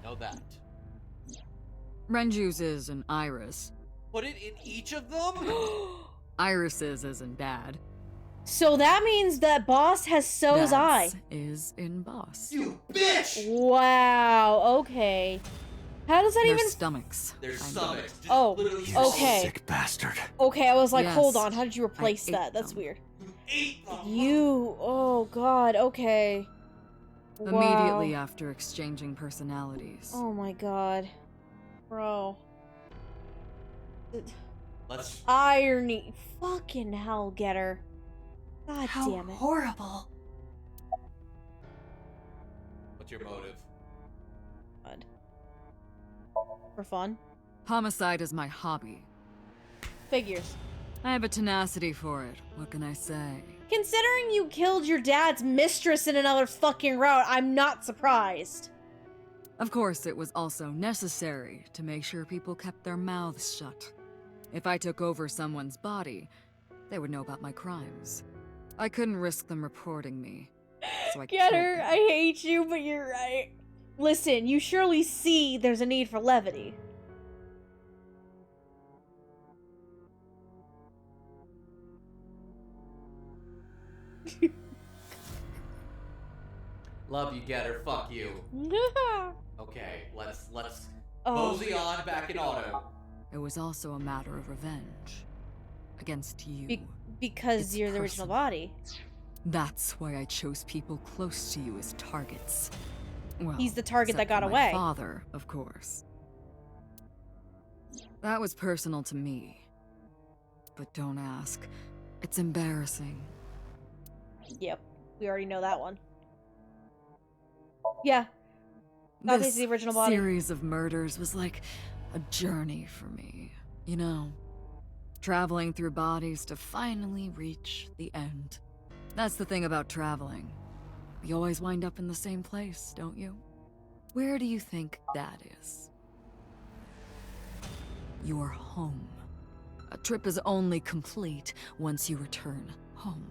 Know that. Renju's is in Iris. Put it in each of them? Iris's is in Dad. So that means that Boss has So's eye. Dad's is in Boss. You bitch! Wow, okay. How does that Their even... stomachs. Their I mean. stomachs. Just Oh, literally You okay. sick bastard. Okay, I was like, Yes, hold on, how did you I replace ate that? That's them. weird. ate them. You... Oh, God, okay. Immediately Wow. after exchanging personalities. Oh my God. Bro. Let's... Irony. Fucking hell, Getter. God How damn it. horrible. What's your motive? God. For fun? Homicide is my hobby. Figures. I have a tenacity for it. What can I say? Considering you killed your dad's mistress in another fucking route, I'm not surprised. Of course, it was also necessary to make sure people kept their mouths shut. If I took over someone's body, they would know about my crimes. I couldn't risk them reporting me, so I killed Getter, them. I hate you, but you're right. Listen, you surely see there's a need for levity. Love you, Getter. Fuck you. Okay, let's Oh. mosey on back in auto. It was also a matter of revenge. Against you. Because It's you're the original personal. body. That's why I chose people close to you as targets. Well, He's the target that except got for my away. father, of course. That was personal to me. But don't ask. It's embarrassing. Yep, we already know that one. Yeah. That is the original body. Series of murders was like a journey for me. You know, traveling through bodies to finally reach the end. That's the thing about traveling. You always wind up in the same place, don't you? Where do you think that is? Your home. A trip is only complete once you return home.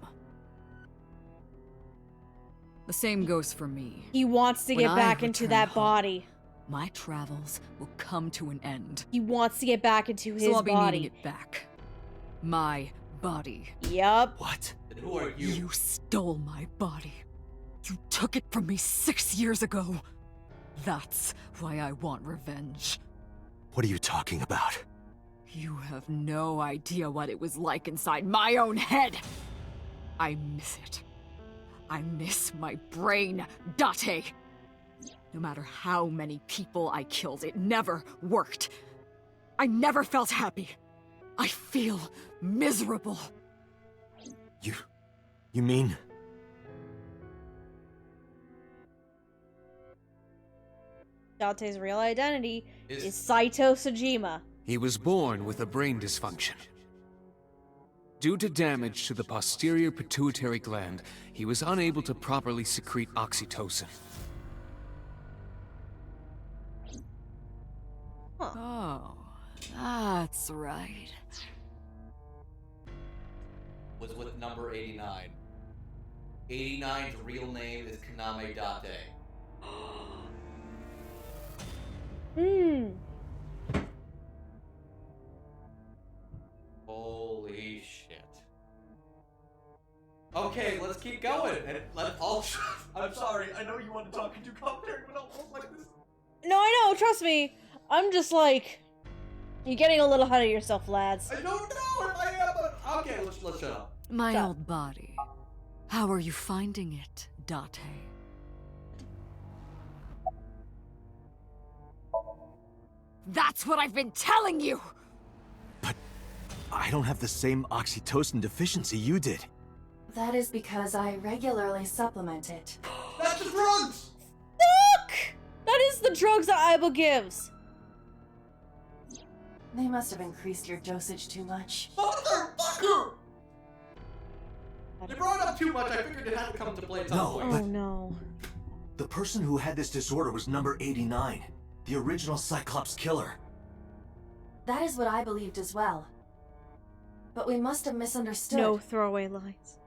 The same goes for me. He wants to When get I back into return that home, body. My travels will come to an end. He wants to get back into his So I'll be body. needing it back. My body. Yup. What? And who are you? You stole my body. You took it from me 6 years ago. That's why I want revenge. What are you talking about? You have no idea what it was like inside my own head. I miss it. I miss my brain, Date. No matter how many people I killed, it never worked. I never felt happy. I feel miserable. You mean? Date's real identity is Saito Sojima. He was born with a brain dysfunction. Due to damage to the posterior pituitary gland, he was unable to properly secrete oxytocin. Oh, that's right. Was with number 89. 89's real name is Kaname Date. Holy shit. Okay, let's keep going. And let's all. I'm sorry, I know you want to talk into commentary, but almost like this. No, I know, trust me. I'm just like, you're getting a little ahead of yourself, lads. I don't know if I am, but okay, let's shut up. My Stop. old body. How are you finding it, Date? That's what I've been telling you! But I don't have the same oxytocin deficiency you did. That is because I regularly supplement it. That's the drugs! Fuck! That is the drugs that Aiba gives. They must have increased your dosage too much. Motherfucker! You brought up too much, I figured it had to come to play at some No, point. but- Oh no. The person who had this disorder was number 89, the original Cyclops killer. That is what I believed as well. But we must have misunderstood. No throwaway lines.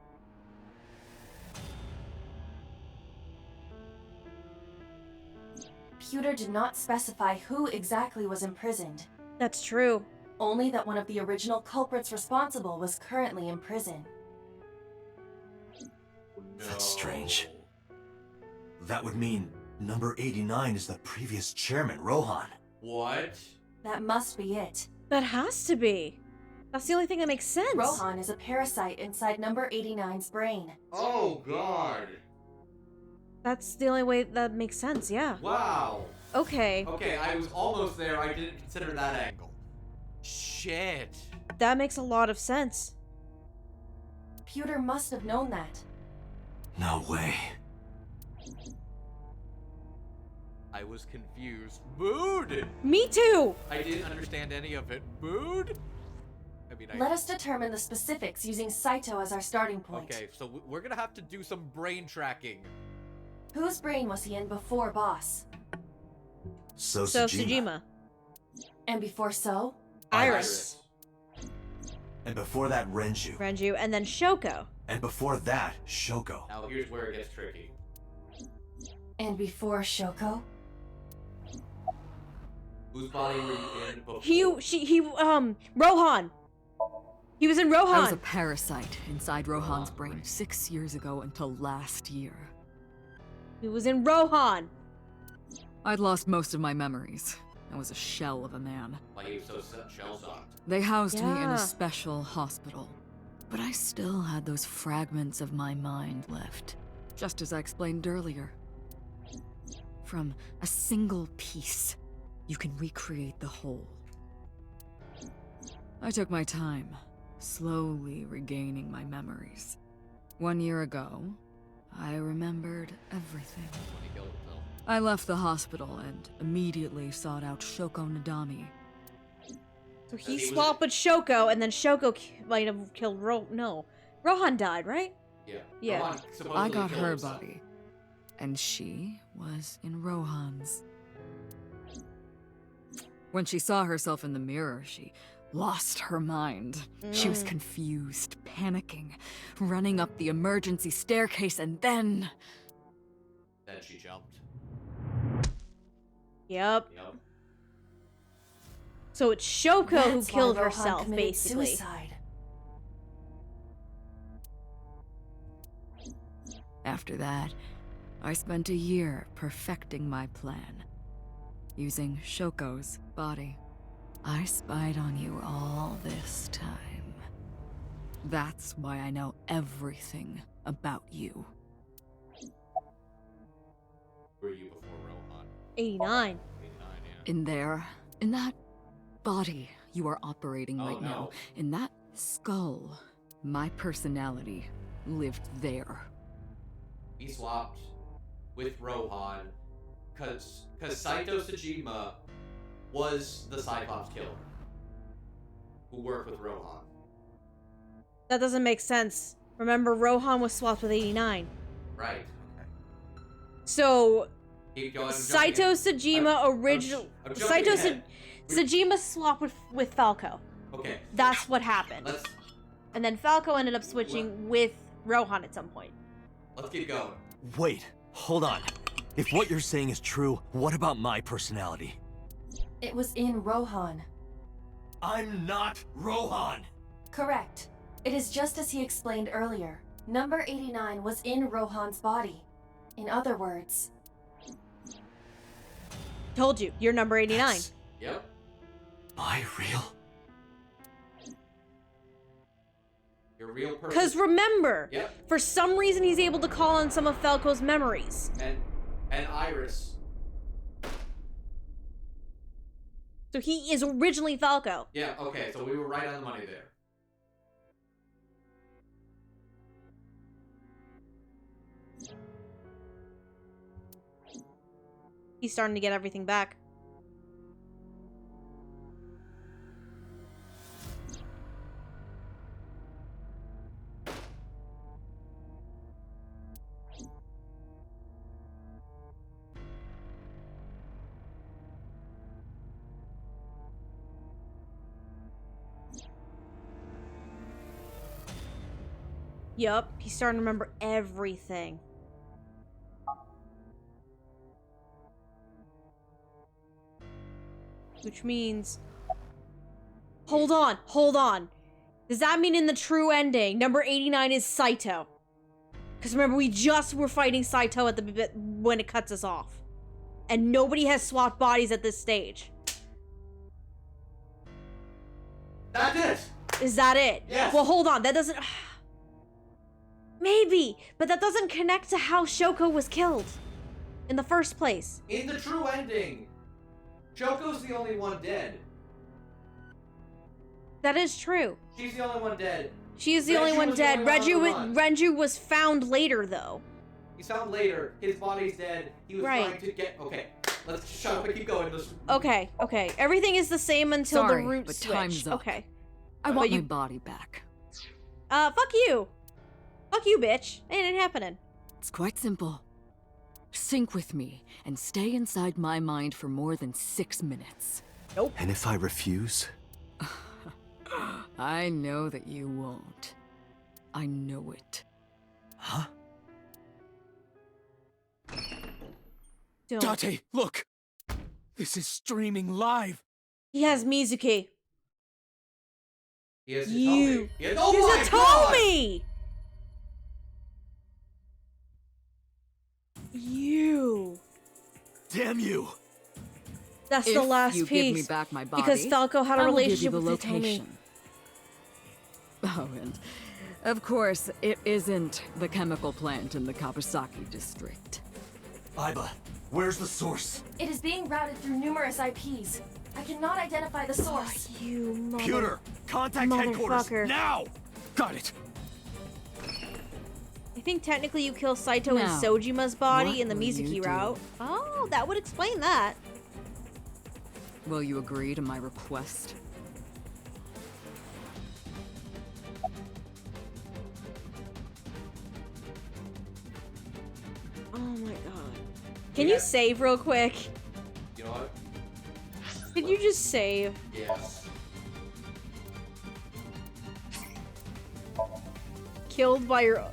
Pewter did not specify who exactly was imprisoned. That's true. Only that one of the original culprits responsible was currently in prison. That's strange. That would mean number 89 is the previous chairman, Rohan. What? That must be it. That has to be. That's the only thing that makes sense. Rohan is a parasite inside number 89's brain. Oh god. That's the only way that makes sense, yeah. Wow. Okay. Okay, I was almost there, I didn't consider that angle. Shit. That makes a lot of sense. Pewter must have known that. No way. I was confused. Mood! Me too! I didn't understand any of it. Mood? I mean, Let us determine the specifics using Saito as our starting point. Okay, so we're gonna have to do some brain tracking. Whose brain was he in before Boss? So Sujima. And before So? Iris. And before that, Renju. Renju. And then Shoko. And before that, Shoko. Now here's where it gets tricky. And before Shoko? Whose body were you in before? Rohan. He was in Rohan. I was a parasite inside Rohan's brain 6 years ago until last year. He was in Rohan. I'd lost most of my memories. I was a shell of a man. Why you so shell-shocked? They housed me in Yeah. a special hospital. But I still had those fragments of my mind left. Just as I explained earlier. From a single piece, you can recreate the whole. I took my time, slowly regaining my memories. 1 year ago, I remembered everything. When he killed himself. I left the hospital and immediately sought out Shoko Nadami. So he He was- swapped with Shoko, and then Shoko might have killed Rohan died, right? Yeah. Yeah. Rohan supposedly I got killed her himself. body, and she was in Rohan's. When she saw herself in the mirror, she lost her mind. She was confused, panicking, running up the emergency staircase, and then... Then she jumped. Yep. Yep. So it's Shoko who That's why killed Rohan herself, committed basically. Suicide. After that, I spent a year perfecting my plan. Using Shoko's body. I spied on you all this time. That's why I know everything about you. Were you before Rohan? 89. 89, yeah. In that body you are operating Oh, right no. now, in that skull, my personality lived there. He swapped with Rohan because Saito Sejima was the Cyclops killer who worked with Rohan. That doesn't make sense. Remember, Rohan was swapped with 89. Right. Okay. So, Keep going. I'm Saito jumping in. Sejima I'm original. jumping Saito ahead. Sejima swapped with Falco. Okay. That's what happened. Let's. And then Falco ended up switching with Rohan at some point. Let's keep going. Wait, hold on. If what you're saying is true, what about my personality? It was in Rohan. I'm not Rohan! Correct. It is just as he explained earlier. Number 89 was in Rohan's body. In other words... Told you, you're number 89. Yep. My real? You're a real person. Because remember, Yep. for some reason he's able to call on some of Falco's memories. And Iris. So he is originally Falco. Yeah, okay, so we were right on the money there. He's starting to get everything back. Yup, he's starting to remember everything. Which means... Hold on. Does that mean in the true ending, number 89 is Saito? Because remember, we just were fighting Saito at the bit when it cuts us off. And nobody has swapped bodies at this stage. That's it! Is that it? Yes. Well, hold on, that doesn't... Maybe, but that doesn't connect to how Shoko was killed in the first place. In the true ending, Shoko's the only one dead. That is true. She's the only one dead. She is the only one was the dead. only one on the run. Renju was found later, though. He's found later. His body's dead. He was Right. trying to get... Okay, let's shut up and keep going. Okay. Everything is the same until Sorry, the root but switch. time's up. Okay. I But want you- my body back. Fuck you. Fuck you, bitch. Ain't it happening. It's quite simple. Sync with me and stay inside my mind for more than 6 minutes. And if I refuse? I know that you won't. I know it. Huh? Don't. Date, look! This is streaming live! He has Mizuki. He has You. Hitomi. He has... Oh He's my a God! Tommy! You. Damn you! That's If the last you piece. give me back my body, because Falco had a I will give you relationship the with Hitomi. location. Oh, and of course, it isn't the chemical plant in the Kawasaki district. Aiba, where's the source? It is being routed through numerous IPs. I cannot identify the source. You mother... Computer, contact headquarters, Motherfucker. now! Got it! I think technically you kill Saito in Now, Sojima's body what in the will you Mizuki do? route. Oh, that would explain that. Will you agree to my request? Oh my god. Can you save real quick? You know what? Did you just save? Yes. Killed by your...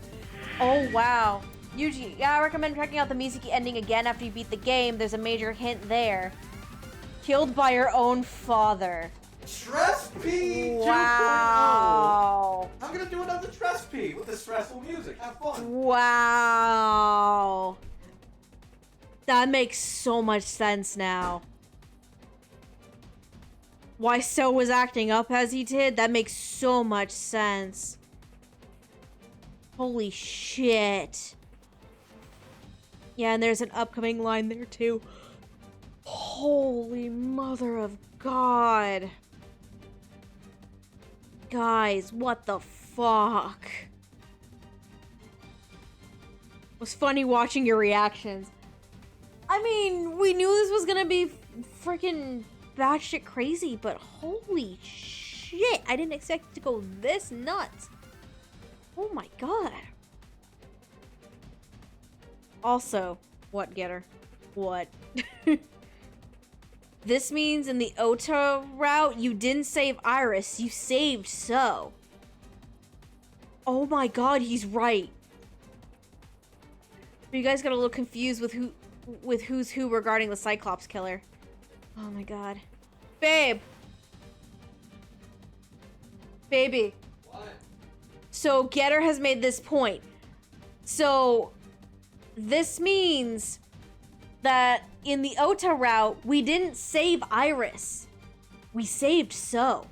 Oh, wow. Yuji, yeah, I recommend checking out the Mizuki ending again after you beat the game. There's a major hint there. Killed by your own father. Stress P 2.0! Wow. I'm gonna do another Stress P with the stressful music. Have fun. Wow. That makes so much sense now. Why So was acting up as he did? That makes so much sense. Holy shit. Yeah, and there's an upcoming line there too. Holy mother of God. Guys, what the fuck? It was funny watching your reactions. I mean, we knew this was gonna be freaking batshit crazy, but holy shit, I didn't expect it to go this nuts. Oh my god. Also, what, Getter? What? This means in the Ota route, you didn't save Iris, you saved So. Oh my god, he's right. You guys got a little confused with who's who regarding the Cyclops killer. Oh my god. Babe! Baby. What? So Getter has made this point. So this means that in the Ota route, we didn't save Iris. We saved So.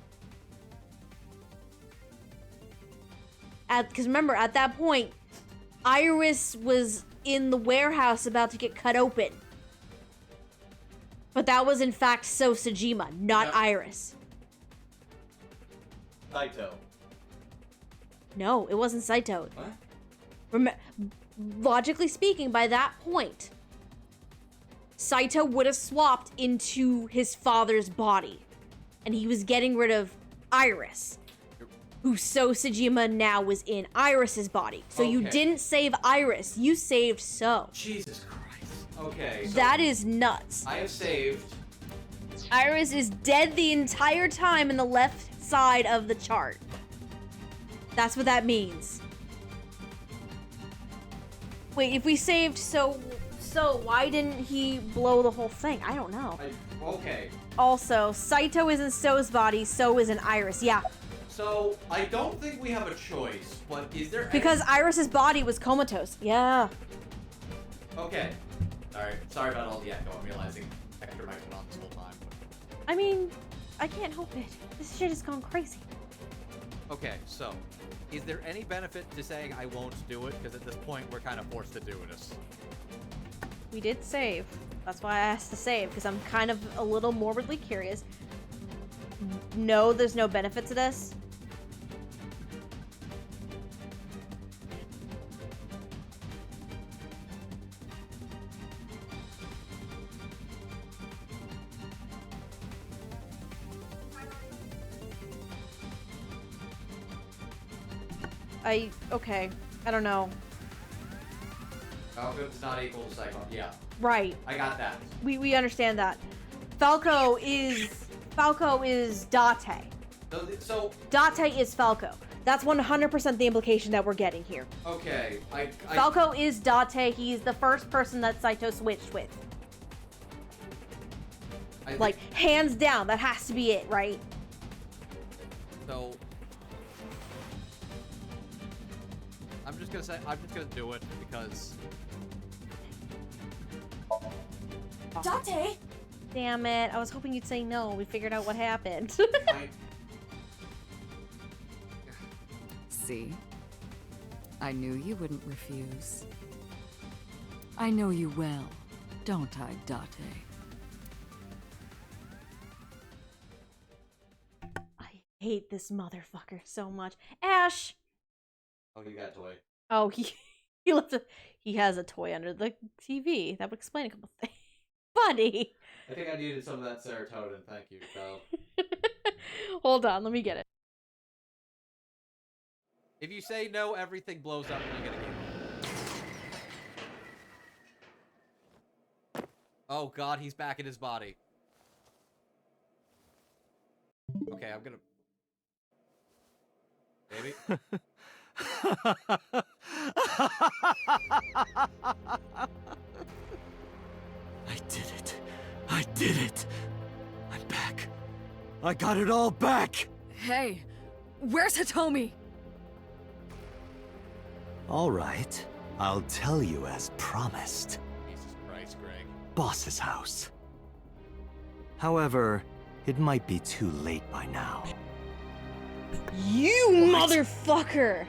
Because remember, at that point, Iris was in the warehouse about to get cut open. But that was in fact So Sajima, not Yep. Iris. Saito. No, it wasn't Saito. What? Logically speaking, by that point, Saito would have swapped into his father's body. And he was getting rid of Iris, who So Sajima now was in Iris's body. So you Okay. didn't save Iris, you saved So. Jesus Christ. Okay. So That is nuts. I have saved. Iris is dead the entire time in the left side of the chart. That's what that means. Wait, if we saved So why didn't he blow the whole thing? I don't know. Okay. Also, Saito is in So's body, So is in Iris. Yeah, So I don't think we have a choice, but is there? because Iris's body was comatose. Yeah. Okay. Sorry about all the echo. I'm realizing extra mic went on this whole time. I mean, I can't help it. This shit has gone crazy. Okay, so is there any benefit to saying I won't do it? Because at this point we're kind of forced to do this. We did save. That's why I asked to save, because I'm kind of a little morbidly curious. No, there's no benefit to this. Okay. I don't know. Falco does not equal Cyclops. Yeah, Right. I got that. We understand that. Falco is Date. So Date is Falco. That's 100% the implication that we're getting here. okay, I Falco is Date. He's the first person that Saito switched with. Like, hands down, that has to be it, right? So I'm just gonna do it because Date! Damn it. I was hoping you'd say no. We figured out what happened. See? I knew you wouldn't refuse. I know you well, don't I, Date? I hate this motherfucker so much. Ash! Oh, you got a toy. Oh, he he has a toy under the TV. That would explain a couple things. Buddy! I think I needed some of that serotonin. Thank you. So Hold on, let me get it. if you say no, everything blows up and you get a game. Oh God, he's back in his body. Okay, I'm gonna. Baby. I did it. I did it. I'm back. I got it all back. Hey, where's Hitomi? All right. I'll tell you as promised. Jesus Christ, Greg. Boss's house. However, it might be too late by now. You motherfucker!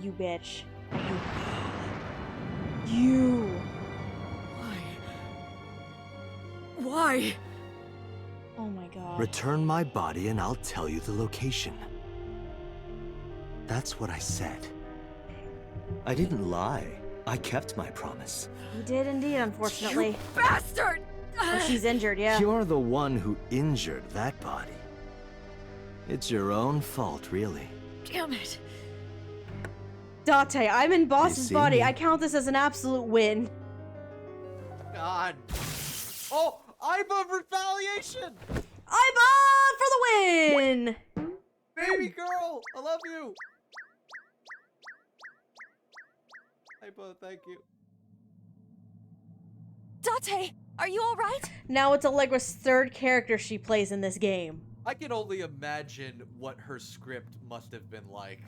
You bitch. You. Why? Oh my god. Return my body and I'll tell you the location. That's what I said. I didn't lie. I kept my promise. You did indeed, unfortunately. You bastard! Oh, she's injured, yeah. You're the one who injured that body. It's your own fault, really. Damn it. Date, I'm in Boss's see body. me? I count this as an absolute win. God. Oh, I'm a retaliation. I'm on for the win! Baby girl, I love you. Hypo, thank you. Date, are you alright? Now it's Allegra's third character she plays in this game. I can only imagine what her script must have been like.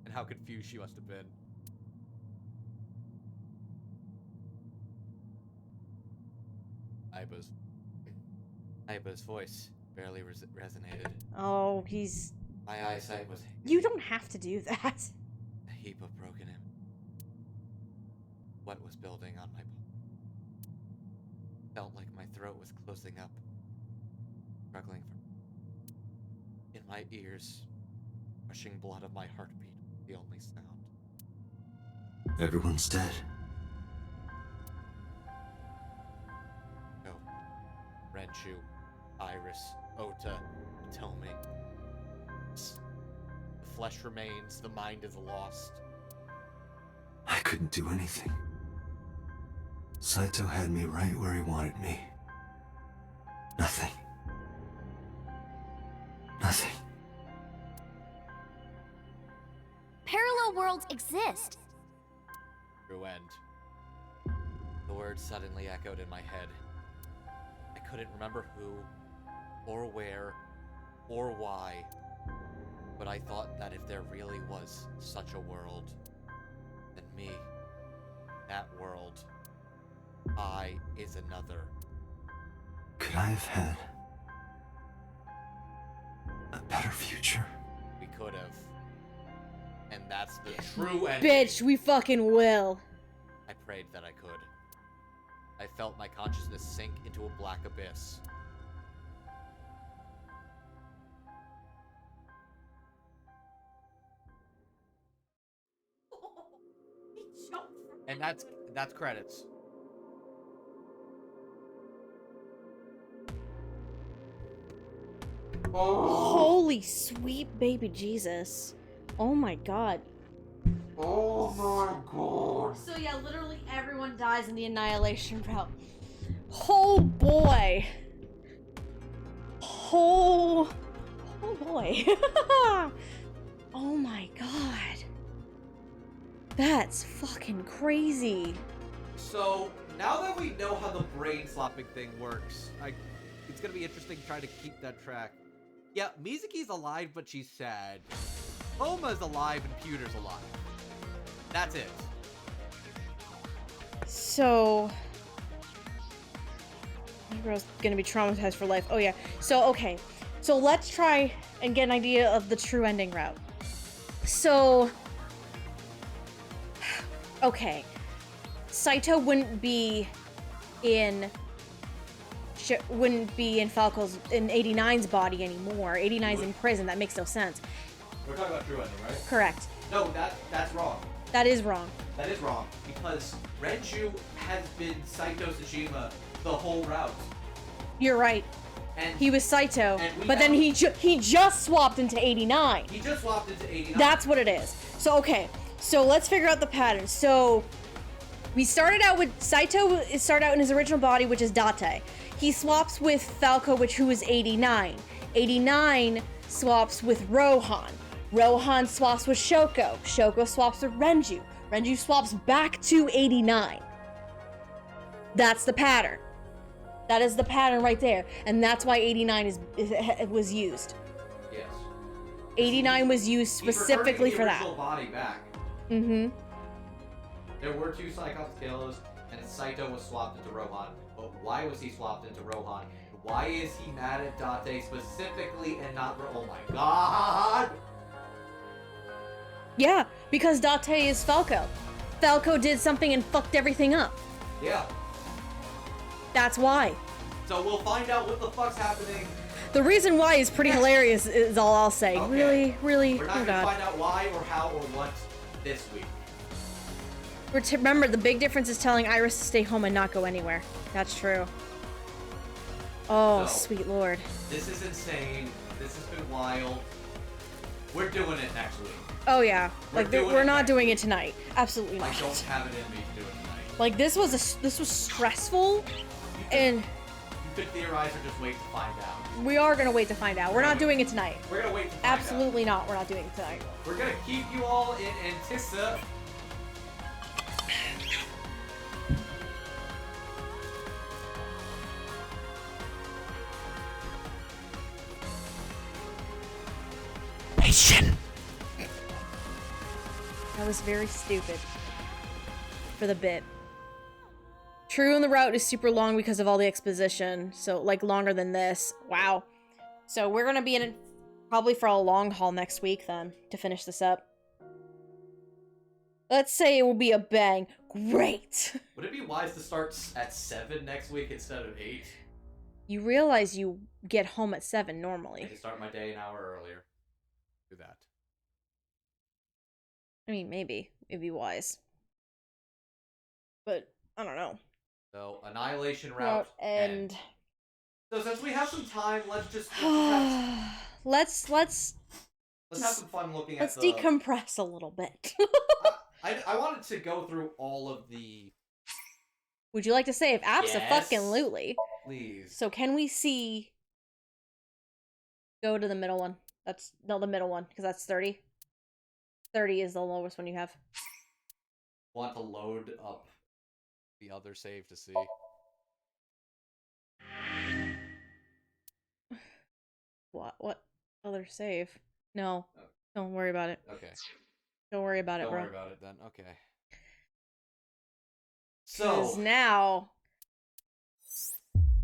And how confused she must have been. Aiba's voice barely resonated. Oh, he's... My eyesight was... You don't have to do that. A heap of broken im. What was building on my body? Felt like my throat was closing up. Struggling for... In my ears, rushing blood of my heartbeat, the only sound. Everyone's dead. No. Renchu, Iris, Ota, Tomi. The flesh remains, the mind is lost. I couldn't do anything. Saito had me right where he wanted me. Nothing. Nothing. Parallel worlds exist. True end. The words suddenly echoed in my head. I couldn't remember who, or where, or why, but I thought that if there really was such a world, then me, that world, I is another. Could I have had a better future? We could have. And that's the true ending. Bitch, we fucking will. I prayed that I could. I felt my consciousness sink into a black abyss. And that's credits. Holy sweet baby Jesus. Oh my god. Oh my god. So yeah, literally everyone dies in the annihilation route. Oh boy. Oh boy. Oh my god. That's fucking crazy. So, now that we know how the brain swapping thing works, it's gonna be interesting trying to keep that track. Yeah, Mizuki's alive, but she's sad. Homa's alive and Pewter's alive. That's it. So... my girl's gonna be traumatized for life. Oh yeah. So, okay. So let's try and get an idea of the true ending route. So... okay. Saito wouldn't be in Falco's in 89's body anymore. 89's in prison. That makes no sense. We're talking about true ending, right? Correct. No, that's wrong. That is wrong. That is wrong because Renchu has been Saito Tsushima the whole route. You're right. And he was Saito, but then he just swapped into 89. He just swapped into 89. That's what it is. So okay. So let's figure out the pattern. So we started out with Saito. Started out in his original body, which is Date. He swaps with Falco, who is 89. 89 swaps with Rohan. Rohan swaps with Shoko. Shoko swaps with Renju. Renju swaps back to 89. That's the pattern. That is the pattern right there, and that's why 89 was used. Yes. 89 was used specifically for that. Body back. Mm-hmm. There were two Cyclops Kalos, and Saito was swapped into Rohan. But why was he swapped into Rohan? Why is he mad at Date specifically and not Oh my god! Yeah, because Date is Falco. Falco did something and fucked everything up. Yeah. That's why. So we'll find out what the fuck's happening. The reason why is pretty hilarious is all I'll say. Okay. Really, We're not gonna find out why or how or what this week. Remember, the big difference is telling Iris to stay home and not go anywhere. That's true. Oh, So, sweet lord. This is insane. This has been wild. We're doing it next week. Oh yeah, we're not next doing week. it tonight. Absolutely not. I don't have it in me to do it tonight. Like this was stressful, and you could theorize or just wait to find out. we are gonna wait to find out. We're not doing it tonight. We're gonna wait to find Absolutely not. We're not doing it tonight. out. We're gonna keep you all in Annihilation. That was very stupid. For the bit. True, and the route is super long because of all the exposition. So, like, longer than this. Wow. So, we're gonna be in it probably for a long haul next week, then, to finish this up. Let's say it will be a bang. Great! Would it be wise to start at 7 next week instead of 8? You realize you get home at 7 I normally. can start my day an hour earlier. Do that. I mean, maybe. It'd be wise. But, I don't know. So, Annihilation route and... So since we have some time, let's have some fun looking at the... Let's decompress a little bit. I wanted to go through all of the... Would you like to save? Yes. Abso-fucking-lutely. Please. So can we see... Go to the middle one. No, the middle one, because that's 30. 30 is the lowest one you have. Want to load up the other save to see. What other save? No. Oh. Don't worry about it. Okay. Don't worry about it, bro. Don't worry about it then. Okay. So now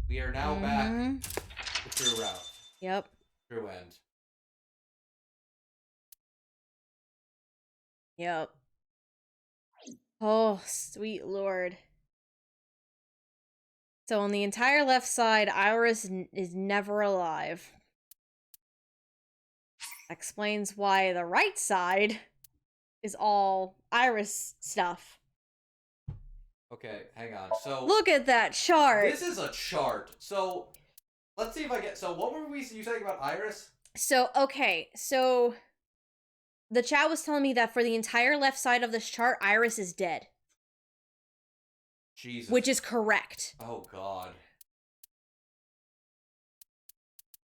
we are now back to true route. Yep. True end. Yep. Oh, sweet lord. So on the entire left side, Iris is never alive. Explains why the right side is all Iris stuff. Okay, hang on. So look at that chart. This is a chart. So let's see if I get. So what were you saying about Iris? So okay, so the chat was telling me that for the entire left side of this chart, Iris is dead. Jesus. Which is correct. Oh God.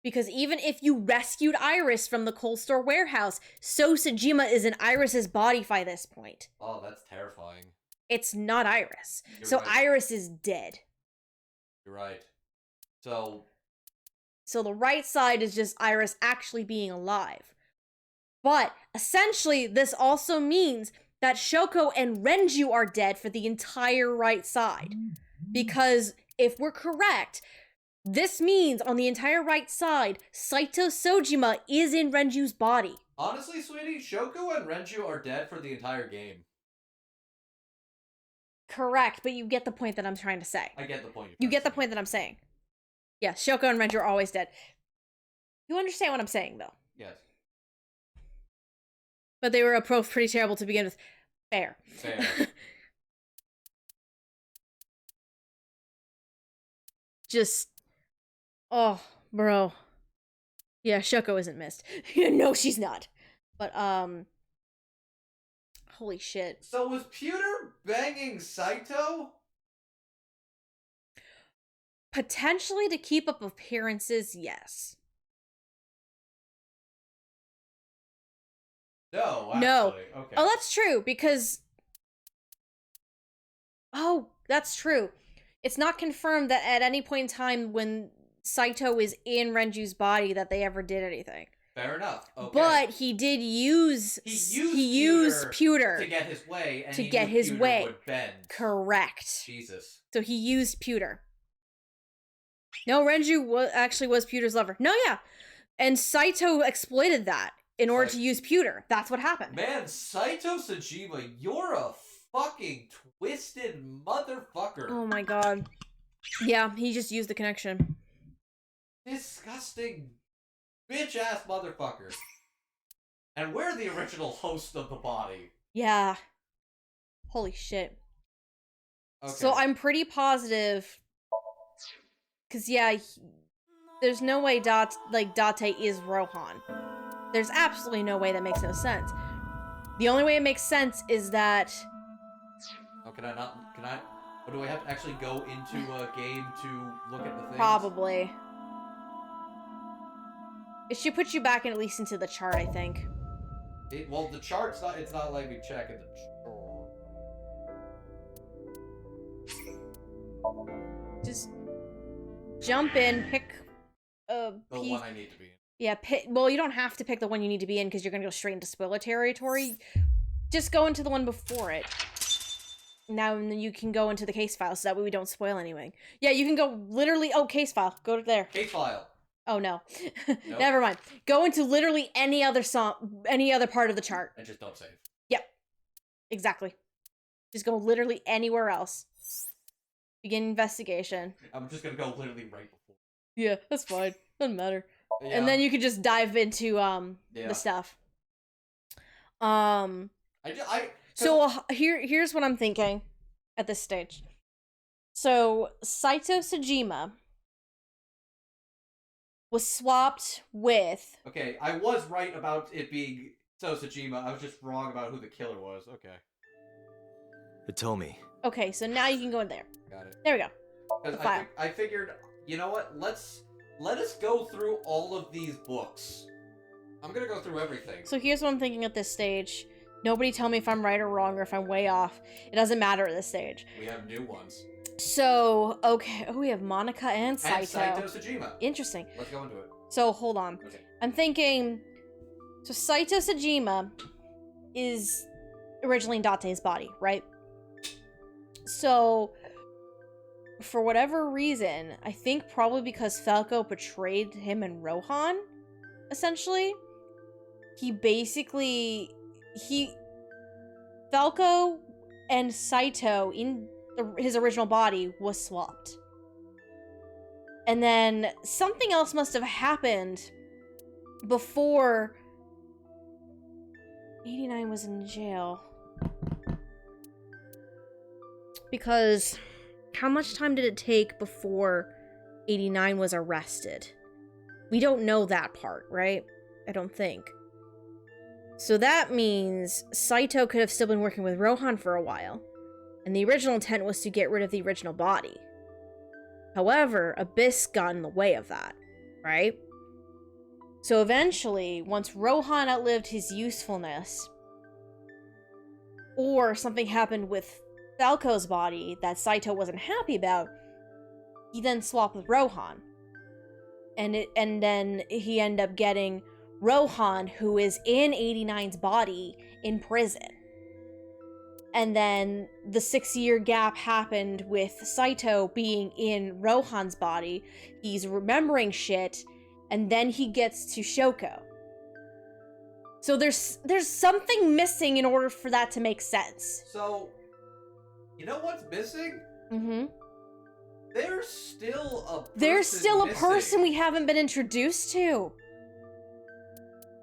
Because even if you rescued Iris from the cold store warehouse, Sosajima is in Iris's body by this point. Oh, that's terrifying. It's not Iris. You're so right. Iris is dead. You're right. So the right side is just Iris actually being alive. But essentially, this also means that Shoko and Renju are dead for the entire right side. Because if we're correct, this means on the entire right side, Saito Sojima is in Renju's body. honestly, sweetie, Shoko and Renju are dead for the entire game. Correct, but you get the point that I'm trying to say. I get the point. You get the point that I'm saying. Yeah, Shoko and Renju are always dead. You understand what I'm saying, though. Yes. But they were both pretty terrible to begin with. Fair. Fair. Just... Oh, bro. Yeah, Shoko isn't missed. No, she's not. But, holy shit. So was Pewter banging Saito? Potentially to keep up appearances, yes. No, actually. No. Okay. Oh, that's true, because... Oh, that's true. It's not confirmed that at any point in time when Saito is in Renju's body that they ever did anything. Fair enough. Okay. But he did use... He used Pewter to get his way, and to he get knew his Pewter way. would bend. Correct. Jesus. So he used Pewter. No, Renju actually was Pewter's lover. No, yeah. And Saito exploited that in order to use Pewter. That's what happened. Man, Saito Sajima, you're a fucking twisted motherfucker. Oh my god. Yeah, he just used the connection. Disgusting bitch-ass motherfucker. And we're the original host of the body. Yeah. Holy shit. Okay. So I'm pretty positive... Because, yeah, there's no way Date is Rohan. There's absolutely no way that makes no sense. The only way it makes sense is that... Oh, can I... Or do I have to actually go into a game to look at the things? Probably. It should put you back at least into the chart, I think. Well, the chart's not... It's not letting me check in the chart. Just... jump in, pick a The piece. one I need to be in. Yeah, well, you don't have to pick the one you need to be in because you're going to go straight into spoiler territory. Just go into the one before it. Now you can go into the case file so that way we don't spoil anything. Yeah, you can go literally... Oh, case file. Go to there. Case file. Oh, no. Nope. Never mind. Go into literally any other part of the chart. And just don't save. Yep. Exactly. Just go literally anywhere else. Begin investigation. I'm just gonna go literally right before. Yeah, that's fine. Doesn't matter. Yeah. And then you could just dive into the stuff. Here's what I'm thinking at this stage. So Saito Sejima was swapped with... Okay, I was right about it being Sojima. I was just wrong about who the killer was. Okay. Hitomi. Okay, so now you can go in there. Got it. There we go. Because I figured, you know what? Let us go through all of these books. I'm gonna go through everything. So here's what I'm thinking at this stage. Nobody tell me if I'm right or wrong or if I'm way off. It doesn't matter at this stage. We have new ones. So, okay. Oh, we have Monica and Saito. And Saito Sejima. Interesting. Let's go into it. So, hold on. Okay. I'm thinking... So, Saito Sejima is originally in Date's body, right? So, for whatever reason, I think probably because Falco betrayed him and Rohan, essentially, Falco and Saito in his original body was swapped. And then something else must have happened before 89 was in jail. Because how much time did it take before 89 was arrested? We don't know that part, right? I don't think. So that means Saito could have still been working with Rohan for a while, and the original intent was to get rid of the original body. However, Abyss got in the way of that, right? So eventually, once Rohan outlived his usefulness, or something happened with Falco's body that Saito wasn't happy about, he then swapped with Rohan. And then he ended up getting Rohan, who is in 89's body, in prison. And then the 6-year gap happened with Saito being in Rohan's body. He's remembering shit, and then he gets to Shoko. So there's something missing in order for that to make sense. So, you know what's missing? Mm-hmm. There's still a person we haven't been introduced to.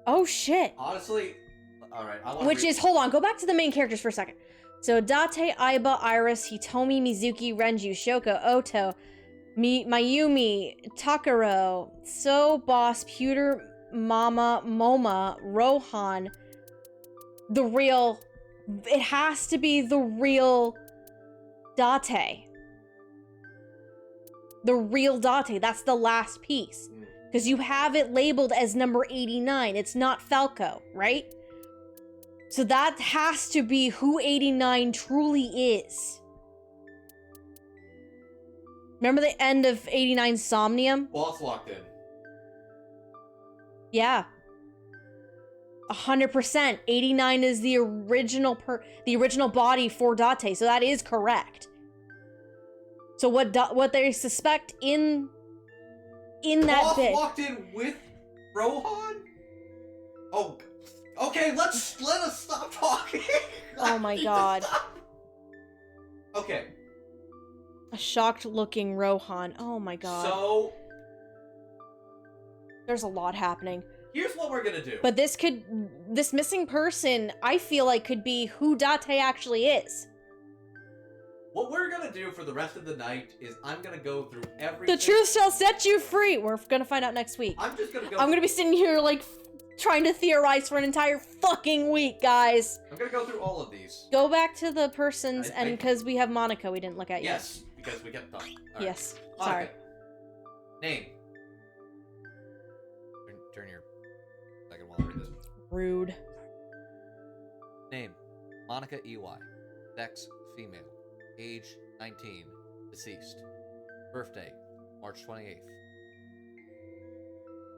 Oh shit. Honestly, alright, hold on, go back to the main characters for a second. So Date, Aiba, Iris, Hitomi, Mizuki, Renju, Shoko, Oto, Mayumi, Takaro, So, Boss, Pewter, Mama, Moma, Rohan. It has to be the real Date. The real Date, that's the last piece. Because you have it labeled as number 89. It's not Falco, right? So that has to be who 89 truly is. Remember the end of 89's Somnium? Boss locked in. Yeah. 100%. 89 is the original body for Date, so that is correct. So what they suspect in that Boss bit. walked in with Rohan? Oh, okay, let us stop talking. Oh my god. Okay. A shocked-looking Rohan. Oh my god. So, there's a lot happening. Here's what we're gonna do. But this missing person, I feel like could be who Date actually is. What we're gonna do for the rest of the night is I'm gonna go through everything. The truth shall set you free. We're gonna find out next week. I'm just gonna go. I'm gonna be sitting here like trying to theorize for an entire fucking week, guys. I'm gonna go through all of these. Go back to the persons, and because we have Monica, we didn't look at yet. Yes, because we kept talking. Right. Yes. Monica. Sorry. Name. Turn your second while I read this. Rude. Name. Monica EY. Sex. Female. Age 19. Deceased. Birthday March 28th.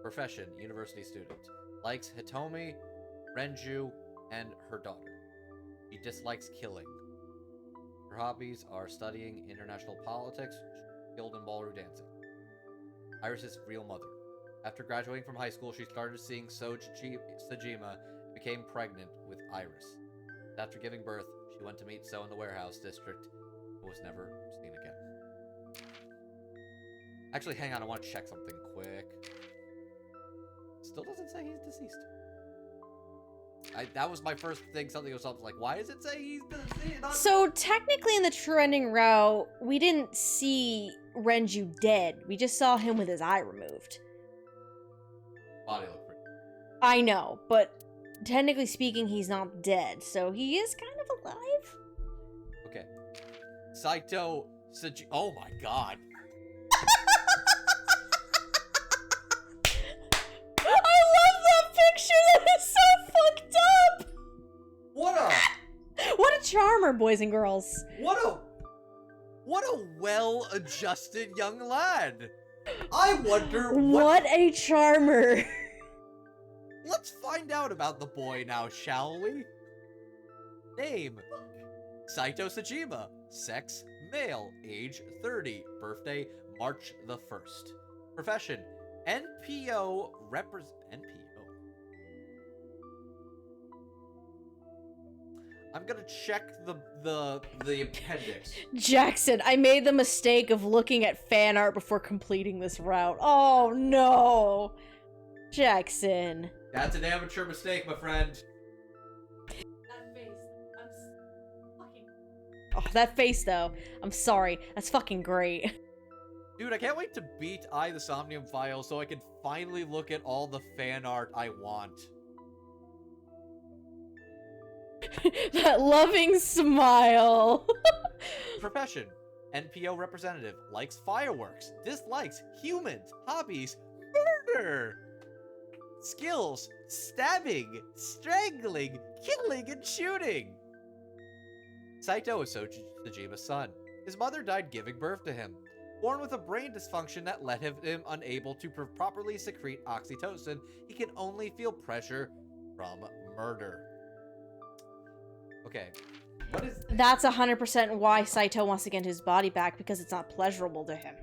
Profession, university student. Likes Hitomi, Renju, and her daughter. She dislikes killing. Her hobbies are studying international politics, skilled in ballroom dancing. Iris' real mother. After graduating from high school, she started seeing Sajima and became pregnant with Iris. After giving birth, she went to meet So in the warehouse district, but was never seen again. Actually, hang on, I want to check something quick. Still doesn't say he's deceased. That was my first thing, something was like, why does it say he's deceased? So, technically in the true ending route, we didn't see Renju dead. We just saw him with his eye removed. Body looked pretty. I know, but technically speaking, he's not dead, so he is kind of alive. Okay. Saito Sajima. Oh my god. I love that picture! That is so fucked up! What a charmer, boys and girls. What a well-adjusted young lad. I wonder what a charmer. Let's find out about the boy now, shall we? Name: Saito Sajima. Sex: male. Age: 30. Birthday: March the 1st. Profession: NPO NPO. I'm gonna check the appendix. Jackson, I made the mistake of looking at fan art before completing this route. Oh no. Jackson. That's an amateur mistake, my friend. That face. Oh, that face though. I'm sorry. That's fucking great. Dude, I can't wait to beat the Somnium file so I can finally look at all the fan art I want. That loving smile. Profession: NPO representative. Likes fireworks. Dislikes humans. Hobbies: murder. Skills: stabbing, strangling, killing, and shooting. Saito is Sojima's son. His mother died giving birth to him. Born with a brain dysfunction that left him unable to properly secrete oxytocin, he can only feel pressure from murder. Okay, what is... That's 100% why Saito wants to get his body back, because it's not pleasurable to him.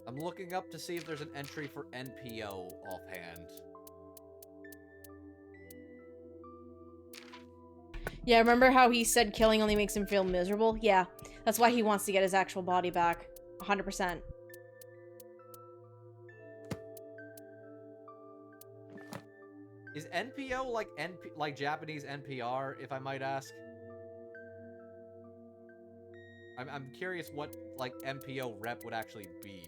I'm looking up to see if there's an entry for NPO offhand. Yeah, remember how he said killing only makes him feel miserable? Yeah, that's why he wants to get his actual body back. 100%. Is NPO like Japanese NPR, if I might ask? I'm curious what like NPO rep would actually be.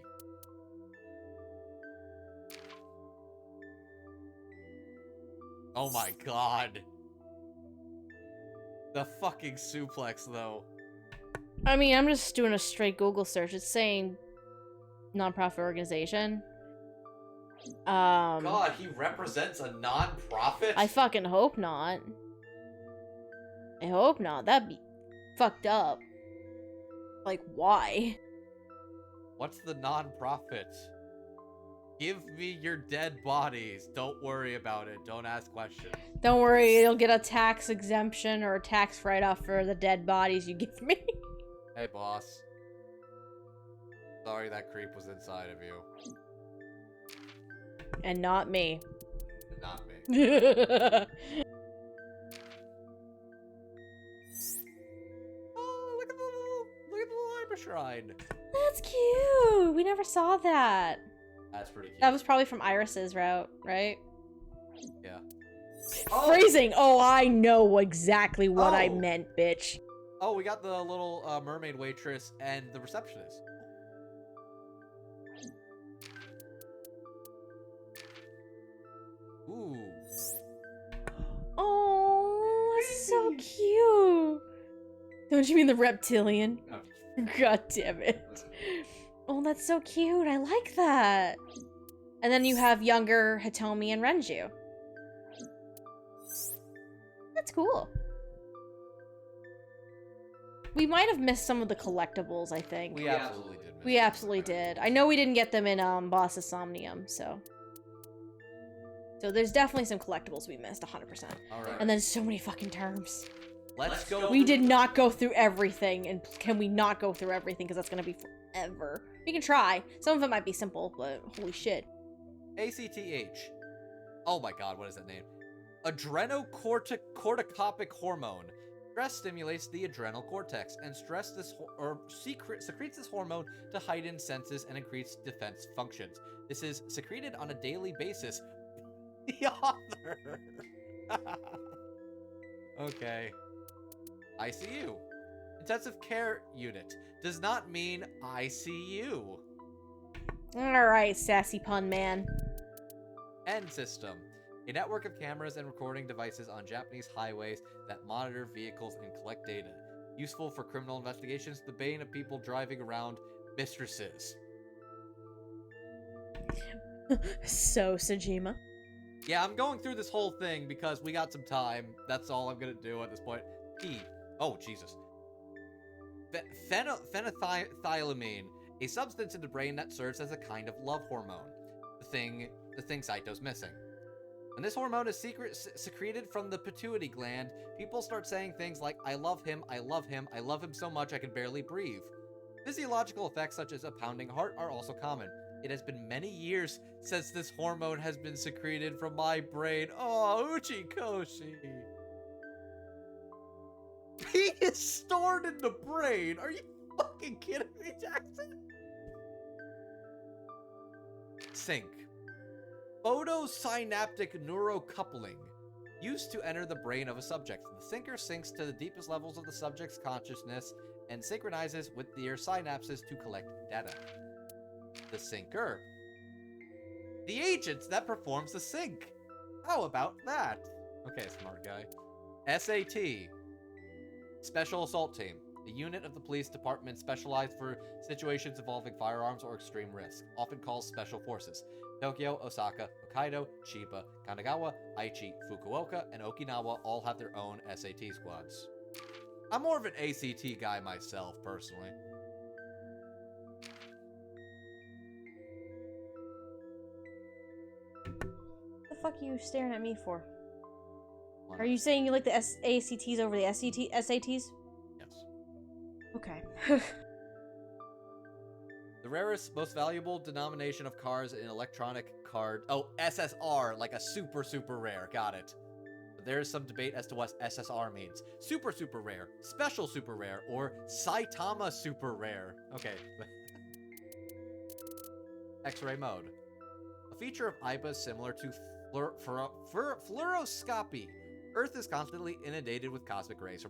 Oh my god. The fucking suplex, though. I mean, I'm just doing a straight Google search. It's saying nonprofit organization. God, he represents a non-profit? I fucking hope not. I hope not. That'd be fucked up. Like, why? What's the non-profit? Give me your dead bodies. Don't worry about it. Don't ask questions. Don't worry, you'll get a tax exemption or a tax write-off for the dead bodies you give me. Hey, boss. Sorry that creep was inside of you. And not me. Not me. Oh, look at the little Iber shrine. That's cute. We never saw that. That's pretty cute. That was probably from Iris's route, right? Yeah. Phrasing. Oh, I know exactly what I meant, bitch. Oh, we got the little mermaid waitress and the receptionist. Ooh. Oh, that's so cute. Don't you mean the reptilian? Oh. God damn it. Oh, that's so cute. I like that. And then you have younger Hitomi and Renju. That's cool. We might have missed some of the collectibles, I think. We absolutely did. We absolutely did. I know we didn't get them in Boss's Somnium, so there's definitely some collectibles we missed, 100%. All right. And then so many fucking terms. Let's go. We did not go through everything, and can we not go through everything? Because that's gonna be forever. We can try. Some of it might be simple, but holy shit. ACTH. Oh my god, what is that name? Adrenocorticopic hormone. Stress stimulates the adrenal cortex, and stress secretes this hormone to heighten senses and increase defense functions. This is secreted on a daily basis. The author. Okay. ICU. Intensive care unit. Does not mean ICU. Alright, sassy pun man. End system. A network of cameras and recording devices on Japanese highways that monitor vehicles and collect data. Useful for criminal investigations, the bane of people driving around mistresses. So, Sejima. Yeah, I'm going through this whole thing because we got some time. That's all I'm gonna do at this point. Oh, Jesus. Phenethylamine, a substance in the brain that serves as a kind of love hormone. The thing Saito's missing. When this hormone is secreted from the pituitary gland, people start saying things like, I love him, I love him, I love him so much I can barely breathe. Physiological effects such as a pounding heart are also common. It has been many years since this hormone has been secreted from my brain. Oh, Uchikoshi. He is stored in the brain. Are you fucking kidding me, Jackson? Sync. Photosynaptic neurocoupling. Used to enter the brain of a subject. The thinker sinks to the deepest levels of the subject's consciousness and synchronizes with their synapses to collect data. The syncer. The agent that performs the sync. How about that? Okay, smart guy. SAT. Special Assault Team. A unit of the police department specialized for situations involving firearms or extreme risk, often called Special Forces. Tokyo, Osaka, Hokkaido, Chiba, Kanagawa, Aichi, Fukuoka, and Okinawa all have their own SAT squads. I'm more of an ACT guy myself, personally. What the fuck are you staring at me for? Are you saying you like the ACTs over the SATs? Yes. Okay. The rarest, most valuable denomination of cards in electronic card... Oh, SSR, like a super, super rare. Got it. But there is some debate as to what SSR means. Super, super rare, special super rare, or Saitama super rare. Okay. X-ray mode. A feature of IBA is similar to fluoroscopy. Earth is constantly inundated with cosmic rays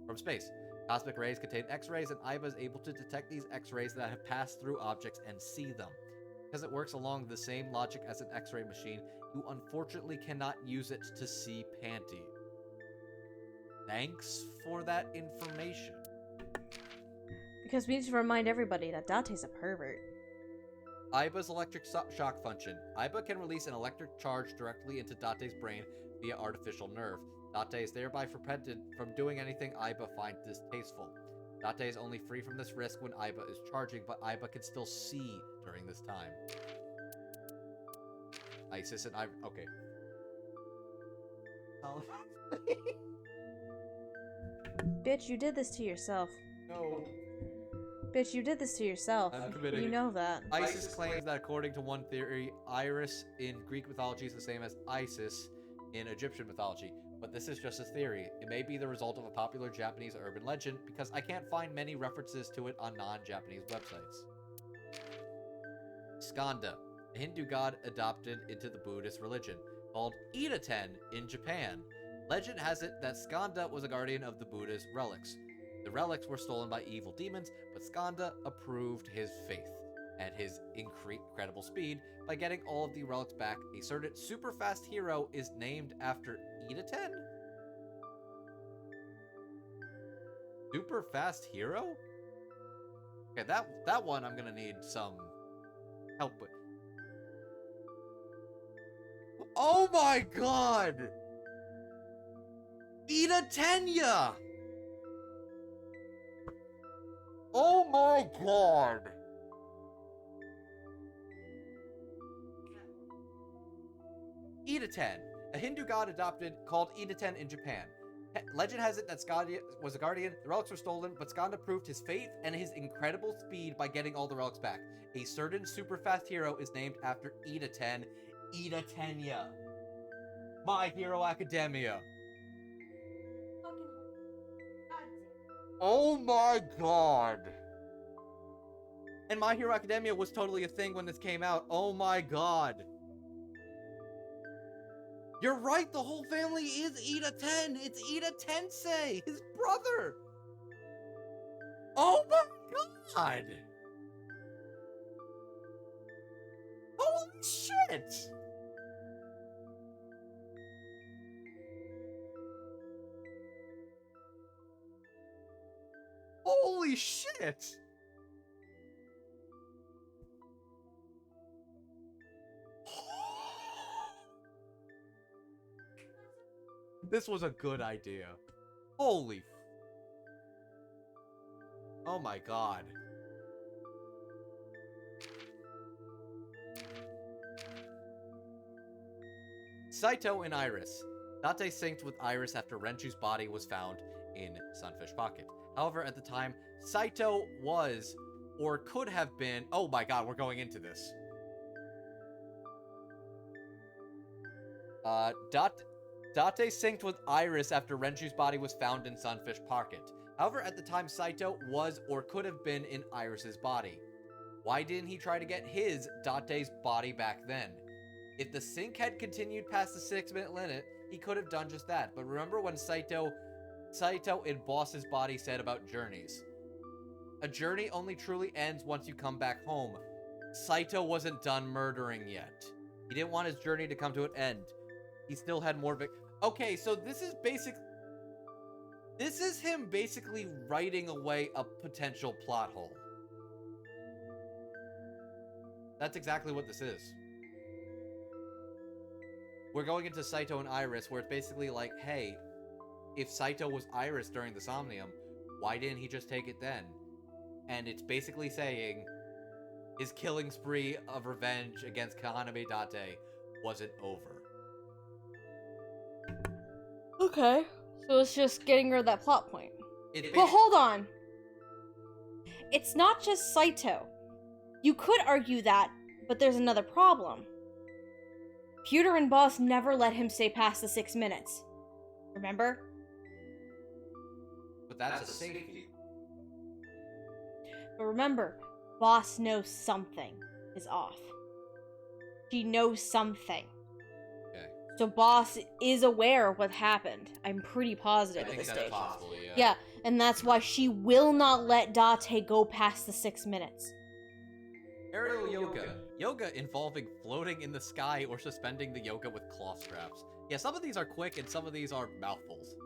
from space. Cosmic rays contain X-rays, and IBA is able to detect these X-rays that have passed through objects and see them. Because it works along the same logic as an X-ray machine, you unfortunately cannot use it to see panty. Thanks for that information. Because we need to remind everybody that Date's a pervert. IBA's electric shock function. IBA can release an electric charge directly into Date's brain via artificial nerve. Date is thereby prevented from doing anything IBA finds distasteful. Date is only free from this risk when IBA is charging, but IBA can still see during this time. Isis and IBA... Okay. Bitch, you did this to yourself. No. Bitch, you did this to yourself. I'm committing. You know that. Isis claims that according to one theory, Iris in Greek mythology is the same as Isis in Egyptian mythology. But this is just a theory. It may be the result of a popular Japanese urban legend, because I can't find many references to it on non-Japanese websites. Skanda, a Hindu god adopted into the Buddhist religion, called Itaten in Japan. Legend has it that Skanda was a guardian of the Buddha's relics. The relics were stolen by evil demons, but Skanda approved his faith and his incredible speed by getting all of the relics back. A certain super fast hero is named after Itaten? Super fast hero? Okay, that one I'm gonna need some help with. Oh my god! Ida Tenya! Oh my god! Ida-ten, a Hindu god adopted called Ida-ten in Japan. Legend has it that Skanda was a guardian, the relics were stolen, but Skanda proved his faith and his incredible speed by getting all the relics back. A certain super fast hero is named after Ida-ten, Ida Tenya. My Hero Academia. Oh my god. And My Hero Academia was totally a thing when this came out. Oh my god. You're right, the whole family is Ida-ten. It's Ida Tensei, his brother. Oh my god. Holy shit. Holy shit. This was a good idea. Holy. Oh my god. Saito and Iris. Date synced with Iris after Renju's body was found in Sunfish Pocket. However, at the time, Saito was, or could have been... Oh my god, we're going into this. Date synced with Iris after Renju's body was found in Sunfish Pocket. However, at the time, Saito was or could have been in Iris's body. Why didn't he try to get his, Date's, body back then? If the sync had continued past the 6-minute limit, he could have done just that. But remember when Saito in Boss's body said about journeys? A journey only truly ends once you come back home. Saito wasn't done murdering yet. He didn't want his journey to come to an end. He still had more Okay, so this is him basically writing away a potential plot hole. That's exactly what this is. We're going into Saito and Iris, where it's basically like, hey, if Saito was Iris during the Somnium, why didn't he just take it then? And it's basically saying his killing spree of revenge against Kahaname Date wasn't over. Okay, so it's just getting rid of that plot point. Well, hold on. It's not just Saito. You could argue that, but there's another problem. Pewter and Boss never let him stay past the 6 minutes. Remember? But that's a safety. But remember, Boss knows something is off. She knows something. Okay. So Boss is aware of what happened. I'm pretty positive at this stage. Possible, yeah. Yeah, and that's why she will not let Date go past the 6 minutes. Aerial yoga. Yoga involving floating in the sky or suspending the yoga with cloth straps. Yeah, some of these are quick and some of these are mouthfuls.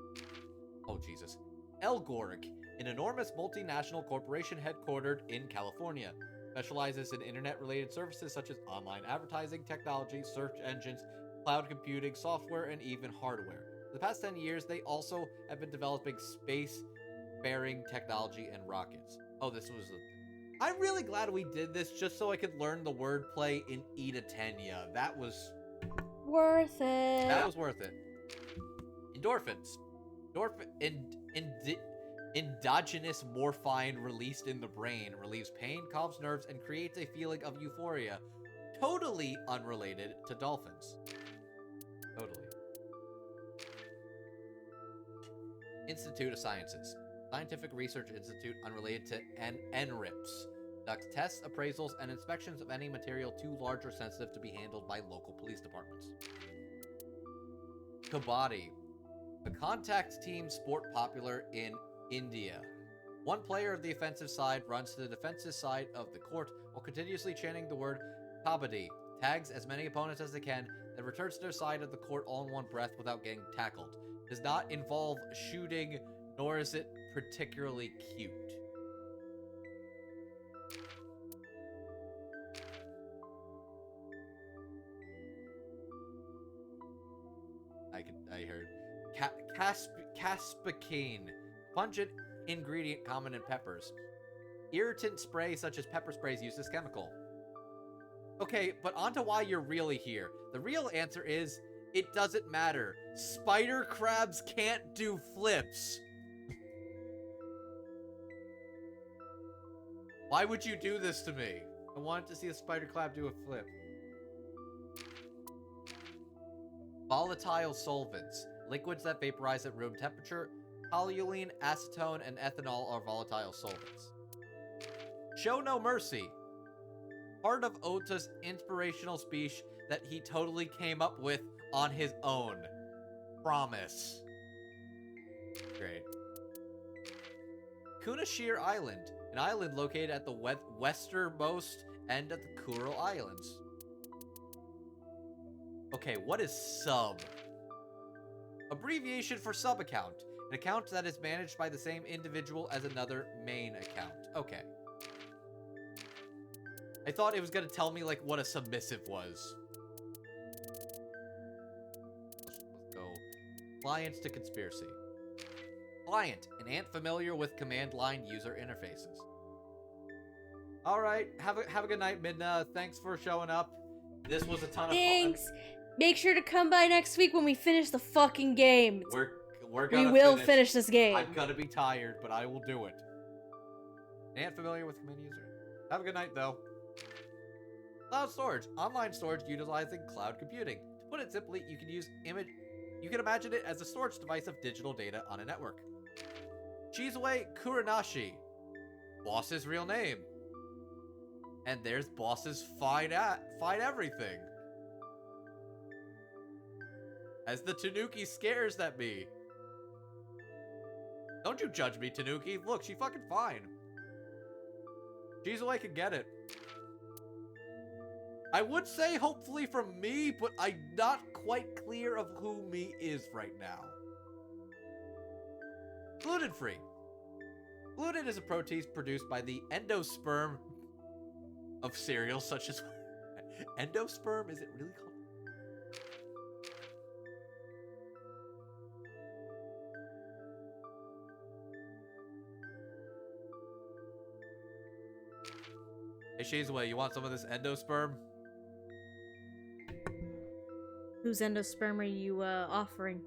Oh, Jesus. Elgorg, an enormous multinational corporation headquartered in California. Specializes in internet-related services such as online advertising, technology, search engines, cloud computing, software, and even hardware. For the past 10 years, they also have been developing space-faring technology and rockets. Oh, this was I'm really glad we did this just so I could learn the wordplay in Ida Tenya. That was... worth it. That was worth it. Endorphins. Endogenous morphine released in the brain relieves pain, calms nerves, and creates a feeling of euphoria. Totally unrelated to dolphins. Totally. Institute of Sciences. Scientific Research Institute unrelated to NRIPS. Conducts tests, appraisals, and inspections of any material too large or sensitive to be handled by local police departments. Kabaddi. A contact team sport popular in India. One player of the offensive side runs to the defensive side of the court while continuously chanting the word Kabaddi, tags as many opponents as they can, then returns to their side of the court all in one breath without getting tackled. Does not involve shooting, nor is it particularly cute. I heard caspicine, pungent ingredient common in peppers. Irritant spray such as pepper sprays use this chemical. Okay, but onto why you're really here. The real answer is, it doesn't matter. Spider crabs can't do flips. Why would you do this to me? I wanted to see a spider crab do a flip. Volatile solvents. Liquids that vaporize at room temperature. Toluene, acetone, and ethanol are volatile solvents. Show no mercy. Part of Ota's inspirational speech that he totally came up with on his own. Promise. Great. Kunashir Island. An island located at the westernmost end of the Kuril Islands. Okay, what is sub? Abbreviation for sub-account. An account that is managed by the same individual as another main account. Okay. I thought it was gonna tell me, like, what a submissive was. Let's go. Clients to conspiracy. Client, an ant familiar with command line user interfaces. Alright, have a good night, Midna. Thanks for showing up. This was a ton of fun. Thanks. Make sure to come by next week when we finish the fucking game. We're gonna finish this game. I'm gonna be tired, but I will do it. Ant familiar with command user. Have a good night, though. Cloud storage. Online storage utilizing cloud computing. To put it simply, you can imagine it as a storage device of digital data on a network. Chizue Kuranashi. Boss's real name. And there's Boss's fight everything. As the Tanuki scares at me. Don't you judge me, Tanuki. Look, she's fucking fine. Chizue can get it. I would say hopefully from me, but I'm not quite clear of who me is right now. Gluten-free. Gluten is a protein produced by the endosperm of cereals such as... Endosperm? Is it really called? Hey, Shazaway, you want some of this endosperm? Whose endosperm are you offering?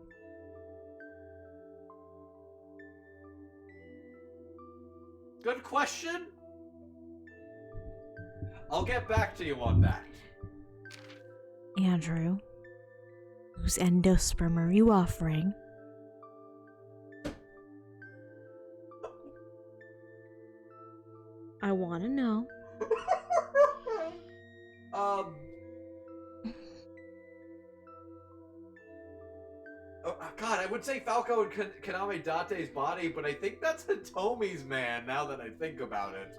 Good question. I'll get back to you on that. Andrew, whose endosperm are you offering? I want to know. Oh, God, I would say Falco and Kaname Date's body, but I think that's Hitomi's man, now that I think about it.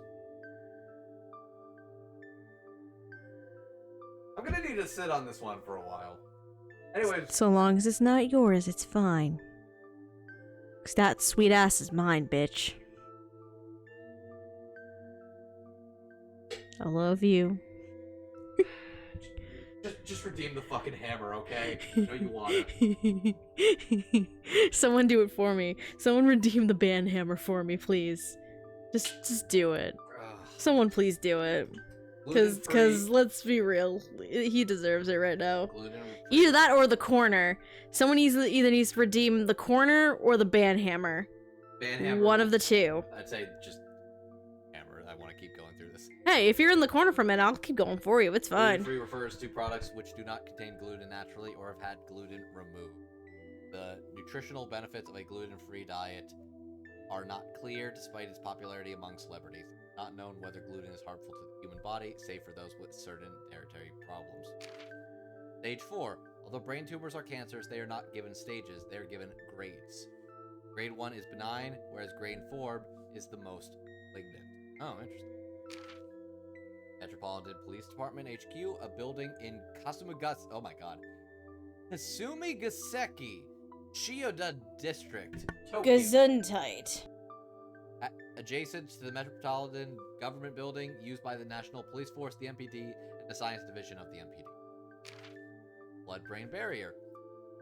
I'm gonna need to sit on this one for a while. Anyways. So long as it's not yours, it's fine. 'Cause that sweet ass is mine, bitch. I love you. Just redeem the fucking hammer, okay? I know you want it. Someone do it for me. Someone redeem the band hammer for me, please. Just do it. Someone please do it. Cause let's be real, he deserves it right now. Either that or the corner. Someone either needs to redeem the corner or the band hammer. One of the two. I'd say just hammer. I want to keep going through this. Hey, if you're in the corner for a minute, I'll keep going for you. It's fine. Gluten-free refers to products which do not contain gluten naturally or have had gluten removed. The nutritional benefits of a gluten-free diet are not clear despite its popularity among celebrities. Not known whether gluten is harmful to the human body, save for those with certain dietary problems. Stage 4. Although brain tumors are cancers, they are not given stages, they are given grades. Grade 1 is benign, whereas grade 4 is the most malignant. Oh, interesting. Metropolitan Police Department HQ, a building in Kasumigaseki. Oh my god. Kasumigaseki, Chiyoda District, Tokyo. Gesundheit. Adjacent to the Metropolitan Government Building used by the National Police Force, the MPD, and the Science Division of the MPD. Blood-brain barrier.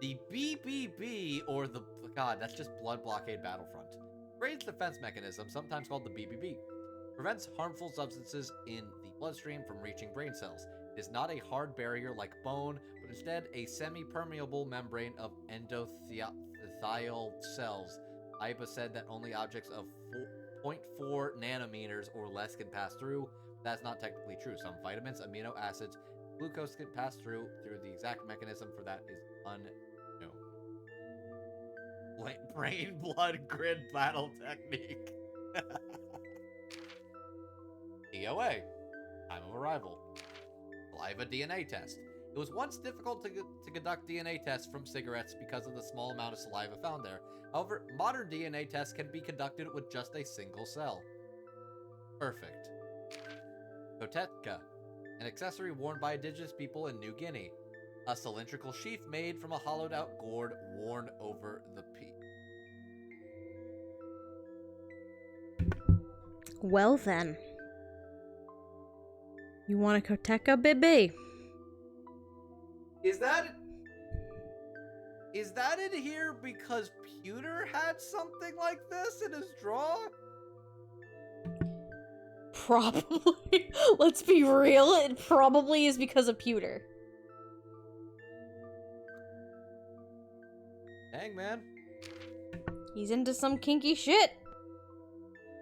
The BBB, or the... God, that's just Blood Blockade Battlefront. Brain's defense mechanism, sometimes called the BBB, prevents harmful substances in the bloodstream from reaching brain cells. It is not a hard barrier like bone, but instead a semi-permeable membrane of endothelial cells. Iba said that only objects of 0.4 nanometers or less can pass through. That's not technically true. Some vitamins, amino acids, glucose can pass through the exact mechanism for that is unknown. Brain blood grid battle technique. EOA, time of arrival. Saliva DNA test. It was once difficult to conduct DNA tests from cigarettes because of the small amount of saliva found there. However, modern DNA tests can be conducted with just a single cell. Perfect. Kotetka, an accessory worn by indigenous people in New Guinea. A cylindrical sheath made from a hollowed out gourd worn over the piece. Well then. You want a Koteka, baby? Is that in here because Pewter had something like this in his draw? Probably. Let's be real, it probably is because of Pewter. Dang, man. He's into some kinky shit.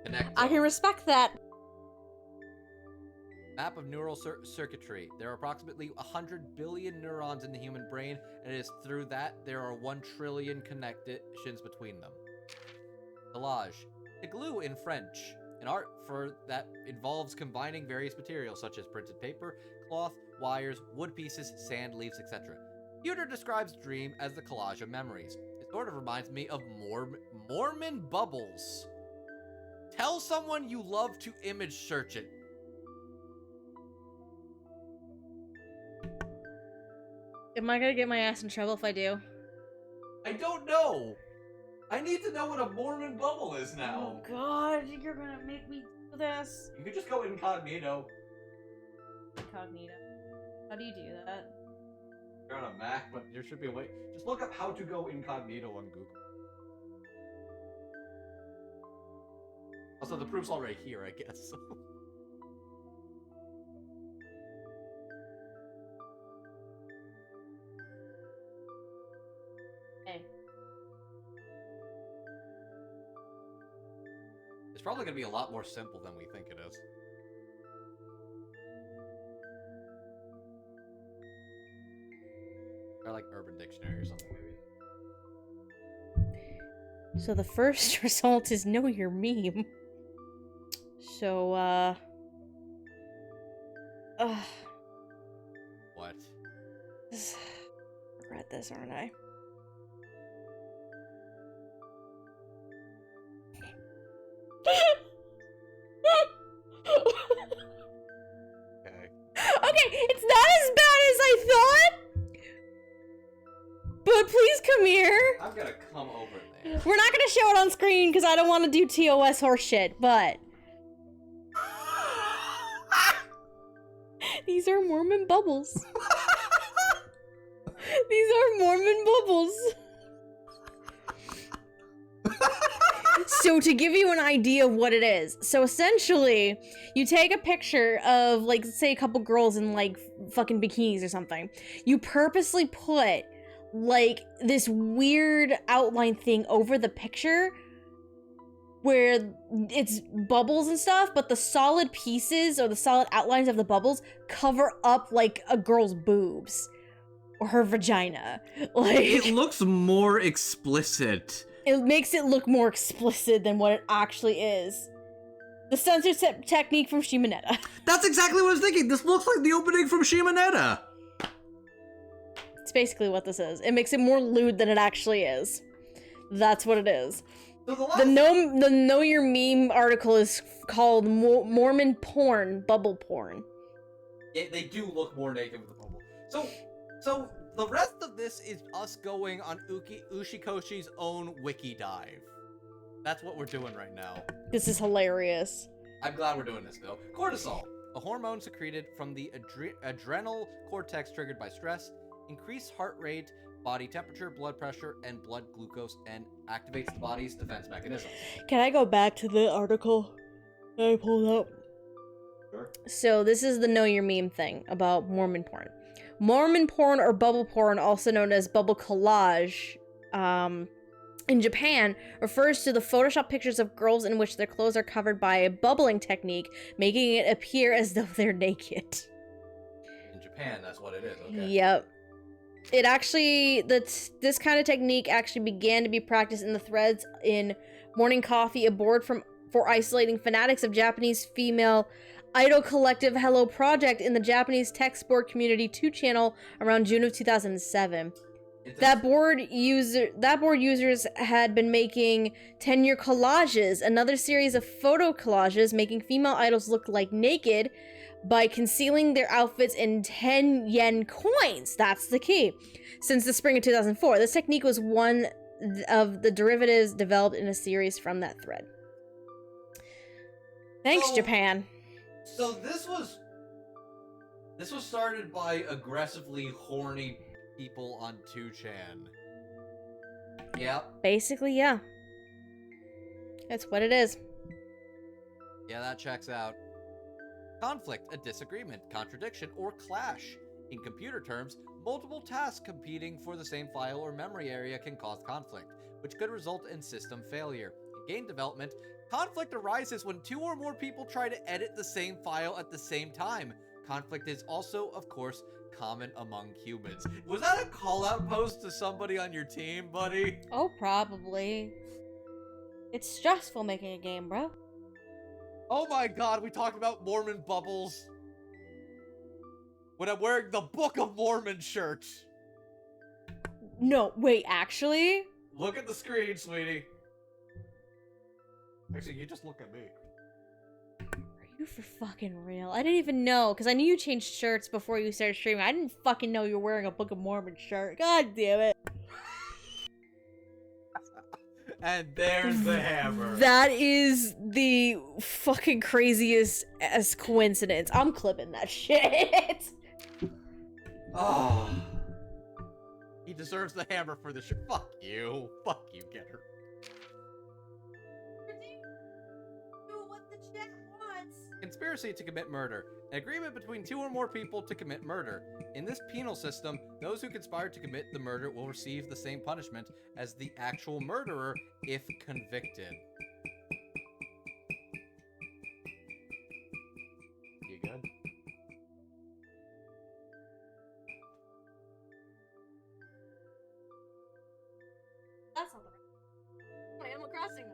Connect. I can respect that. Map of neural circuitry. There are approximately 100 billion neurons in the human brain, and it is through that there are 1 trillion connections between them. Collage. The glue in French. An art for that involves combining various materials such as printed paper, cloth, wires, wood pieces, sand, leaves, etc. Pewter describes Dream as the collage of memories. It sort of reminds me of Mormon bubbles. Tell someone you love to image search it. Am I gonna get my ass in trouble if I do? I don't know. I need to know what a Mormon bubble is now. Oh god, you're gonna make me do this. You could just go incognito. Incognito. How do you do that? You're on a Mac, but there should be a way. Just look up how to go incognito on Google. Also, the proof's already here, I guess. Hey. It's probably going to be a lot more simple than we think it is. Or like Urban Dictionary or something, maybe. So the first result is know your meme. So, What? Read this, aren't I? Okay. Okay, it's not as bad as I thought! But please come here! I'm gonna come over there. We're not gonna show it on screen because I don't want to do TOS horseshit, but... These are Mormon bubbles. These are Mormon bubbles. So to give you an idea of what it is, so essentially, you take a picture of, like, say a couple girls in, like, fucking bikinis or something. You purposely put, like, this weird outline thing over the picture where it's bubbles and stuff, but the solid pieces or the solid outlines of the bubbles cover up, like, a girl's boobs or her vagina. Like, It looks more explicit. it makes it look more explicit than what it actually is. The censorship technique from Shimonetta. That's exactly what I was thinking. This looks like the opening from Shimonetta. It's basically what this is. It makes it more lewd than it actually is. That's what it is. So The Know Your Meme article is called Mormon porn, bubble porn. Yeah, they do look more naked with the bubble. So the rest of this is us going on Ushikoshi's own wiki dive. That's what we're doing right now. This is hilarious. I'm glad we're doing this, though. Cortisol, a hormone secreted from the adrenal cortex triggered by stress, increased heart rate body temperature, blood pressure, and blood glucose, and activates the body's defense mechanisms. Can I go back to the article that I pulled up? Sure. So this is the know your meme thing about Mormon porn. Mormon porn, or bubble porn, also known as bubble collage, in Japan, refers to the Photoshop pictures of girls in which their clothes are covered by a bubbling technique, making it appear as though they're naked. In Japan, that's what it is. Okay. Yep. It actually, this kind of technique actually began to be practiced in the threads in Morning Coffee, a board for isolating fanatics of Japanese female idol collective Hello Project in the Japanese tech sport community 2 channel around June of 2007. That board users had been making 10-year collages, another series of photo collages making female idols look like naked by concealing their outfits in 10 yen coins. That's the key. Since the spring of 2004, this technique was one of the derivatives developed in a series from that thread. Thanks, Japan. So this was started by aggressively horny people on 2chan. Yep. Basically, yeah. That's what it is. Yeah, that checks out. Conflict, a disagreement, contradiction, or clash. In computer terms, multiple tasks competing for the same file or memory area can cause conflict, which could result in system failure. In game development, conflict arises when 2 or more people try to edit the same file at the same time. Conflict is also, of course, common among humans. Was that a call-out post to somebody on your team, buddy? Oh, probably. It's stressful making a game, bro. Oh my god, we talked about Mormon bubbles when I'm wearing the Book of Mormon shirt. No, wait, actually? Look at the screen, sweetie. Actually, you just look at me. Are you for fucking real? I didn't even know, because I knew you changed shirts before you started streaming. I didn't fucking know you were wearing a Book of Mormon shirt. God damn it. And there's the hammer. That is the fucking craziest as coincidence. I'm clipping that shit. Oh. He deserves the hammer for the shirt. Fuck you. Fuck you, get her. Conspiracy to commit murder. An agreement between 2 or more people to commit murder. In this penal system, those who conspire to commit the murder will receive the same punishment as the actual murderer if convicted. You good? That's not the right. Animal Crossing.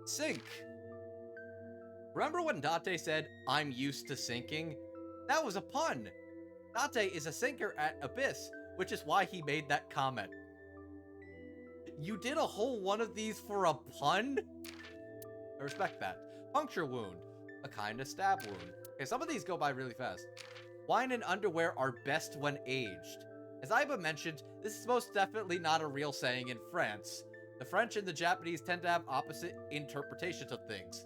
Sink. Remember when Date said, "I'm used to sinking"? That was a pun. Date is a sinker at Abyss, which is why he made that comment. You did a whole one of these for a pun? I respect that. Puncture wound. A kind of stab wound. Okay, some of these go by really fast. Wine and underwear are best when aged. As Iba mentioned, this is most definitely not a real saying in France. The French and the Japanese tend to have opposite interpretations of things.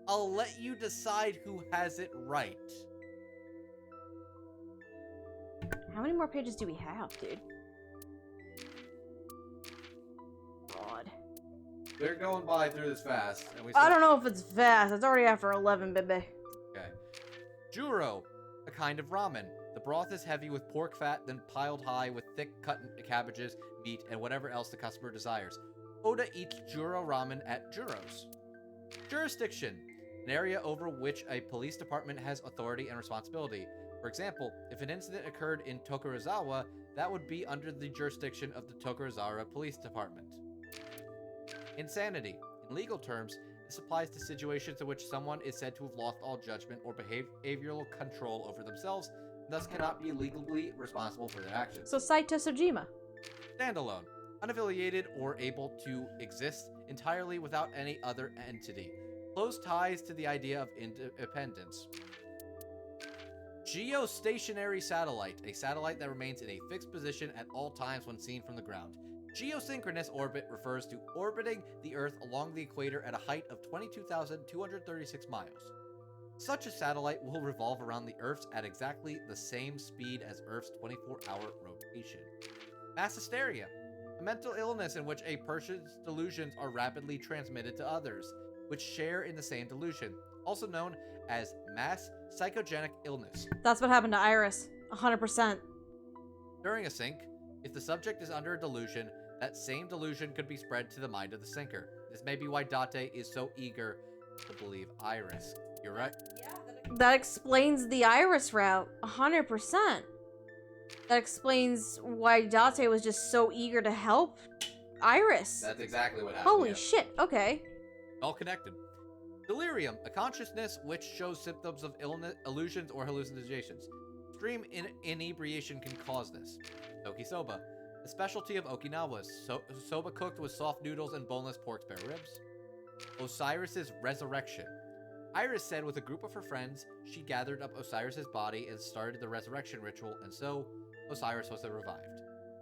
I'll let you decide who has it right. How many more pages do we have, dude? God. They're going by through this fast. And we I don't know if it's fast. It's already after 11, baby. Okay. Juro, a kind of ramen. The broth is heavy with pork fat, then piled high with thick cut cabbages, meat, and whatever else the customer desires. Oda eats Juro ramen at Juro's. Jurisdiction. An area over which a police department has authority and responsibility. For example, if an incident occurred in Tokorozawa, that would be under the jurisdiction of the Tokorozawa Police Department. Insanity. In legal terms, this applies to situations in which someone is said to have lost all judgment or behavioral control over themselves, and thus cannot be legally responsible for their actions. So Saito Sojima. Standalone. Unaffiliated or able to exist entirely without any other entity. Close ties to the idea of independence. Geostationary satellite. A satellite that remains in a fixed position at all times when seen from the ground. Geosynchronous orbit refers to orbiting the Earth along the equator at a height of 22,236 miles. Such a satellite will revolve around the Earth's at exactly the same speed as Earth's 24-hour rotation. Mass hysteria, a mental illness in which a person's delusions are rapidly transmitted to others, which share in the same delusion, also known as mass psychogenic illness. That's what happened to Iris. 100%. During a sink, if the subject is under a delusion, that same delusion could be spread to the mind of the sinker. This may be why Date is so eager to believe Iris. You're right. That explains the Iris route. 100%. That explains why Date was just so eager to help Iris. That's exactly what happened. Holy shit, okay. All connected. Delirium, a consciousness which shows symptoms of illness, illusions, or hallucinations. Extreme inebriation can cause this. Soba, a specialty of Okinawa. Soba cooked with soft noodles and boneless pork spare ribs. Osiris's resurrection. Iris said with a group of her friends, she gathered up Osiris's body and started the resurrection ritual, and so Osiris was revived.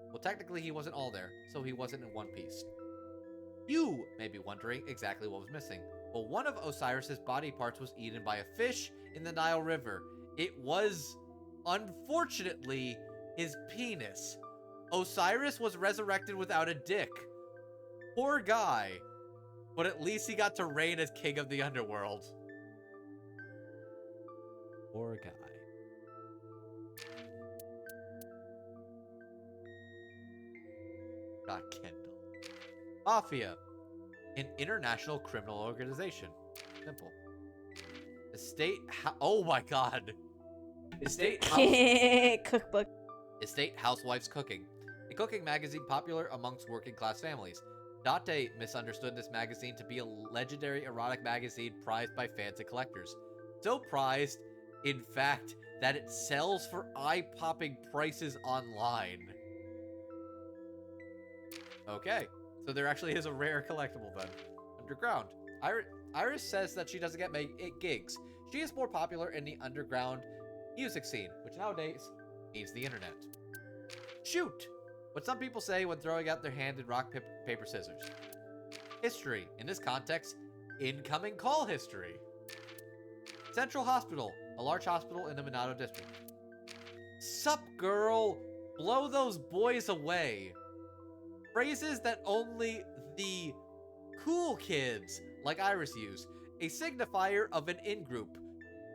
Well, technically he wasn't all there, so he wasn't in one piece. You may be wondering exactly what was missing. Well, one of Osiris's body parts was eaten by a fish in the Nile River. It was, unfortunately, his penis. Osiris was resurrected without a dick. Poor guy. But at least he got to reign as king of the underworld. Poor guy. Got Kendall. Mafia. An international criminal organization. Simple. Oh my god. Cookbook. Estate Housewife's Cooking. A cooking magazine popular amongst working class families. Date misunderstood this magazine to be a legendary erotic magazine prized by fans and collectors. So prized, in fact, that it sells for eye-popping prices online. Okay, so there actually is a rare collectible then. Underground. Iris says that she doesn't get gigs. She is more popular in the underground music scene, which nowadays means the internet. Shoot! What some people say when throwing out their hand in rock, paper, scissors. History. In this context, incoming call history. Central Hospital. A large hospital in the Minato district. Sup, girl? Blow those boys away. Phrases that only the cool kids like Iris use. A signifier of an in-group.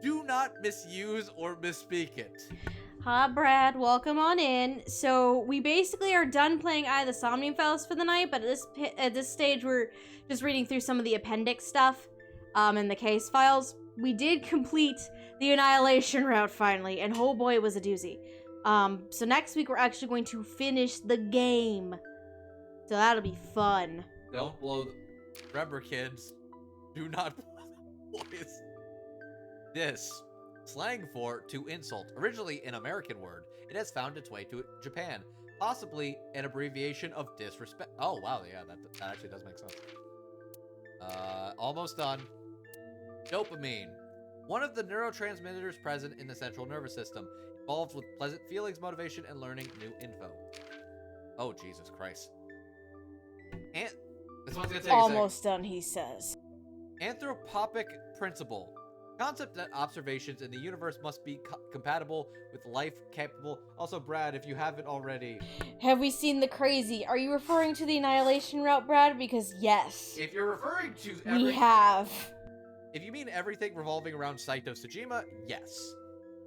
Do not misuse or misspeak it. Hi, Brad. Welcome on in. So we basically are done playing Eye of the Somnium Files for the night, but at this stage we're just reading through some of the appendix stuff in the case files. We did complete the Annihilation route finally, and oh boy, it was a doozy. So next week we're actually going to finish the game. So that'll be fun. Don't blow Remember, kids, do not blow the boys. This. Slang for to insult. Originally an American word, it has found its way to Japan, possibly an abbreviation of disrespect. Oh, wow, yeah, that actually does make sense. Almost done. Dopamine. One of the neurotransmitters present in the central nervous system, involved with pleasant feelings, motivation, and learning new info. Oh, Jesus Christ. And this one's gonna take almost done, he says. Anthropopic principle. Concept that observations in the universe must be compatible with life capable. Also, Brad, if you haven't already. Have we seen the crazy? Are you referring to the Annihilation route, Brad? Because yes. If you're referring to we have. If you mean everything revolving around Saito Tsujima, yes.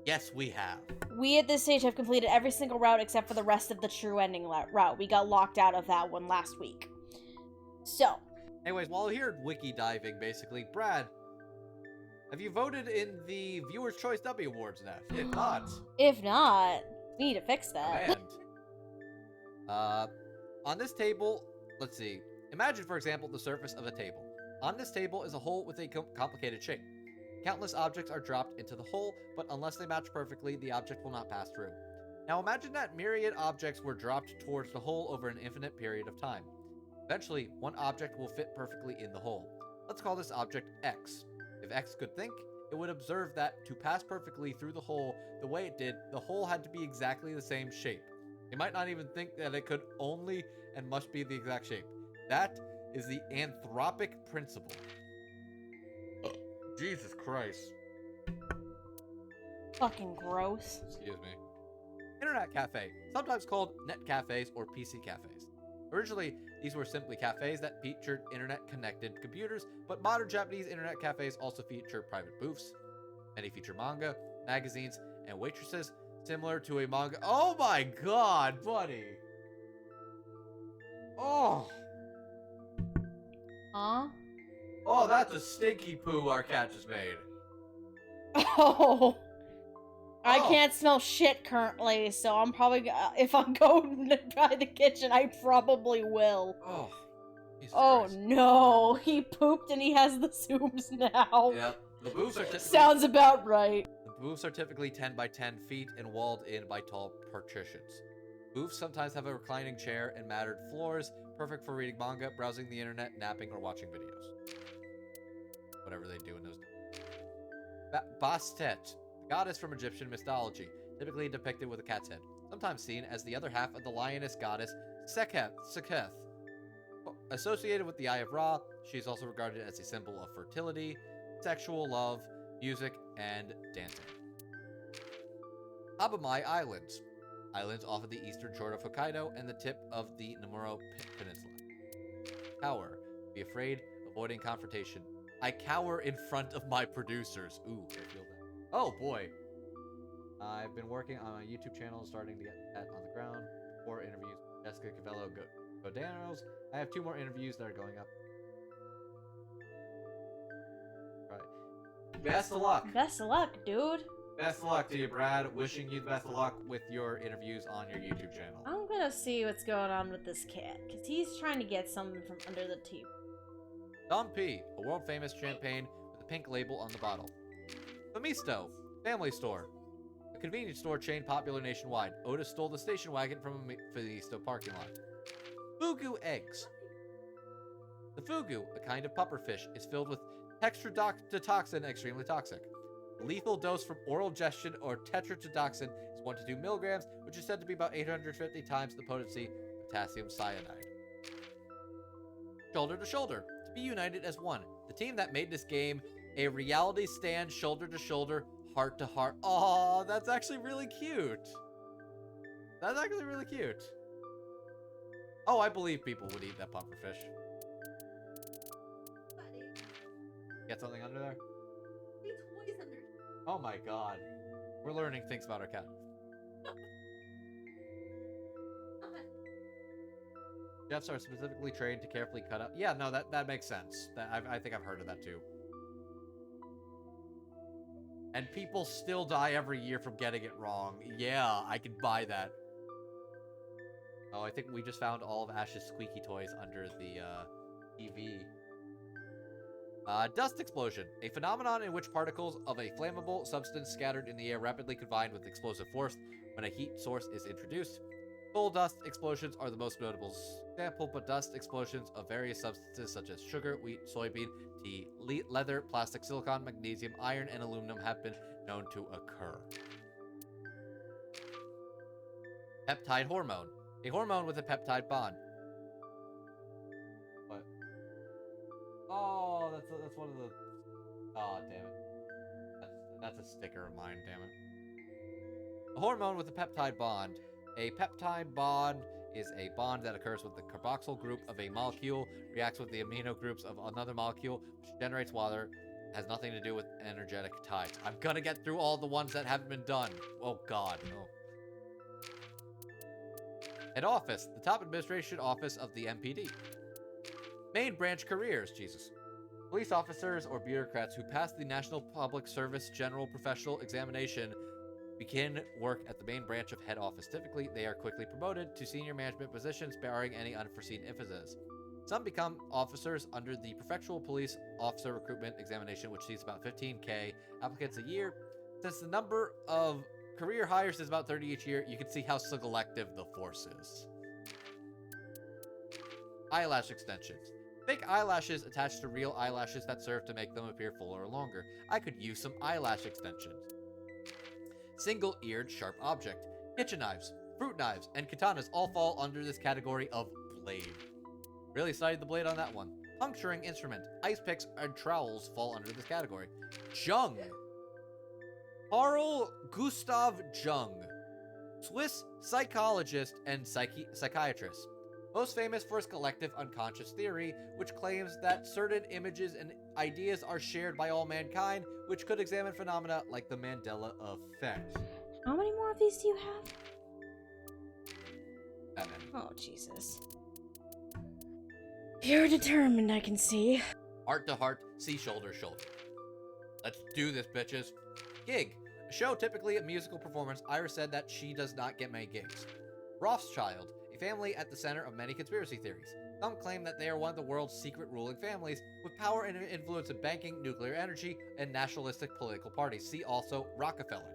Yes, we have. We at this stage have completed every single route except for the rest of the true ending route. We got locked out of that one last week. So. Anyways, while here wiki diving, basically, Brad, have you voted in the Viewer's Choice W Awards now? If not, we need to fix that. On this table, let's see. Imagine, for example, the surface of a table. On this table is a hole with a complicated shape. Countless objects are dropped into the hole, but unless they match perfectly, the object will not pass through. Now imagine that myriad objects were dropped towards the hole over an infinite period of time. Eventually, one object will fit perfectly in the hole. Let's call this object X. If X could think, it would observe that to pass perfectly through the hole the way it did, the hole had to be exactly the same shape. It might not even think that it could only and must be the exact shape. That is the anthropic principle. Jesus Christ. Fucking gross. Excuse me. Internet cafe, sometimes called net cafes or PC cafes. Originally, these were simply cafes that featured internet-connected computers, but modern Japanese internet cafes also feature private booths. Many feature manga, magazines, and waitresses, similar to a manga. Oh my god, buddy! Oh! Huh? Oh, that's a stinky poo our cat just made. Oh. I Oh. can't smell shit currently, so I'm probably if I'm going by the kitchen, I probably will. Oh. Jesus Oh Christ. no, he pooped and he has the zooms now. Yep. The booths are typically Sounds about right. The booths are typically 10 by 10 feet and walled in by tall partitions. Booths sometimes have a reclining chair and matted floors, perfect for reading manga, browsing the internet, napping, or watching videos. Whatever they do in those days. Bastet, the goddess from Egyptian mythology, typically depicted with a cat's head, sometimes seen as the other half of the lioness goddess Seketh. Associated with the Eye of Ra, she is also regarded as a symbol of fertility, sexual love, music, and dancing. Abamai Islands. Islands off of the eastern shore of Hokkaido and the tip of the Namuro Peninsula. Cower. Be afraid, avoiding confrontation. I cower in front of my producers. Ooh, I feel that. Oh boy. I've been working on my YouTube channel, starting to get that on the ground. 4 interviews with Jessica Cavello Godanos. I have 2 more interviews that are going up. Right. Best of luck. Best of luck, dude. Best of luck to you, Brad. Wishing you the best of luck with your interviews on your YouTube channel. I'm gonna see what's going on with this cat, because he's trying to get something from under the table. Don P, a world-famous champagne with a pink label on the bottle. Famisto, family store. A convenience store chain popular nationwide. Otis stole the station wagon from a Famisto parking lot. Fugu eggs. The fugu, a kind of pufferfish, is filled with tetrodotoxin, extremely toxic. The lethal dose from oral ingestion or tetrodotoxin is 1 to 2 milligrams, which is said to be about 850 times the potency of potassium cyanide. Shoulder to shoulder, to be united as one. The team that made this game a reality stand, shoulder to shoulder, heart to heart. Oh, that's actually really cute. That's actually really cute. Oh, I believe people would eat that pufferfish. Get something under there? Oh my god. We're learning things about our cat. Chefs are specifically trained to carefully cut up. Yeah, no, that makes sense. I think I've heard of that too. And people still die every year from getting it wrong. Yeah, I can buy that. Oh, I think we just found all of Ash's squeaky toys under the TV. Dust explosion, a phenomenon in which particles of a flammable substance scattered in the air rapidly combine with explosive force when a heat source is introduced. Full dust explosions are the most notable example, but dust explosions of various substances such as sugar, wheat, soybean, tea, leather, plastic, silicon, magnesium, iron, and aluminum have been known to occur. Peptide hormone, a hormone with a peptide bond. What? Oh, that's one of the. Oh, damn it. That's a sticker of mine. Damn it. A hormone with a peptide bond. A peptide bond is a bond that occurs with the carboxyl group of a molecule, reacts with the amino groups of another molecule, which generates water. Has nothing to do with energetic tides. I'm gonna get through all the ones that haven't been done. Oh god, no. Head office, the top administration office of the MPD. Main branch careers, Jesus. Police officers or bureaucrats who pass the National Public Service General Professional Examination begin work at the main branch of head office. Typically, they are quickly promoted to senior management positions, barring any unforeseen instances. Some become officers under the Prefectural Police Officer Recruitment Examination, which sees about 15,000 applicants a year. Since the number of career hires is about 30 each year, you can see how selective the force is. Eyelash extensions. Fake eyelashes attached to real eyelashes that serve to make them appear fuller or longer. I could use some eyelash extensions. Single-eared sharp object. Kitchen knives, fruit knives, and katanas all fall under this category of blade. Really studied the blade on that one. Puncturing instrument. Ice picks and trowels fall under this category. Jung. Carl Gustav Jung, Swiss psychologist and psychiatrist. Most famous for his collective unconscious theory, which claims that certain images and ideas are shared by all mankind, which could examine phenomena like the Mandela effect. How many more of these do you have? That many. Oh, Jesus. You're determined, I can see. Heart to heart, see shoulder to shoulder. Let's do this, bitches. Gig. A show, typically a musical performance. Iris said that she does not get many gigs. Rothschild. A family at the center of many conspiracy theories. Some claim that they are one of the world's secret ruling families with power and influence in banking, nuclear energy, and nationalistic political parties. See also Rockefeller.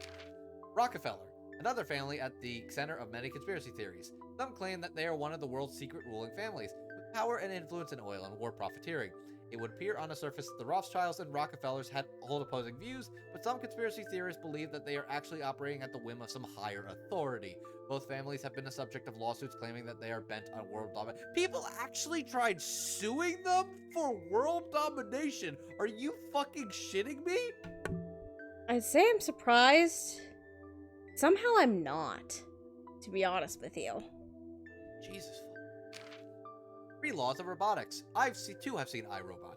Rockefeller. Another family at the center of many conspiracy theories. Some claim that they are one of the world's secret ruling families with power and influence in oil and war profiteering. It would appear on the surface that the Rothschilds and Rockefellers hold opposing views, but some conspiracy theorists believe that they are actually operating at the whim of some higher authority. Both families have been the subject of lawsuits claiming that they are bent on world domination. People actually tried suing them for world domination. Are you fucking shitting me? I'd say I'm surprised. Somehow I'm not, to be honest with you. Jesus. 3 Laws of Robotics. I've seen iRobot.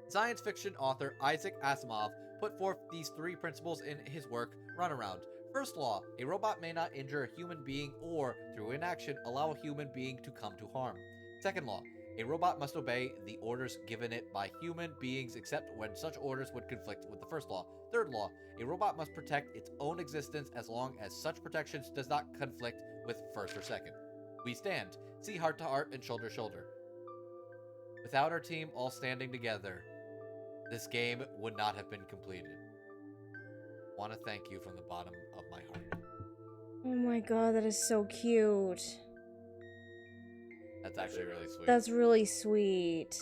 Science fiction author Isaac Asimov put forth these 3 principles in his work, Runaround. First law, a robot may not injure a human being or, through inaction, allow a human being to come to harm. Second law, a robot must obey the orders given it by human beings except when such orders would conflict with the first law. Third law, a robot must protect its own existence as long as such protections does not conflict with first or second. We stand. See heart to heart and shoulder to shoulder. Without our team all standing together, this game would not have been completed. I want to thank you from the bottom of my heart. Oh my god, that is so cute. That's actually really sweet. That's really sweet.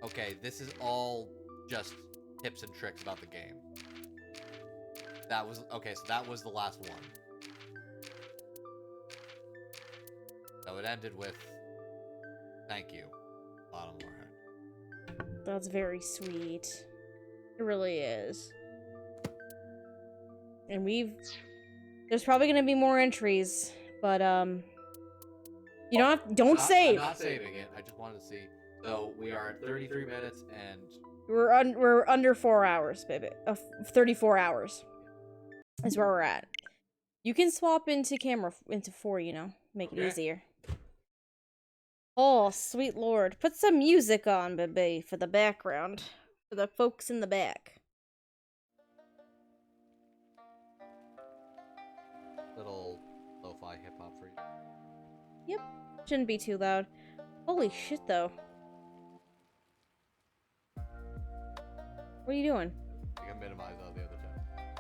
Okay, this is all just tips and tricks about the game. That was the last one. So it ended with, thank you, bottom of our heart. That's very sweet. It really is. And there's probably gonna be more entries, but don't save. I'm not saving it. I just wanted to see. So we are at 33 minutes and we're under 4 hours, baby. 34 hours is where we're at. You can swap into 4, make it easier. Oh, sweet lord. Put some music on, baby, for the background. For the folks in the back. little lo-fi hip-hop for you. Yep. Shouldn't be too loud. Holy shit, though. What are you doing? I can minimize all the other tabs.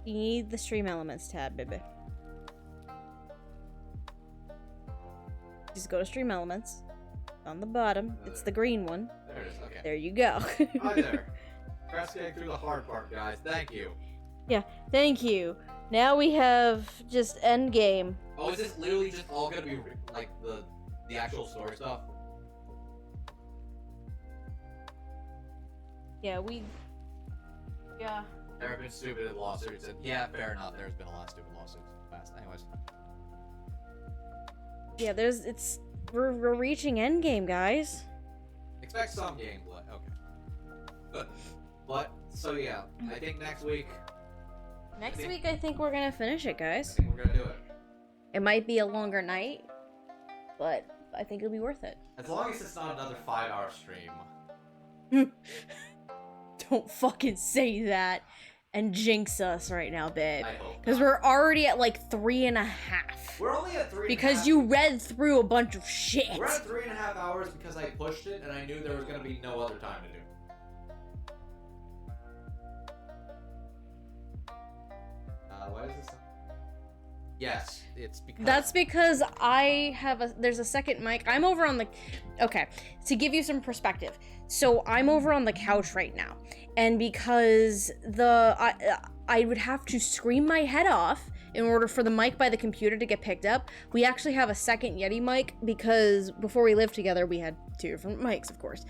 You need the stream elements tab, baby. Just go to stream elements. On the bottom. It's the green one. There it is, okay. There you go. Hi there. Press getting through the hard part, guys. Thank you. Yeah, thank you. Now we have just end game. Oh, is this literally just all gonna be like the actual story stuff? Yeah, yeah. There have been stupid lawsuits, and yeah, fair enough. There's been a lot of stupid lawsuits in the past. Anyways. Yeah, we're reaching end game, guys. Expect some gameplay. Okay. Good. But so yeah, I think next week. Next week, I think we're gonna finish it, guys. I think we're gonna do it. It might be a longer night, but I think it'll be worth it. As long as it's not another 5-hour stream. Don't fucking say that and jinx us right now, babe. I hope. Because we're already at like 3.5. We're only at 3.5. Because you read through a bunch of shit. We're at 3.5 hours because I pushed it and I knew there was gonna be no other time to do. Why is this? Yes, it's because. That's because there's a second mic. I'm over on the. Okay, to give you some perspective. So I'm over on the couch right now, and because I would have to scream my head off in order for the mic by the computer to get picked up. We actually have a second Yeti mic because before we lived together, we had 2 different mics, of course.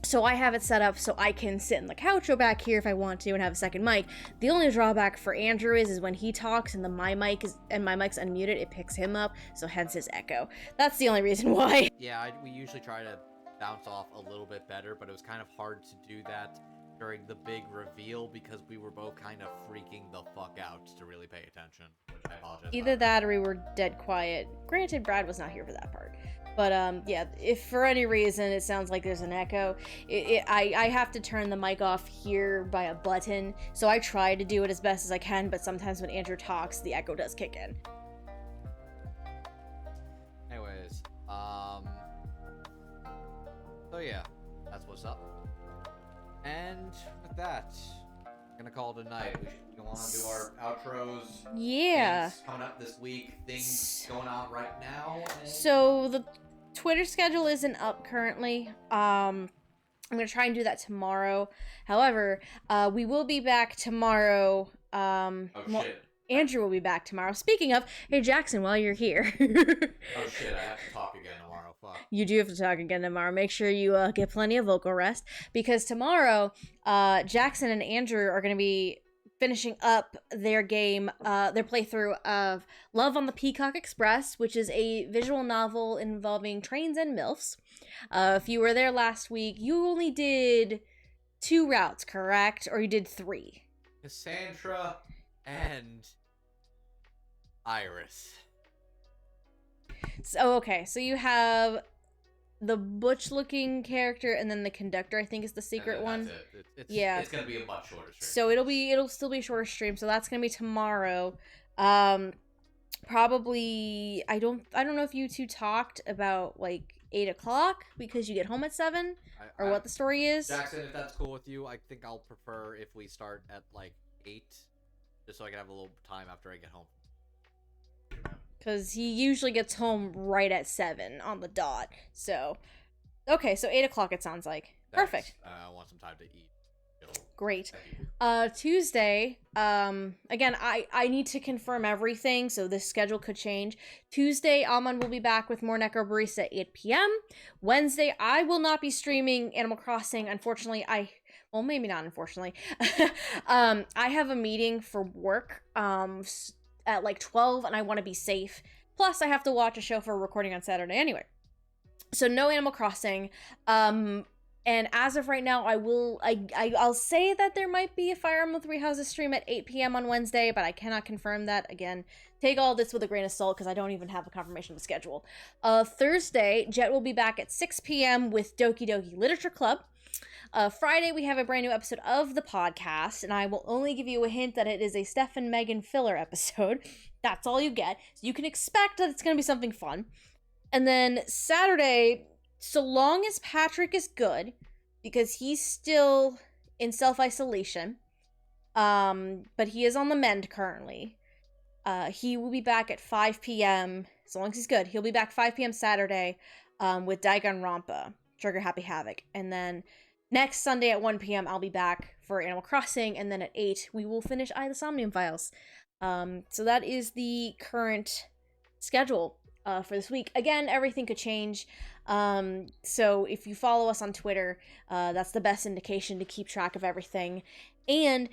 So I have it set up so I can sit in the couch or back here if I want to and have a second mic. The only drawback for Andrew is when he talks and my mic's unmuted, it picks him up, so hence his echo. That's the only reason why. Yeah, we usually try to bounce off a little bit better, but it was kind of hard to do that during the big reveal because we were both kind of freaking the fuck out to really pay attention, which I apologize. Either that or we were dead quiet. Granted, Brad was not here for that part. But yeah, if for any reason it sounds like there's an echo, I have to turn the mic off here by a button. So I try to do it as best as I can, but sometimes when Andrew talks, the echo does kick in. Anyways, so yeah, that's what's up. And with that, I'm gonna call it a night. We should go on and do our outros. Yeah. Things coming up this week, things going on right now. So the Twitter schedule isn't up currently. I'm gonna try and do that tomorrow. However, we will be back tomorrow. Oh shit. Andrew will be back tomorrow. Speaking of, hey Jackson, while you're here. Oh shit, I have to talk again tomorrow. Fuck. You do have to talk again tomorrow. Make sure you get plenty of vocal rest, because tomorrow, Jackson and Andrew are going to be finishing up their game, their playthrough of Love on the Peacock Express, which is a visual novel involving trains and MILFs. If you were there last week, you only did 2 routes, correct? Or you did 3? Cassandra and Iris. So, okay, so you have the butch-looking character and then the conductor, I think is the secret one. That's it. Yeah. It's gonna be a much shorter stream. So it'll still be a shorter stream, so that's gonna be tomorrow. Probably I don't know if you two talked about like 8 o'clock because you get home at 7 or what the story is. Jackson, if that's cool with you, I think I'll prefer if we start at like 8, just so I can have a little time after I get home. Because he usually gets home right at 7 on the dot. So, okay, so 8 o'clock it sounds like. Thanks. Perfect. I want some time to eat. Great. Tuesday, again, I need to confirm everything, so this schedule could change. Tuesday, Almond will be back with more Necrobarista at 8 p.m. Wednesday, I will not be streaming Animal Crossing. Unfortunately, well, maybe not unfortunately. I have a meeting for work, at like 12, and I want to be safe. Plus, I have to watch a show for a recording on Saturday anyway. So no Animal Crossing. And as of right now, I'll say that there might be a Fire Emblem Three Houses stream at 8 p.m. on Wednesday, but I cannot confirm that. Again, take all this with a grain of salt because I don't even have a confirmation of the schedule. Thursday, Jet will be back at 6 p.m. with Doki Doki Literature Club. Friday, we have a brand new episode of the podcast, and I will only give you a hint that it is a Steph and Megan filler episode. That's all you get. So you can expect that it's going to be something fun. And then Saturday, so long as Patrick is good, because he's still in self-isolation, but he is on the mend currently, he will be back at 5 p.m. As long as he's good, he'll be back 5 p.m. Saturday with Danganronpa, Trigger Happy Havoc. And then next Sunday at 1 p.m. I'll be back for Animal Crossing, and then at 8 we will finish the Somnium Files. So that is the current schedule for this week. Again, everything could change. So if you follow us on Twitter, that's the best indication to keep track of everything. And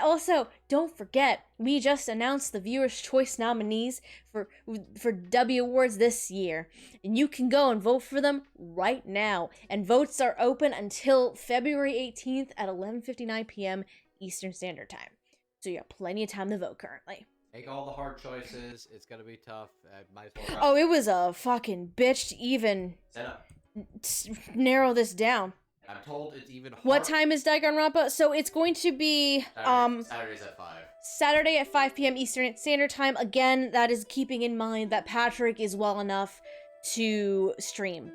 also, don't forget, we just announced the Viewer's Choice nominees for W Awards this year. And you can go and vote for them right now. And votes are open until February 18th at 11:59 p.m. Eastern Standard Time. So you have plenty of time to vote currently. Make all the hard choices. It's gonna be tough. I might as well. Oh, it was a fucking bitch to even narrow this down. I'm told it's even hard. What time is Danganronpa? So it's going to be Saturday's at 5. Saturday at 5 p.m. Eastern Standard Time. Again, that is keeping in mind that Patrick is well enough to stream,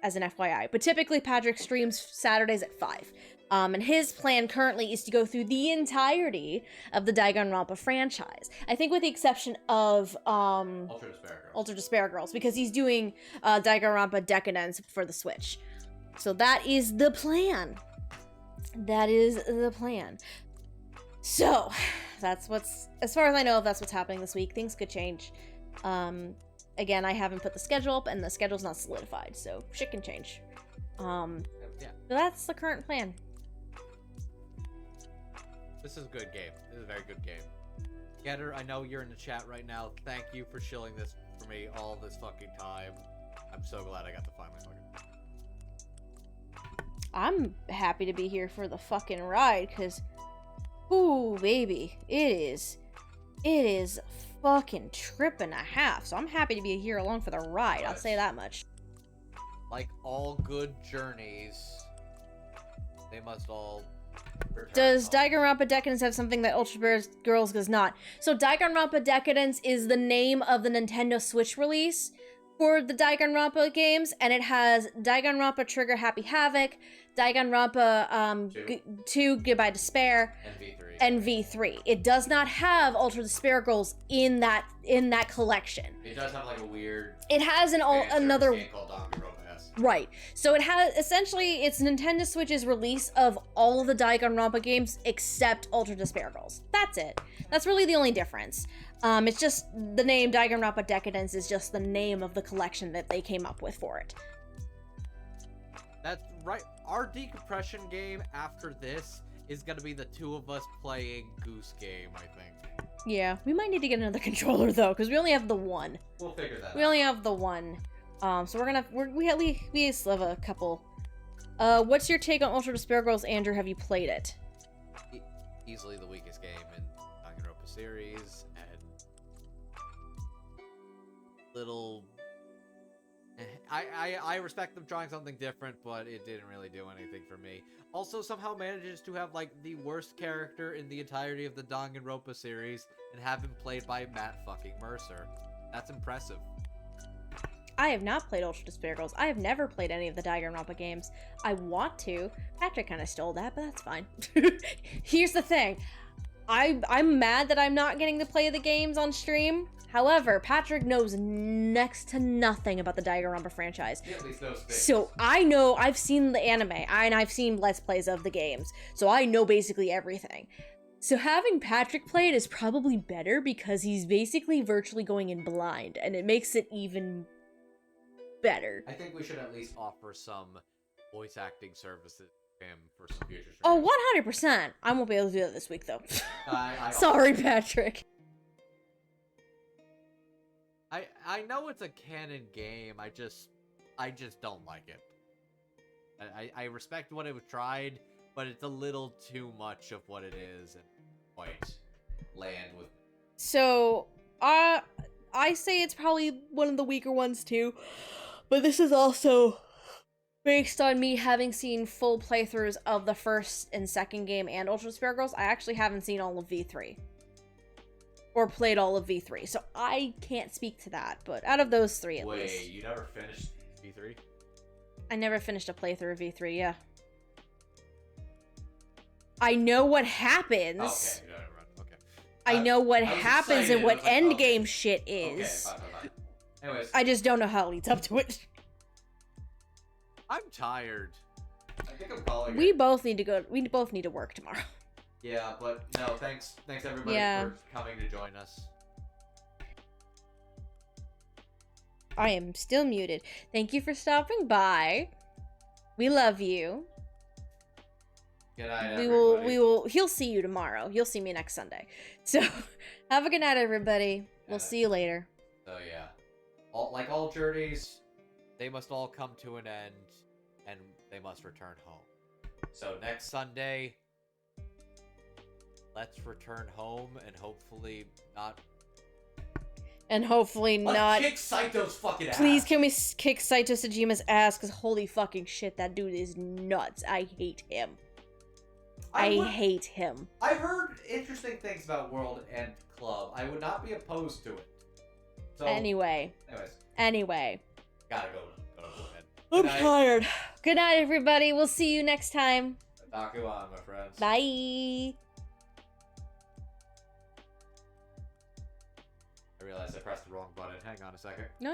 as an FYI. But typically Patrick streams Saturdays at 5. And his plan currently is to go through the entirety of the Danganronpa franchise. I think with the exception of Ultra Despair Girls, because he's doing Danganronpa Decadence for the Switch. So that is the plan. That is the plan. So that's as far as I know, that's what's happening this week. Things could change. Again, I haven't put the schedule up, and the schedule's not solidified, so shit can change. Yeah, So that's the current plan. This is a good game. This is a very good game. Getter, I know you're in the chat right now. Thank you for shilling this for me all this fucking time. I'm so glad I got to finally fucking. I'm happy to be here for the fucking ride, because, ooh, baby, it is fucking trip and a half. So I'm happy to be here along for the ride. I'll say that much. Like all good journeys, they must all. Does Danganronpa Decadence have something that Ultra Bears Girls does not? So Danganronpa Decadence is the name of the Nintendo Switch release for the Danganronpa games, and it has Danganronpa Trigger Happy Havoc, Danganronpa 2 Goodbye Despair, and V3. It does not have Ultra Despair Girls in that collection. It does have like a weird. It has another game called Danganronpa S. Right. So it has essentially it's Nintendo Switch's release of all of the Danganronpa games except Ultra Despair Girls. That's it. That's really the only difference. It's just the name Danganronpa Decadence is just the name of the collection that they came up with for it. That's right. Our decompression game after this is gonna be the two of us playing Goose Game, I think. Yeah, we might need to get another controller though, because we only have the one. We'll figure that out. We only have the one. So we still have a couple. What's your take on Ultra Despair Girls, Andrew? Have you played it? Easily the weakest game in Danganronpa series, and little. I respect them trying something different, but it didn't really do anything for me. Also, somehow manages to have like the worst character in the entirety of the Danganronpa series and have him played by Matt fucking Mercer. That's impressive. I have not played Ultra Despair Girls. I have never played any of the Danganronpa games. I want to. Patrick kind of stole that, but that's fine. Here's the thing. I'm mad that I'm not getting to play the games on stream. However, Patrick knows next to nothing about the Danganronpa franchise. He at least knows things. So I know, I've seen the anime, and I've seen Let's Plays of the games. So I know basically everything. So having Patrick play it is probably better because he's basically virtually going in blind, and it makes it even better. I think we should at least offer some voice acting services to him for some future streams. Oh, 100%. I won't be able to do that this week, though. I Sorry, Patrick. I know it's a canon game. I just don't like it. I respect what it was tried, but it's a little too much of what it is and quite land with. So, I say it's probably one of the weaker ones too, but this is also based on me having seen full playthroughs of the first and second game and Ultra Despair Girls. I actually haven't seen all of V3. Or played all of V3, so I can't speak to that, but out of those three at least. Wait, you never finished V3? I never finished a playthrough of V3, yeah. I know what happens. Okay, no, okay. I know what happens and what endgame shit is. Okay, fine. Anyways. I just don't know how it leads up to it. I'm tired. I think I'm calling We it. both need to work tomorrow. Yeah, but no, thanks everybody for coming to join us. I am still muted. Thank you for stopping by. We love you. Good night, everybody. He'll see you tomorrow. You'll see me next Sunday. So, have a good night, everybody. We'll see you later. So yeah, like all journeys, they must all come to an end, and they must return home. So next Sunday, let's return home and hopefully not. And hopefully not. Kick Saito's fucking ass. Please, can we kick Saito Sajima's ass? Because holy fucking shit, that dude is nuts. I hate him. I hate him. I've heard interesting things about World and Club. I would not be opposed to it. So, Anyway. Gotta go to bed. I'm tired. Good night, everybody. We'll see you next time. Dakuan, my friends. Bye. I realized I pressed the wrong button. Hang on a second. No,